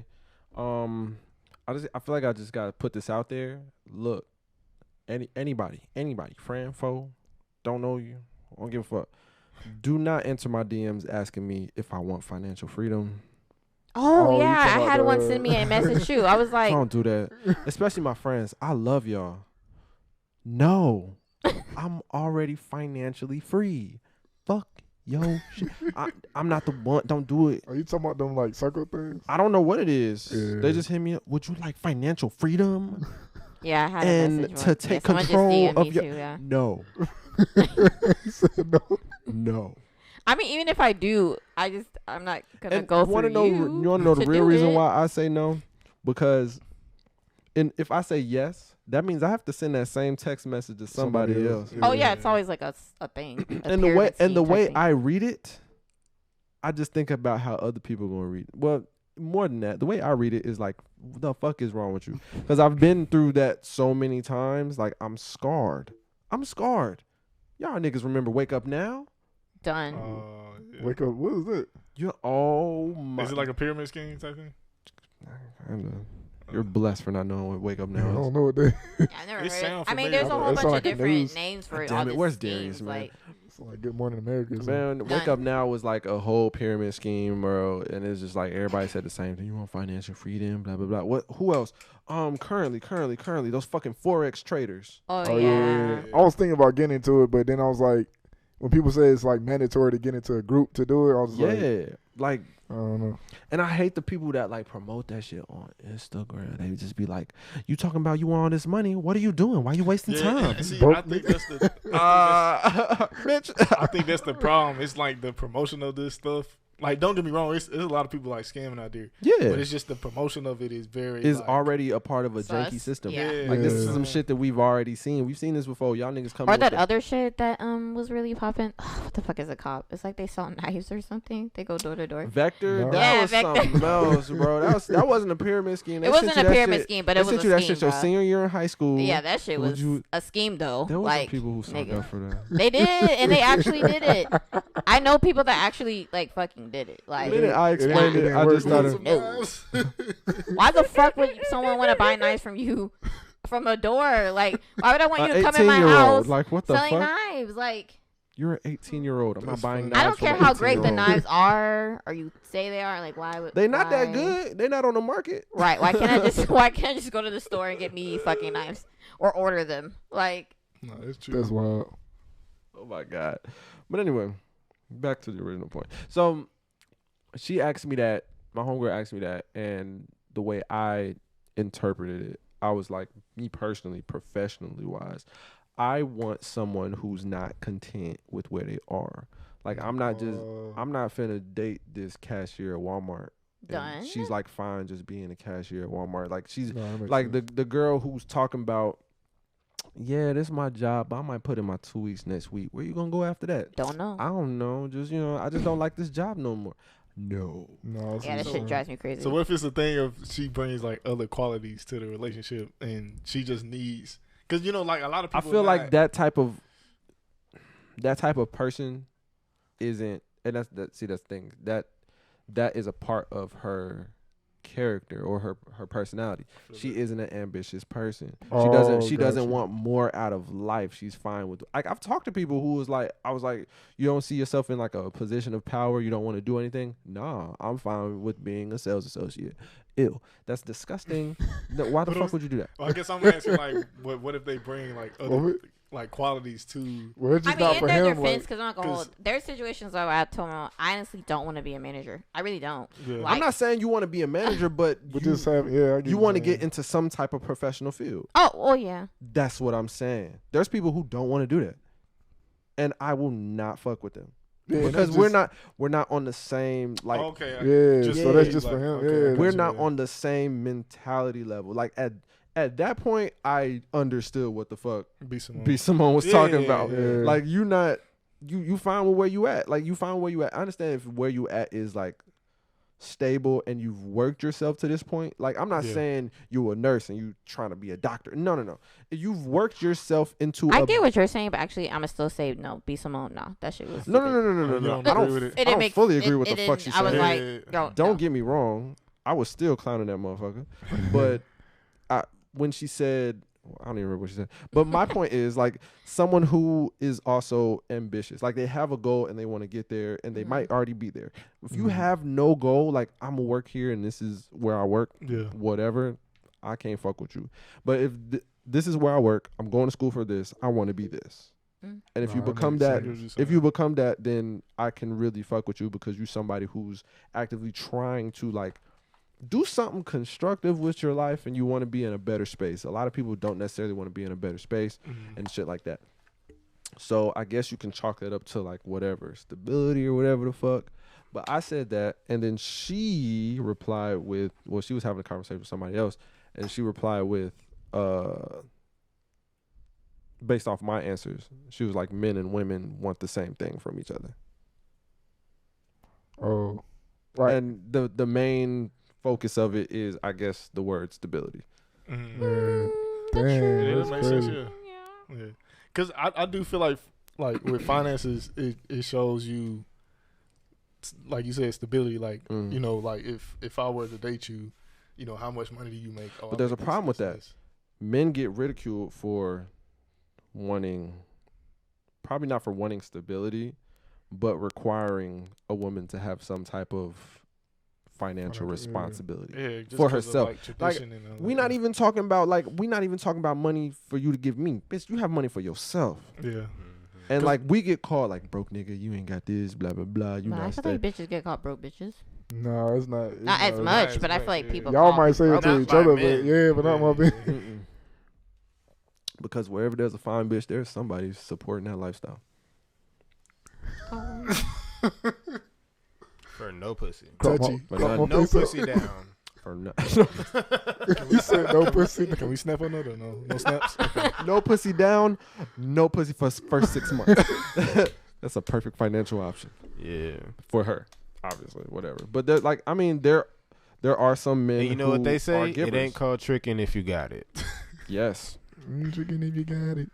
I feel like I just gotta put this out there. Look, anybody, friend, foe, don't know you, don't give a fuck. Do not enter my DMs asking me if I want financial freedom. Oh, you yeah, talking I about had the- one send me a message too. I was like, Don't do that, especially my friends. I love y'all. No, I'm already financially free. Fuck yo shit. I'm not the one. Don't do it. Are you talking about them like circle things? I don't know what it is. Yeah. They just hit me up. Would you like financial freedom? yeah, I had a And message. to once. take Yeah, someone just control DM'd of me your- too, yeah. No, He said no. no. I mean, even if I do, I'm not gonna And go you through wanna know? you. You want to know the to real do reason it. why I say no? Because, if I say yes, that means I have to send that same text message to somebody else. Oh yeah, it's always like a thing. A And the way pyramid scheme type way thing. I read it, I just think about how other people gonna read it. Well, more than that, the way I read it is like, what the fuck is wrong with you? Because I've been through that so many times. Like I'm scarred. Y'all niggas remember Wake Up Now? done. yeah. Wake up. What is it? Oh my. Is it like a pyramid scheme type thing? Kinda. You're blessed for not knowing what Wake Up I Now is. don't know what they. Yeah, I never It heard. sound I mean, familiar. there's a That whole bunch sound of like the different news. names for God it. damn all it, these where's schemes, Darius, man? Like, It's like Good Morning America. Man, Wake Up Now was like a whole pyramid scheme, bro, and it's just like everybody said the same thing. You want financial freedom, blah blah blah. What? Who else? Currently, those fucking forex traders. Oh yeah. I was thinking about getting into it, but then I was like, when people say it's like mandatory to get into a group to do it, I was like, I don't know. And I hate the people that like promote that shit on Instagram. They just be like, "You talking about you want all this money? What are you doing? Why are you wasting time?" See, I think that's the Bitch. I think that's the problem. It's like the promotion of this stuff. Like, don't get me wrong, there's a lot of people like scamming out there. Yeah, but it's just the promotion of it is already a part of a janky system. Yeah. Like this is some shit that we've already seen. We've seen this before. Y'all niggas come. Or that other shit that was really popping. What the fuck is it called? It's like they sell knives or something. They go door to door. Vector. No. That Yeah, was Vector. something else, bro. That wasn't a pyramid scheme. It wasn't a pyramid scheme, but it was a that scheme. shit your Bro. senior year in high school. Yeah, that shit was a scheme though. There was like people who signed nigga. up for that. They did, and they actually did it. I know people that actually like fucking did it. Like, I explained it. I just not started. why the fuck would someone want to buy knives from you from a door? Like, why would I want you to come in my 18-year-old, house like what the selling fuck? knives? Like, You're an 18-year-old. I'm not That's buying funny. knives. I don't from care an how great the 18-year-old. knives are, or you say they are. Like, why would They not that why- good. They not on the market. Right? Why can't I just go to the store and get me fucking knives or order them? Like, No, it's true. That's wild. Oh my god. But anyway, back to the original point. So she asked me that. My homegirl asked me that, and the way I interpreted it, I was like, me personally, professionally wise, I want someone who's not content with where they are. Like I'm not finna date this cashier at Walmart. And Done. she's like fine just being a cashier at Walmart. Like she's No, that makes like sense. the girl who's talking about, yeah, this is my job, but I might put in my 2 weeks next week. Where you gonna go after that? don't know. I don't know. Just I just don't like this job no more. No. No, Yeah, that shit drives me crazy. So what if it's a thing of she brings like other qualities to the relationship and she just needs, because like a lot of I people. feel like that type of person isn't, and that's the thing that is a part of her character or her personality. She isn't an ambitious person. She doesn't want more out of life. She's fine with, like, I've talked to people who was like, I was like, you don't see yourself in like a position of power, you don't want to do anything. Nah, I'm fine with being a sales associate. Ew, that's disgusting. No, why the fuck would you do that? Well, I guess I'm asking like, what if they bring like other like qualities to? Well, it's I just mean, not in for their him. defense, Like, because I'm not gonna hold. There's situations where I told them I honestly don't want to be a manager. I really don't. Yeah. Like, I'm not saying you want to be a manager, but just have, I get you what want to you're get into some type of professional field. Oh yeah. That's what I'm saying. There's people who don't want to do that, and I will not fuck with them saying. because that's we're not on the same like Okay. Yeah, so that's just like, for him. okay, Yeah, we're that's not what- on the same mentality level. Like at that point, I understood what the fuck Be someone. B. Simone was Yeah, talking yeah, about. yeah. Like you not you find where you at. Like you find where you at. I understand if where you at is like stable and you've worked yourself to this point. Like I'm not Yeah. saying you're a nurse and you trying to be a doctor. No. If you've worked yourself into I get what you're saying, but actually, I'ma still say no. Be Simone, no. That shit was. No. You don't I agree with don't, it? I don't fully agree with the fuck she I was said. like, Yeah. Don't get me wrong. I was still clowning that motherfucker. But when she said, I don't even remember what she said. But my point is, like, someone who is also ambitious. Like, they have a goal and they want to get there and they might already be there. If you have no goal, like, I'm going to work here and this is where I work, Yeah. whatever, I can't fuck with you. But if this is where I work, I'm going to school for this, I want to be this. Mm. And if you Nah, that become makes that, sense. if you become that, then I can really fuck with you because you're somebody who's actively trying to, like, do something constructive with your life and you want to be in a better space. A lot of people don't necessarily want to be in a better space and shit like that. So I guess you can chalk that up to like whatever, stability or whatever the fuck. But I said that, and then she replied with, well, she was having a conversation with somebody else, and she replied with, based off my answers, she was like, men and women want the same thing from each other. Oh, right. And the main focus of it is, I guess, the word stability. Mm-hmm. Yeah. That's Damn, true. Yeah, that's that makes sense. crazy. Yeah. Because I do feel like with finances, it shows you, like you said, stability. Like Mm. like if I were to date you, how much money do you make? Oh, But I there's make a problem with this, that. this. Men get ridiculed for wanting probably not for wanting stability, but requiring a woman to have some type of financial responsibility just for 'cause of, herself. tradition and all we that. not even talking about money for you to give me. Bitch, you have money for yourself. Yeah. And like we get called like broke nigga, you ain't got this, blah blah blah. You Nah, I not feel like bitches get called broke bitches. No, it's not. Not as much, but I feel like yeah. people. Y'all call might me say it broke. to Not each by other, men. but not my Yeah. bitch. Because wherever there's a fine bitch, there's somebody supporting that lifestyle. For no pussy. Touchy. But Crop not- my No face up. pussy down. For no, You said no pussy. Can we snap on that or no? No snaps? Okay. no pussy down, no pussy for first 6 months. That's a perfect financial option Yeah. for her, obviously, whatever. But there, like, I mean, there are some men. And you know who what they are say? It givers. ain't called tricking if you got it. Yes, Chicken if you got it.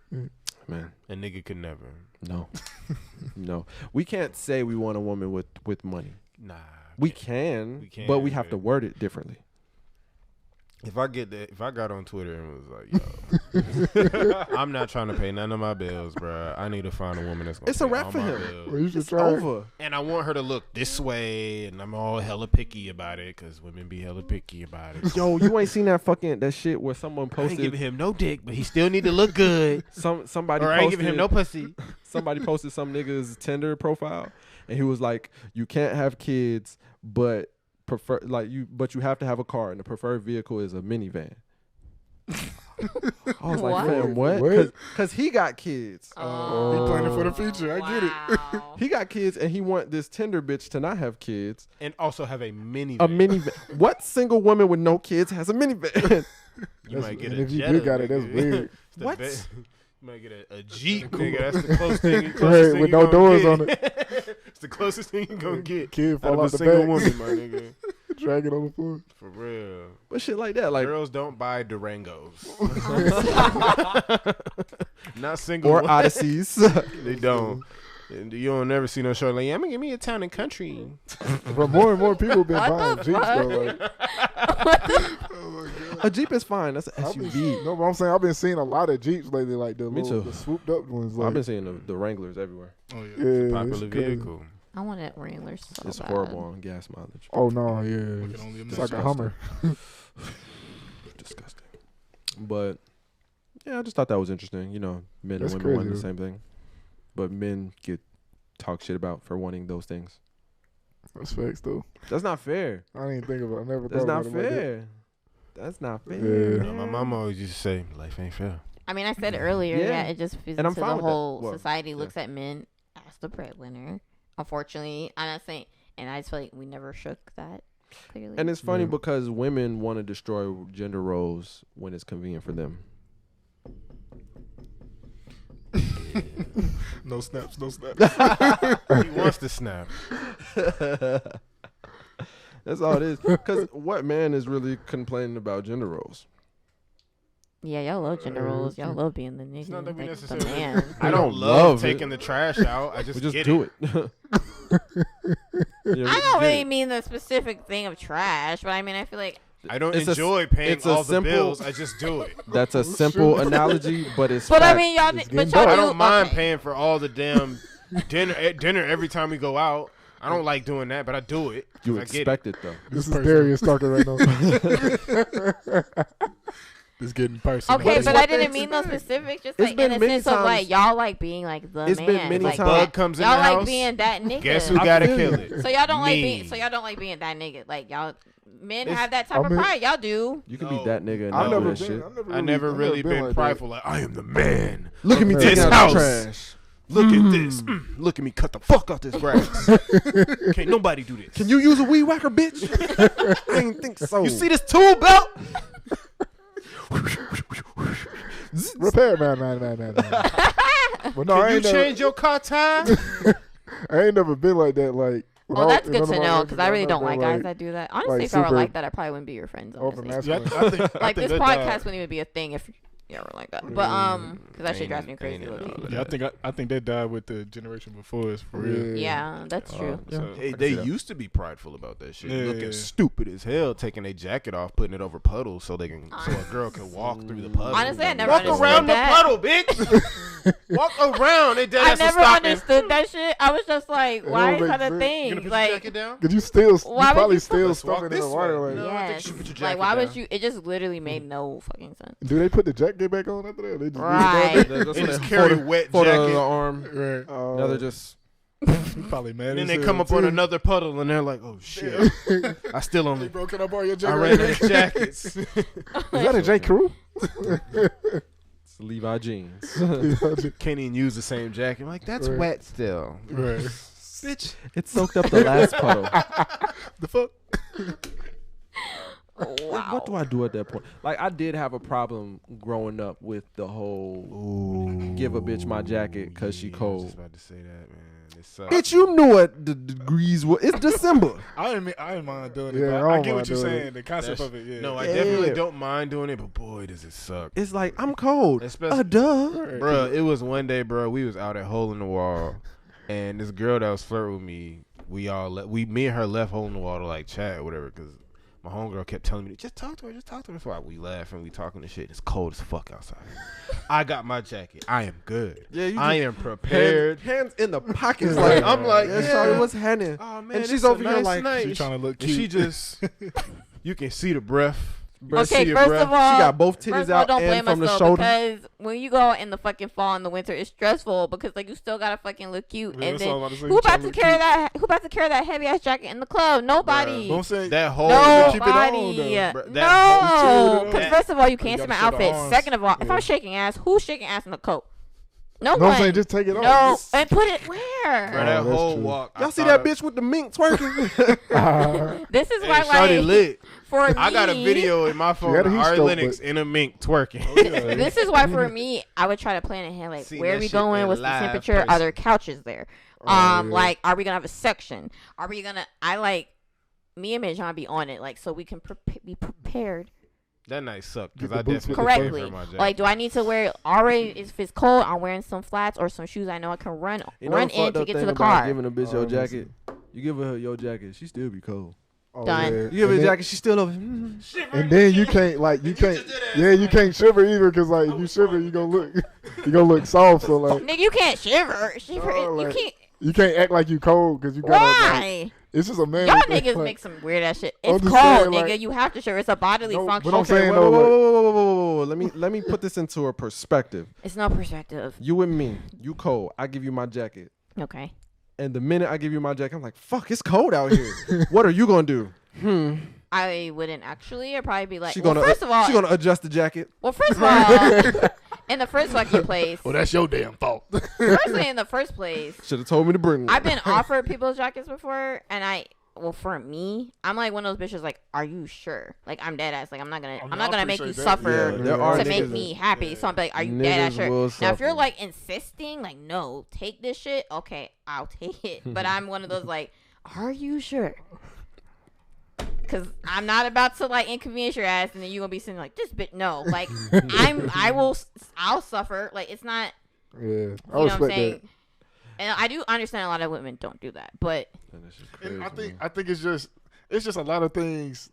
man. A nigga could never. No, no. We can't say we want a woman with money. Nah. We can, We can, but we have to man. word it differently. If I got on Twitter and was like, yo, I'm not trying to pay none of my bills, bro. I need to find a woman that's gonna It's a pay wrap all for my him. bills. Well, you should It's try it. over. And I want her to look this way, and I'm all hella picky about it, because women be hella picky about it. Yo, you ain't seen that shit where someone I ain't posted giving him no dick, but he still need to look good. somebody Or I ain't giving him no posted pussy. somebody posted some nigga's Tinder profile, and he was like, "You can't have kids, but you have to have a car, and the preferred vehicle is a minivan." I was like, What? "Fam, what?" What? Because he got kids. Oh, He planning for the future. I get it. wow. He got kids, and he want this Tinder bitch to not have kids. And also have a minivan. A minivan. What single woman with no kids has a minivan? You might get and a if you Jetta, do got it, that's nigga. weird. It's the What? best. You might get a Jeep, nigga. That's the closest thing. Right, with no doors on it. It's the closest thing you gonna get. Kid Out fall of out a the single back. woman, my nigga. Drag it on the floor. For real. But shit like that, like Girls don't buy Durangos. Not single. or ones. Odysseys. They don't. And you don't never see no show like, yeah, I'm gonna give me a town and country. But more and more people been What buying the Jeeps fuck? though. Like, A Jeep is fine. That's an I've been- SUV. no, but I'm saying I've been seeing a lot of Jeeps lately, like the Me little, too. the swooped up ones. Like, I've been seeing the Wranglers everywhere. Oh, yeah. yeah, Popular it's crazy. vehicle. I want that Wrangler so It's bad. horrible on gas mileage. Oh no, yeah, can it's, only it's like a imagine. Hummer. Disgusting. But yeah, I just thought that was interesting. You know, men That's and women want crazy, the though. same thing, but men get talk shit about for wanting those things. That's facts though. That's not fair. I didn't think about. I never That's thought not about it like that. fair. That's not fair. Yeah. No, my mama always used to say, life ain't fair. I mean, I said earlier, Yeah. yeah, it just fits And I'm into fine the with that. whole Well, society looks at men as the breadwinner. Unfortunately, I'm not saying, and I just feel like we never shook that clearly. And it's funny Yeah. because women want to destroy gender roles when it's convenient for them. No snaps, no snaps. He wants to snap. That's all it is. Because what man is really complaining about gender roles? yeah, y'all love gender roles. Y'all love being the nigga, It's not that we like the necessarily. man. I We don't don't love love it. taking the trash out. I just, We just get do it. it. Yeah, we I just don't get really it. mean the specific thing of trash, but I mean, I feel like I don't It's a- enjoy paying it's a all the simple- bills. I just do it. That's a simple analogy, but it's But I fact. mean, y'all, It's but getting y'all dark. I do, don't mind okay. paying for all the damn dinner every time we go out. I don't like doing that, but I do it. 'cause You I get it. expect it though. This is personal. Darius talking right now. It's getting personal. Okay, it's but what I didn't they mean no specific. Just It's like been in a many sense of like times- y'all like being like the It's man. been many like times- Bug that. comes in Y'all the like house. being that nigga. Guess who I gotta feel kill you. it? So y'all don't like Me. being. So y'all don't like being that nigga. Like y'all, men It's- have that type I of mean- pride. Y'all do. You can No. be that nigga and I've not do never that been. shit. I never really been like that. prideful. Like I am the man. Look at me This taking out house. the trash. Look at this. Look at me cut the fuck out this grass. Can't nobody do this. Can you use a weed whacker, bitch? I didn't think so. You see this tool belt? Repair man. But no, I Can you ain't never, change your car tire? I ain't never been like that. Like, when Oh, I- that's in good none of to my know because I relationships, really I've don't never like been, guys that do that. Honestly, like if I were super like that, I probably wouldn't be your friends. over Honestly. Yeah, masculine. I think Like this that podcast died. wouldn't even be a thing if you were like that. But because that shit drives me crazy. Ain't Literally. all of Yeah, that. I think that died with the generation before us, for real. Yeah, that's true. Yeah. So, Hey, can they see that. used to be prideful about that shit, Yeah. looking stupid as hell, taking their jacket off, putting it over puddles so they can, so a girl can walk through the puddle. Honestly, I never walk understood around that. the puddle, bitch. Walk around. They dead I ass never stopping. understood that shit. I was just like, It why don't is that make a sense. thing? You gonna put your Like, jacket down? Cause you still, Why would probably you still Let's walk stuffing in this the water. way. Like, No. I think yes. you should put your Like, jacket why would down. you? It just literally made no fucking sense. do they put the jacket back on after that? They just Right. They just carry wet for the jacket. arm. Right. Now they're just. You probably mad. And then as they hell, come up too. on another puddle and they're like, "Oh shit! I still They only broken up all your I ran out jackets. of jackets." Is that a J. Crew? It's Levi jeans. Can't even use the same jacket. I'm like, that's Right. wet still. Right. Bitch. It soaked up the last puddle. The fuck? Wow. What do I do at that point? Like, I did have a problem growing up with the whole give a bitch my jacket because she I was cold. just about to say that, man. It sucks. Bitch, you knew what the degrees were. It's December. I didn't mind doing it. Yeah, But I I don't get what mind you're doing saying. it. The concept of it. Yeah. No, I Yeah. definitely don't mind doing it, but boy, does it suck. It's like, I'm cold. Especially- Duh. Bruh, it was one day, bro. We was out at Hole in the Wall, and this girl that was flirting with me, me and her left Hole in the Wall to like chat or whatever, because my homegirl kept telling me, just talk to her. Before we laughing, we talking and shit. It's cold as fuck outside. I got my jacket. I am good. Yeah, I am prepared. Hands in the pockets. Yeah. Like, I'm like, yeah, yeah. Shawty, what's happening? Oh man, And she's this a over here nice like, night. She trying to look And cute. she just, you can see the breath. Okay, See your first breath. of all, She got both titties first of all, out don't and blame from the myself shoulder. because when you go in the fucking fall and the winter, it's stressful because like you still gotta fucking look cute. Yeah, And that's all then I'm about to say. who You about trying to look carry cute. that? Who about to carry that heavy ass jacket in the club? Nobody. Don't say That whole Nobody. keep it on, though. Bruh, that No, whole- because that- first of all, you You can't see gotta my show the outfit. arms. Second of all, if Yeah. I'm shaking ass, who's shaking ass in the coat? No No, I'm one. saying just take it No, off. and put it Bro, where? that that's whole true. walk. I Y'all see thought that bitch with the mink twerking? This is Hey, why, Shawty like, lit. for me, I got a video in my phone had a of heat Ari stroke, Lennox but- in a mink twerking. This is why for me, I would try to plan ahead. Like, See, where are that we shit going? in What's the live temperature? person. Are there couches there? yeah. Like, are we gonna have a section? Are we gonna? I like me and Mitch be on it, like, so we can be prepared That night sucked Get because the I boots with definitely the paid correctly. for my jacket. Like, do I need to wear already? If it's cold, I'm wearing some flats or some shoes I know I can run You know in the fucked to up get to thing the about car. giving a bitch Oh, your let me jacket? You give her your jacket, she still be cold. Oh, Done. yeah. You give her And a then- jacket, she still over. And then you can't you can't shiver either because like if you shiver you gonna look soft, so like Nigga, you can't shiver. Shiver. Oh, You like, can't. you can't act like you cold because you gotta like, Why? it's just a man. Y'all thing, niggas like, make some weird ass shit. I'm It's just cold, saying, nigga. like- You have to shiver. It's a bodily No, function. but I'm saying, whoa, though, like- whoa. Let me put this into a perspective. It's no perspective. You and me, you cold. I give you my jacket, Okay. and the minute I give you my jacket, I'm like, fuck, it's cold out here. What are you gonna do? I wouldn't actually. I'd probably be like, She well, gonna first of all, she gonna adjust the jacket. well, first of all, in the first fucking place, Well, that's your damn fault. firstly, in the first place, Should have told me to bring one. I've been offered people's jackets before, and well, for me, I'm like one of those bitches. Like, are you sure? Like, I'm dead ass. Like, I'm not gonna I make you appreciate that. suffer Yeah, there are to niggas make that- me happy. yeah. So I'm like, are you dead ass Niggas sure? will Now, if you're suffer. like insisting, like, no, take this shit. Okay, I'll take it. But I'm one of those like, are you sure? Cause I'm not about to like inconvenience your ass, and then you gonna be sitting like this bitch. No, like I'll suffer. Like it's not. Yeah, I You know what I'm respect saying? that. And I do understand a lot of women don't do that, but And I think it's just a lot of things.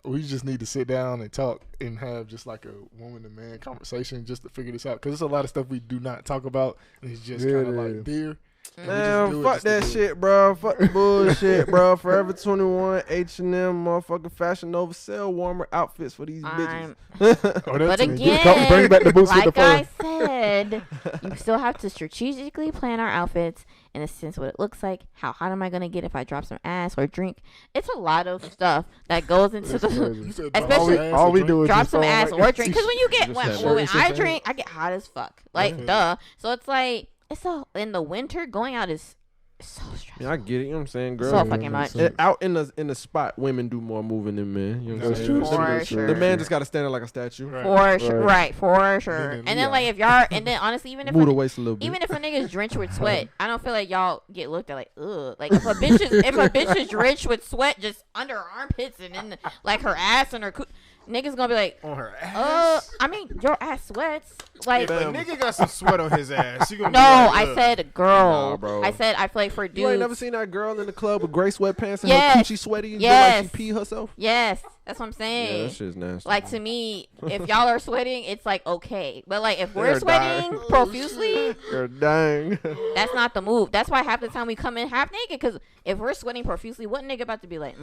We just need to sit down and talk and have just like a woman to man conversation just to figure this out. Because there's a lot of stuff we do not talk about, and it's just Yeah, kind of it like is. there. And we just Man, do it fuck just to that do it. shit, bro. Fuck the bullshit, bro. Forever 21, H&M, motherfucking Fashion Nova sell warmer outfits for these bitches. Oh, but that's again, Bring back the boots with like the I fur. said, you still have to strategically plan our outfits in a sense what it looks like. How hot am I gonna get if I drop some ass or drink? It's a lot of stuff that goes into That's the. crazy. You said Especially- drop all we some do is Drop just some throw 'em ass like- or drink, because when you get Just when, that when shirt. I drink, I get hot as fuck. Like Yeah. duh. So it's like in the winter going out is so stressful. Yeah, I get it. You know what I'm saying, girl? So fucking much. Out in the spot, women do more moving than men. You know what I'm That's saying? true. For sure. The man just got to stand there like a statue. Right. For sure, Right. right? For sure. then, And yeah. then like if y'all, and then honestly, even if Move the waist a little bit. even if a nigga is drenched with sweat, I don't feel like y'all get looked at like ugh. Like if a bitch is drenched with sweat just under her armpits and then like her ass and her niggas gonna be like, On her ass. I mean your ass sweats. like. If a nigga got some sweat on his ass, you gonna No, be like, I "Ugh." said girl. Nah, bro. I said I feel like for dudes. You ain't never seen that girl in the club with gray sweatpants and Yes. her coochie sweaty and Yes. look like she pee herself? Yes, that's what I'm Yeah, saying. that shit's nasty. Like to me, if y'all are sweating, it's like okay. But like if we're They're sweating dying. profusely, You're dang. that's not the move. That's why half the time we come in half naked. Because if we're sweating profusely, what nigga about to be like?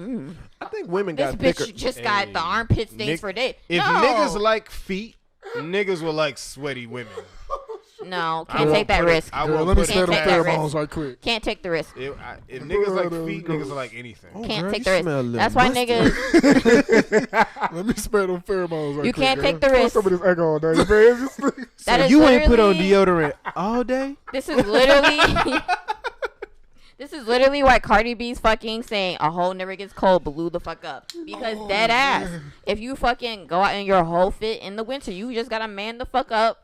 I think women This got bitch thicker. just got the armpit stains Nick- for days. If No. niggas like feet, niggas will like sweaty women. No, I can't won't take that put it- risk. I Girl, won't let me put it smell them Can't take that pheromones risk. right quick. Can't take the risk. If niggas like feet, niggas will like anything. Oh, Can't girl, take you the risk. smell a little That's why musty. niggas. Let me smell them pheromones right You quick. can't girl. take the Pour risk. some of this alcohol down your pants. That is You ain't put on literally- deodorant all day. This is literally. This is literally why Cardi B's fucking saying a hoe never gets cold blew the fuck up. Because dead ass. If you fucking go out in your whole fit in the winter, you just gotta man the fuck up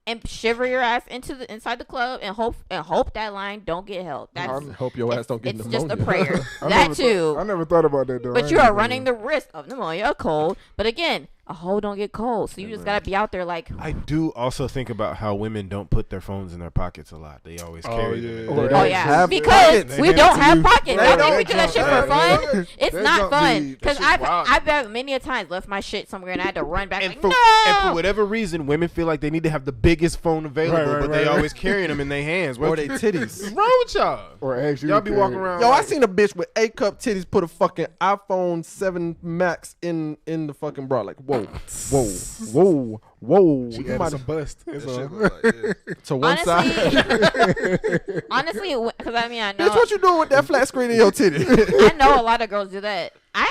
and shiver your ass inside the club and hope that line don't get held. I That's hope your ass don't get it's pneumonia. just a prayer. I That never too. I never thought about that though. But you are running the risk of pneumonia, a cold. But again, a hoe don't get cold, so you just gotta be out there like. I do also think about how women don't put their phones in their pockets a lot. They always carry them. Or Oh they yeah, have because pockets. we They don't hand it to have you. pockets. They I think don't. we do that shit for That fun. jump- It's that not jump fun be- because that shit wild. I've many a times left my shit somewhere and I had to run back And like for, no. and for whatever reason, women feel like they need to have the biggest phone available, but they always carrying them in their hands. Or What they What's titties. wrong with y'all? Or actually, Y'all be walking around. Yo, I like, seen a bitch with A-cup titties put a fucking iPhone 7 Max in the fucking bra. Like, whoa. She You added might some bust. That's all. to one side. Honestly, because I Bitch, know what you doing with that flat screen in your titty? I know a lot of girls do that. I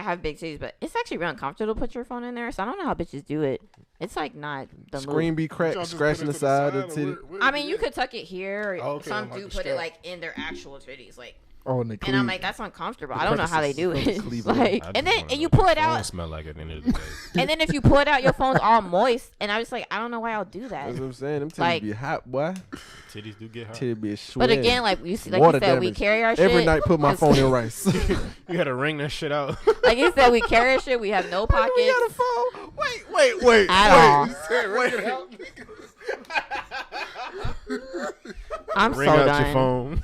have big titties, but it's actually real uncomfortable to put your phone in there. So I don't know how bitches do it. It's like not the Screen move. be Y'all cracked, just scratching put the it to side of the or titty. where I do mean, you you get could tuck it here. Oh, okay, Some like do the put it strap. like in their actual titties, like. Oh, and the And I'm cleat. like, that's uncomfortable. I don't know how they do Crevices it. from the cleavage. Like, and then and you pull it out, Smell like at the end of the day. and then if you pull it out, your phone's all moist. And I was like, I don't know why I'll do that. That's what I'm saying. Them titties Like- be hot, boy. Titties do get hot. Titty be sweating. But again, like you see, like Water you said, we damage. carry our shit. Every night put my 'cause- phone in rice. You gotta wring that shit out. Like you said, we carry our shit. We have no pockets. We got a phone. Wait. At all. I'm Ring so out done. your phone.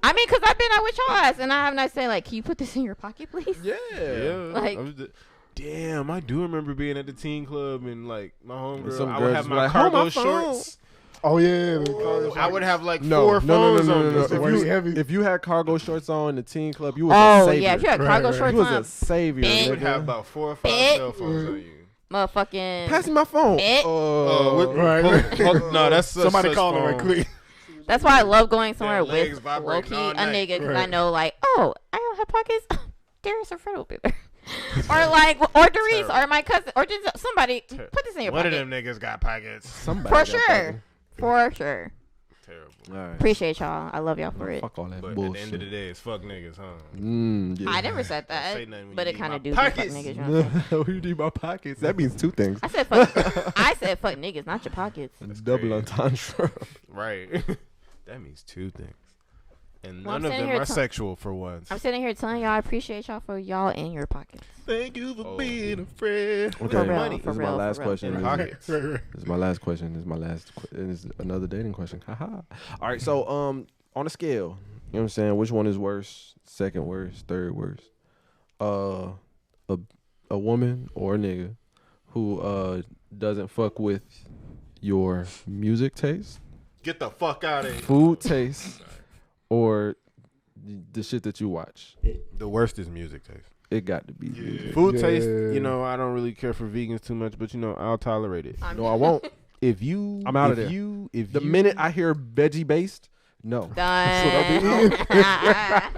I mean, cause I've been out with your ass, and I have not said like, can you put this in your pocket, please? Yeah. Like- Damn, I do remember being at the teen club and like my homegirl. some I would girls have be my like, "Hold cargo my phone." shorts. Oh yeah. the cargo I would have like No, four phones on no. this. If you had cargo shorts on in the teen club, you was a Oh savior. yeah, if you had cargo Right, right. shorts You was on, a savior. Bitch. You would nigga. have about 4 or 5 Bitch. cell phones on you. motherfucking. Pass me my phone. Bitch. No, that's Somebody such call her right phone. quick. That's why I love going somewhere legs with vibrating low-key all a night. nigga, because I Right. know like, oh, I don't have pockets. Darius or Fred will be there. Or like, or Doris, or my cousin, or just somebody. Put this in your One pocket. of them niggas got pockets. Somebody For got sure. that. For sure. Terrible. All right. Appreciate y'all. I love y'all for it. Fuck all that But at bullshit. the end of the day, it's fuck niggas, huh? Yeah. I never said that, say nothing when but you it need kind my of do. Fuck pockets. niggas. You know what I'm saying? You need my pockets. That means two things. I said fuck. I said fuck niggas, not your pockets. Double crazy. entendre. Right. That means 2 things. And Well, I'm none of sitting them here are ta- sexual for once. I'm sitting here telling y'all I appreciate y'all for y'all in your pockets. Thank you for Oh. being a friend. Okay, For real, money. for this is real, my for last real. question. In This pockets. is my last question. This is my last. This is another dating question. Haha. All right. So on a scale, you know what I'm saying? Which one is worse? Second worst? Third worst? A woman or a nigga who doesn't fuck with your music taste, Get the fuck out of here. food taste, or the shit that you watch. The worst is music taste. It got to be music. Food taste, Yeah. you know, I don't really care for vegans too much, but you know, I'll tolerate it. No, I won't. If you, I'm out of if there. You, if The you, minute I hear veggie based, no. Done.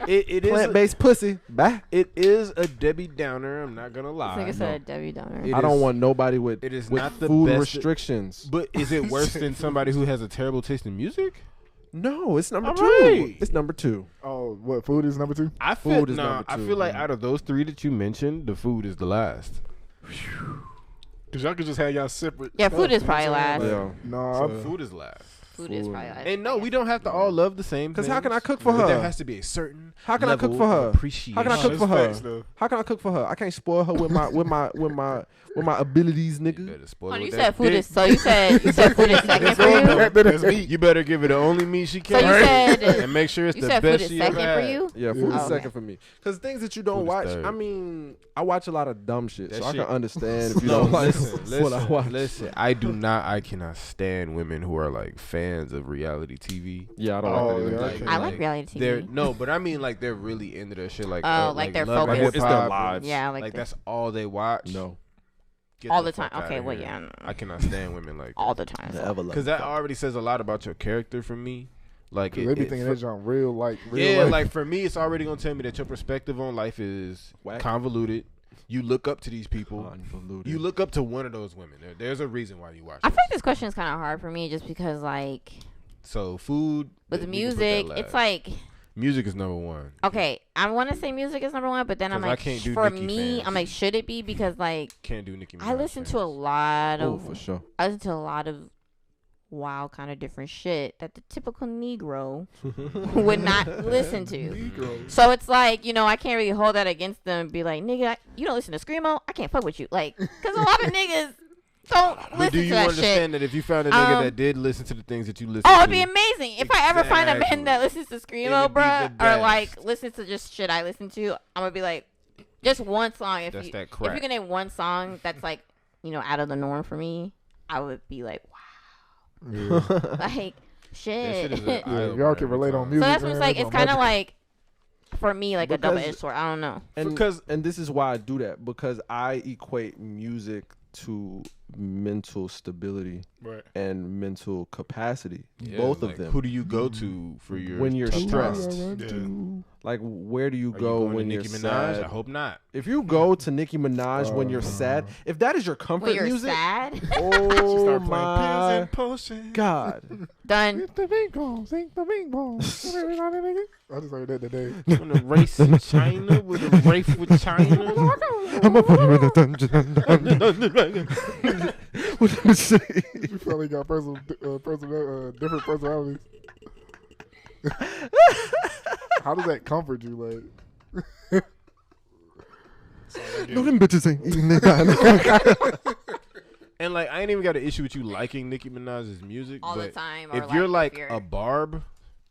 it is Plant based pussy. Bye. it is a Debbie Downer. I'm not gonna lie. Nigga said Debbie Downer. It I don't is- want nobody with, it is with not the food best- restrictions. But is it worse than somebody who has a terrible taste in music? No, it's number All 2. right. It's number 2. Oh, what food is number 2? I feel Food is number I 2, feel like man. out of those 3 that you mentioned, the food is the last. Cause y'all could just have y'all separate. Yeah, food is probably You know what I'm last. saying? Yeah. No, So- Food is last. Food is probably. And no, we don't have to all love the same. Because things. how can I cook for But there her? has to be a certain. How can I cook level for her? of appreciation. How can I cook for Facts, her? though. How can I cook for her? I can't spoil her with my abilities, You nigga. better spoil Oh, it you with said that food dick. is. So you said food is second for you. That's meat. You better give her the only meat she So can. you said and make sure it's you the said food best is she second ever for had. you. Yeah, food Yeah. is Oh, second okay. for me. Because things that you don't Food is watch, third. I mean, I watch a lot of dumb shit, That so I shit- can understand if you No, don't like listen, what I watch. listen. I cannot stand women who are like fans of reality TV. Yeah, I don't Oh, like that yeah, either. I can't. I like reality They're TV. no, but I mean like they're really into their shit. Like Like they're Love and focused. It's their Hip Hop. lives. Yeah, Like like that's all they watch. No. Get all the fuck time. Okay, outta well, here. yeah, I cannot stand women like that. all the time. Because that already says a lot about your character for me. Like Cause they be thinking that junk real life. like for me, it's already gonna tell me that your perspective on life is Whack. convoluted. You look up to these people. Convoluted. You look up to one of those women. There's a reason why you watch. I this. feel like this question is kind of hard for me, just because like So food with the we can put that music, last. it's like. music is number one. Okay, I want to say music is number one, but then I'm 'Cause I like, can't do for Nicki me, fans. I'm like, should it be? Because like, Can't do Nicki Minaj. I listen to a fans. lot Oh, of, for sure. I listen to a lot of wild kind of different shit that the typical Negro would not listen to. So it's like, I can't really hold that against them and be like, nigga, you don't listen to Screamo? I can't fuck with you. Like, because a lot of niggas don't But listen do to you that understand shit. that if you found a nigga Um, that did listen to the things that you listen Oh, to, it'd be amazing. If I ever find a man that Exactly. listens to It Screamo, would be bruh, the or like best. listens to just shit I listen to, I'm gonna be like, just one song. If That's you that if crack. you can name one song that's like, out of the norm for me, I would be like, wow, Yeah. like shit. That shit is So an eye Y'all opener can every relate on time. music. that's what it's man. like. It's kind of like, for me, like a Because- double-edged sword. I don't know. And this is why I do that, because I equate music to mental stability Right. and mental capacity. Yeah, both like, of them. Who do you go to for your When you're tough stressed. times? Yeah. Like, where do you Are go you going when to you're Nicki Minaj? sad? I hope not. If you go to Nicki Minaj when you're sad, if that is your comfort When you're music, sad, oh Start playing pills my and potions. God. done. Sing the bing bong, sing the bing bong. I just heard that today. On a race in China with a race with China. I'm gonna put him in the dungeon. What did I say? You probably got different personalities. How does that comfort you? Like, No, them bitches ain't eating that. And like, I ain't even got an issue with you liking Nicki Minaj's music, All the but time. Or if you're like if you're- a barb,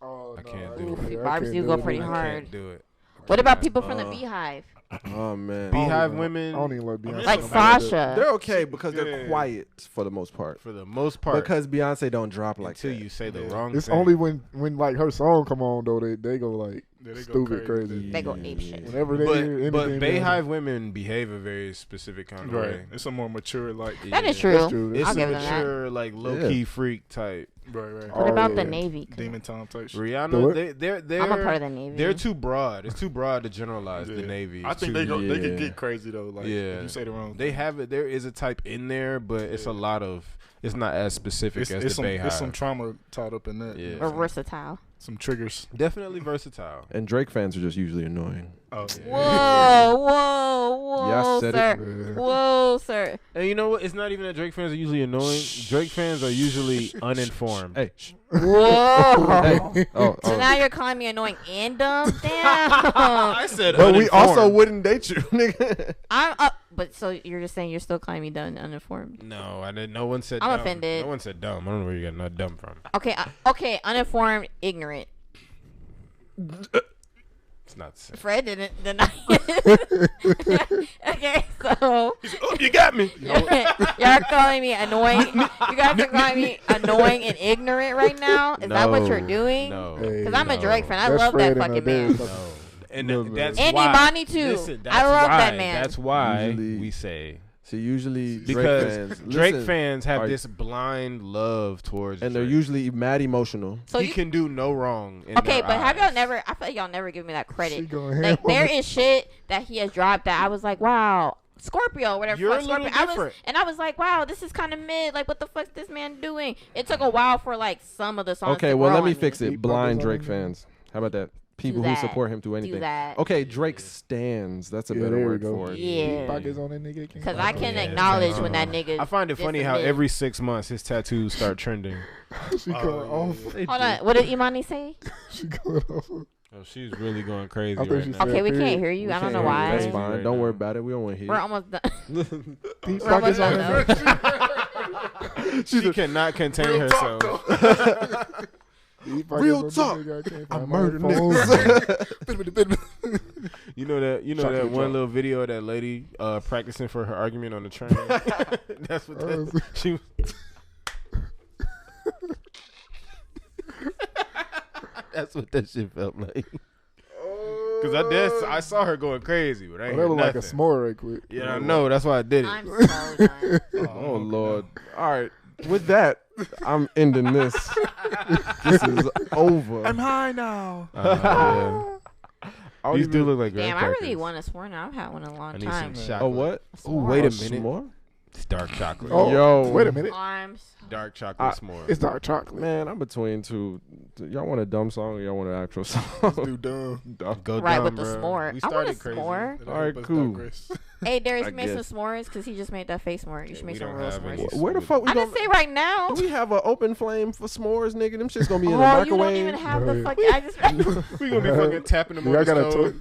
oh, I no, can't I- do it. yeah, I Barbs can't do do go it. pretty I hard. can't do it. What about people from the Beehive? Oh man, Beehive I women, don't even like Beyonce. Like no matter what. Sasha. they're okay because they're Yeah. quiet for the most part. for the most part, Because Beyonce don't drop like until that. you say the Yeah. wrong It's thing. only when like her song come on though they go like Yeah, they go stupid crazy. crazy. They go ape shit. Whenever they hear but anything, Beehive women behave a very specific kind of Right. way. It's a more mature, like. That is Yeah. true. That's true. It's I'll a give them that. mature, like low key freak type. Right. What Oh, about yeah. the Navy? 'Cause Demon Tom type shit. The Rihanna, what? they're I'm a part of the Navy. they're too broad. It's too broad to generalize the Yeah. Navy. I think to- they could Yeah. get crazy though. Like, Yeah. if you say the wrong. They have it. There is a type in there, but it's a Yeah. lot of. It's not as specific it's, as it's the some Beehive. some trauma tied up in that. Yeah. Or versatile. Some triggers. Definitely versatile. And Drake fans are just usually annoying. Oh Whoa, whoa, Yeah, I whoa, said sir. it. Whoa, sir. And you know what? It's not even that Drake fans are usually annoying. Drake fans are usually uninformed. Hey, Whoa. hey. Oh, So oh. now you're calling me annoying and dumb? Damn. I said, But we also uninformed. wouldn't date you, nigga. I'm up. But so you're just saying you're still calling me dumb and uninformed? No, I didn't. No one said. I'm dumb. offended. No one said dumb. I don't know where you got not dumb from. Okay, okay, uninformed, ignorant. It's not the same. Fred didn't deny it. Okay, so Oh, you got me. y'all calling me annoying. You guys are calling me annoying and ignorant right now. Is that what you're doing? No. Hey, Because I'm a no. Drake fan. I That's love Fred that and fucking Darius. man. No. And No, no. that's And why. Imani too. Listen, I that's love why, that man. That's why Usually- we say See, usually Drake because fans, Drake listen, fans have are- this blind love towards, and they're Drake. usually mad emotional. So he you can do no wrong. In okay, their but have y'all eyes. never? I feel like y'all never give me that She credit. going Like ham there on it. is shit that he has dropped that I was like, wow, Scorpio, whatever. You're fuck, a little Scorpio. different. I was like, wow, this is kind of mid. Like, what the fuck's this man doing? It took a while for like some of the songs. Okay, to well, grow let me on fix Deep it. Blind brothers Drake on fans. How about that? People Do who that. support him through Do anything. that. Okay, Drake stands. That's a Yeah, better there we word go. for it. Yeah. Deep pockets on that nigga. Because I can Yeah, acknowledge when that nigga. I find it funny how disappeared. every 6 months his tattoos start trending. She going off. They Hold do. on. What did Imani say? She going off. Oh, she's really going crazy I thought right she now. said Okay, we period. can't hear you. We I don't can't know hear you. why. That's Crazy fine. right Don't now. worry about it. We don't want to hear We're it. almost done. Deep We're almost pockets on done, that. though. She cannot contain herself. Deep Real pockets talk. on that nigga, I can't I find my murdered phone. You know that Chocolate one drop. little video of that lady practicing for her argument on the train. That's what that, she was. That's what that shit felt like. Cause I saw her going crazy, but I Oh, ain't that hear look like a nothing. s'more right quick. Yeah, I know. That's why I did it. I'm so done. Oh Lord! All right, with that, I'm ending this. This is over. high now. Yeah. These do look like Damn, I graham really crackers. want a s'more now. I've had one in a long I need time. some chocolate. Oh what? A Ooh, s'more. wait a Oh, minute. s'more? It's dark chocolate. Oh, Yo. wait a minute. I'm so Dark chocolate s'more. It's dark chocolate. Man, I'm between two. Y'all want a dumb song or y'all want an actual song? Dude, dumb. Go right dumb, with the bro. s'more. We I want a started crazy. s'more. All right, cool. Hey, Darius, I you made some guess. s'mores because he just made that face s'more. You should We make some don't real have any. s'mores. Where the fuck we I gonna? didn't say right now. Do we have an open flame for s'mores, nigga? Them shit's gonna be in the Oh, you don't microwave. even have the Right. fucking. I just. We gonna be fucking tapping them Yeah, I on got the a stove.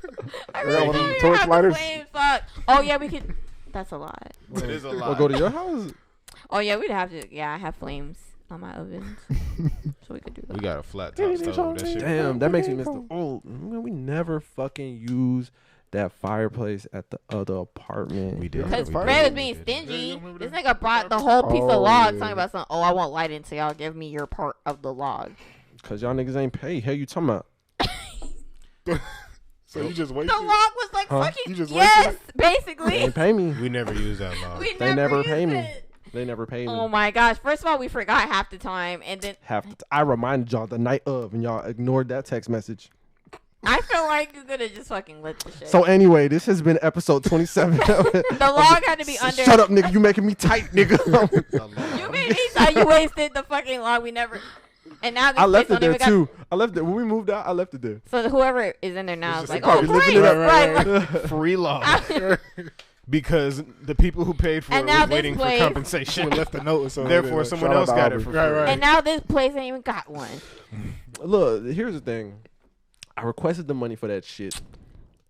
I I got really one of don't them even torch have lighters. the flames. Fuck. Oh yeah, we could. That's a lot. It is a Or lot. go to your house. Oh yeah, we'd have to. Yeah, I have flames on my ovens, so we could do that. We got a flat top stove. That shit. Damn, that makes me miss the old. We never fucking use that fireplace at the other apartment. We did. Because We Fire- did. Fred was We being did. stingy. This nigga brought the whole piece Oh, of log yeah. talking about something. Oh, I won't light it, so y'all give me your part of the log. Cause y'all niggas ain't pay. Hell, you talking about? So you just wait. The log was like Huh? fucking. You just Yes, They basically. ain't pay me. We never use that law. We They never used pay me. it. They never pay me. Oh my gosh! First of all, we forgot half the time, and then I reminded y'all the night of, and y'all ignored that text message. I feel like you could have just fucking lit the shit. So anyway, this has been episode 27. the log had to be under. Shut up, nigga. You making me tight, nigga. You made me thought you wasted the fucking log. We never. And now this I left place it there don't even too. I left it when we moved out. I left it there. So whoever is in there now is like, oh, probably living great, it up. right? Free law. Because the people who paid for And it now was this waiting for place- compensation. Someone left a note or something. Therefore, Like, someone shout out else to got it Aubrey. for free. Right, right. And now this place ain't even got one. Look, here's the thing. I requested the money for that shit,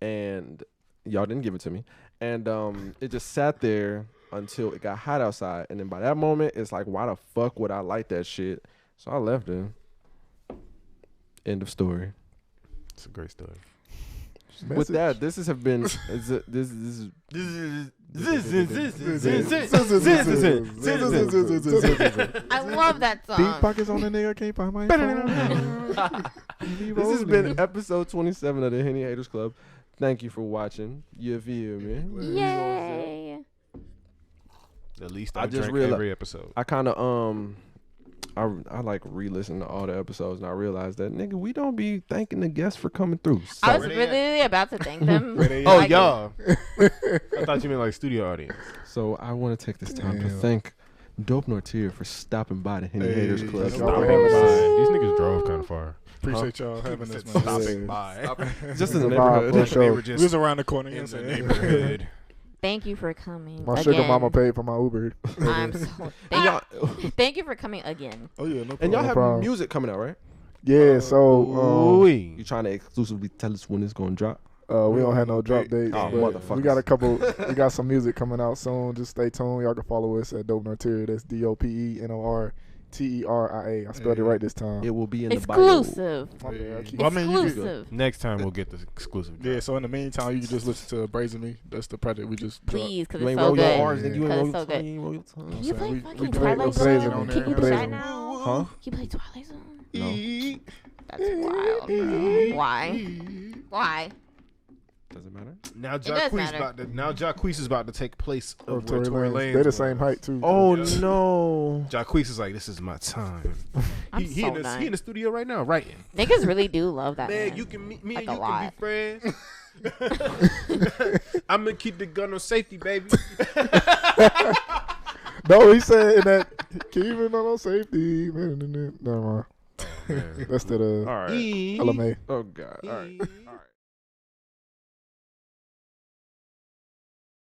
and y'all didn't give it to me. And it just sat there until it got hot outside. And then by that moment, it's like, why the fuck would I like that shit? So I left it. End of story. It's a great story. With that, this has been this is I love that Deep song. pockets on the nigga, I can't find my phone. this has been episode 27 of the Henny Haters Club. Thank you for watching. You feel me? Yay. At least I I just drink realized- every episode. I kind of I like re-listen to all the episodes, and I realized that nigga, we don't be thanking the guests for coming through. So, I was really about to thank them. Oh, Like, y'all. I thought you meant like studio audience. so I want to take this time to Damn. thank DopeNorTeria for stopping by the Henny Hey, Haters Club. that's y'all all for right. having us. These niggas drove kind of far. Appreciate y'all having us, man. Stopping by. Just in the It's a vibe neighborhood. for They sure. were We just was around the corner. You know in what the I'm saying? neighborhood. Thank you for coming. My again. sugar mama paid for my Uber. I'm so thank you for coming again. Oh yeah, no problem. And y'all No have problem. music coming out, right? Yeah, so Ooh-wee. You trying to exclusively tell us when it's gonna drop? we don't have no drop dates. Oh, but motherfuckers. we got a couple. We got some music coming out soon. Just stay tuned. Y'all can follow us at DopeNorTeria. That's DopeNorTeria. I spelled it right this time. It will be in the bio. Exclusive. My bad, I keep- Well, I mean, you could- Exclusive. Next time we'll get the exclusive. Yeah, so in the meantime, you can just listen to Brazen Me. That's the project we just dropped. Please, because You it's ain't so roll your good. R's, nigga. You ain't Cause roll it's your so tongue. good. You ain't roll your tongue. Can you So play we fucking do Twilight it. Brazen Zone? on Can there. you do that Brazen. now? Huh? Can you play Twilight Zone? No. That's wild, bro. Why? Why? Doesn't matter. Now does matter. Jacquees is about to take place Oh, of where Tory Tory Lanez. Lanez They're the was. same height too. Oh Yeah. no. Jacquees is like, this is my time. I'm he so in the, done. he in the studio right now writing. Niggas really do love that Man, man. you can meet me Like and a you lot. can be friends. I'm gonna keep the gun on safety, baby. No, he said in that. Keep it on safety. Never mind. man. That's the All right. LMA. Oh God. All right.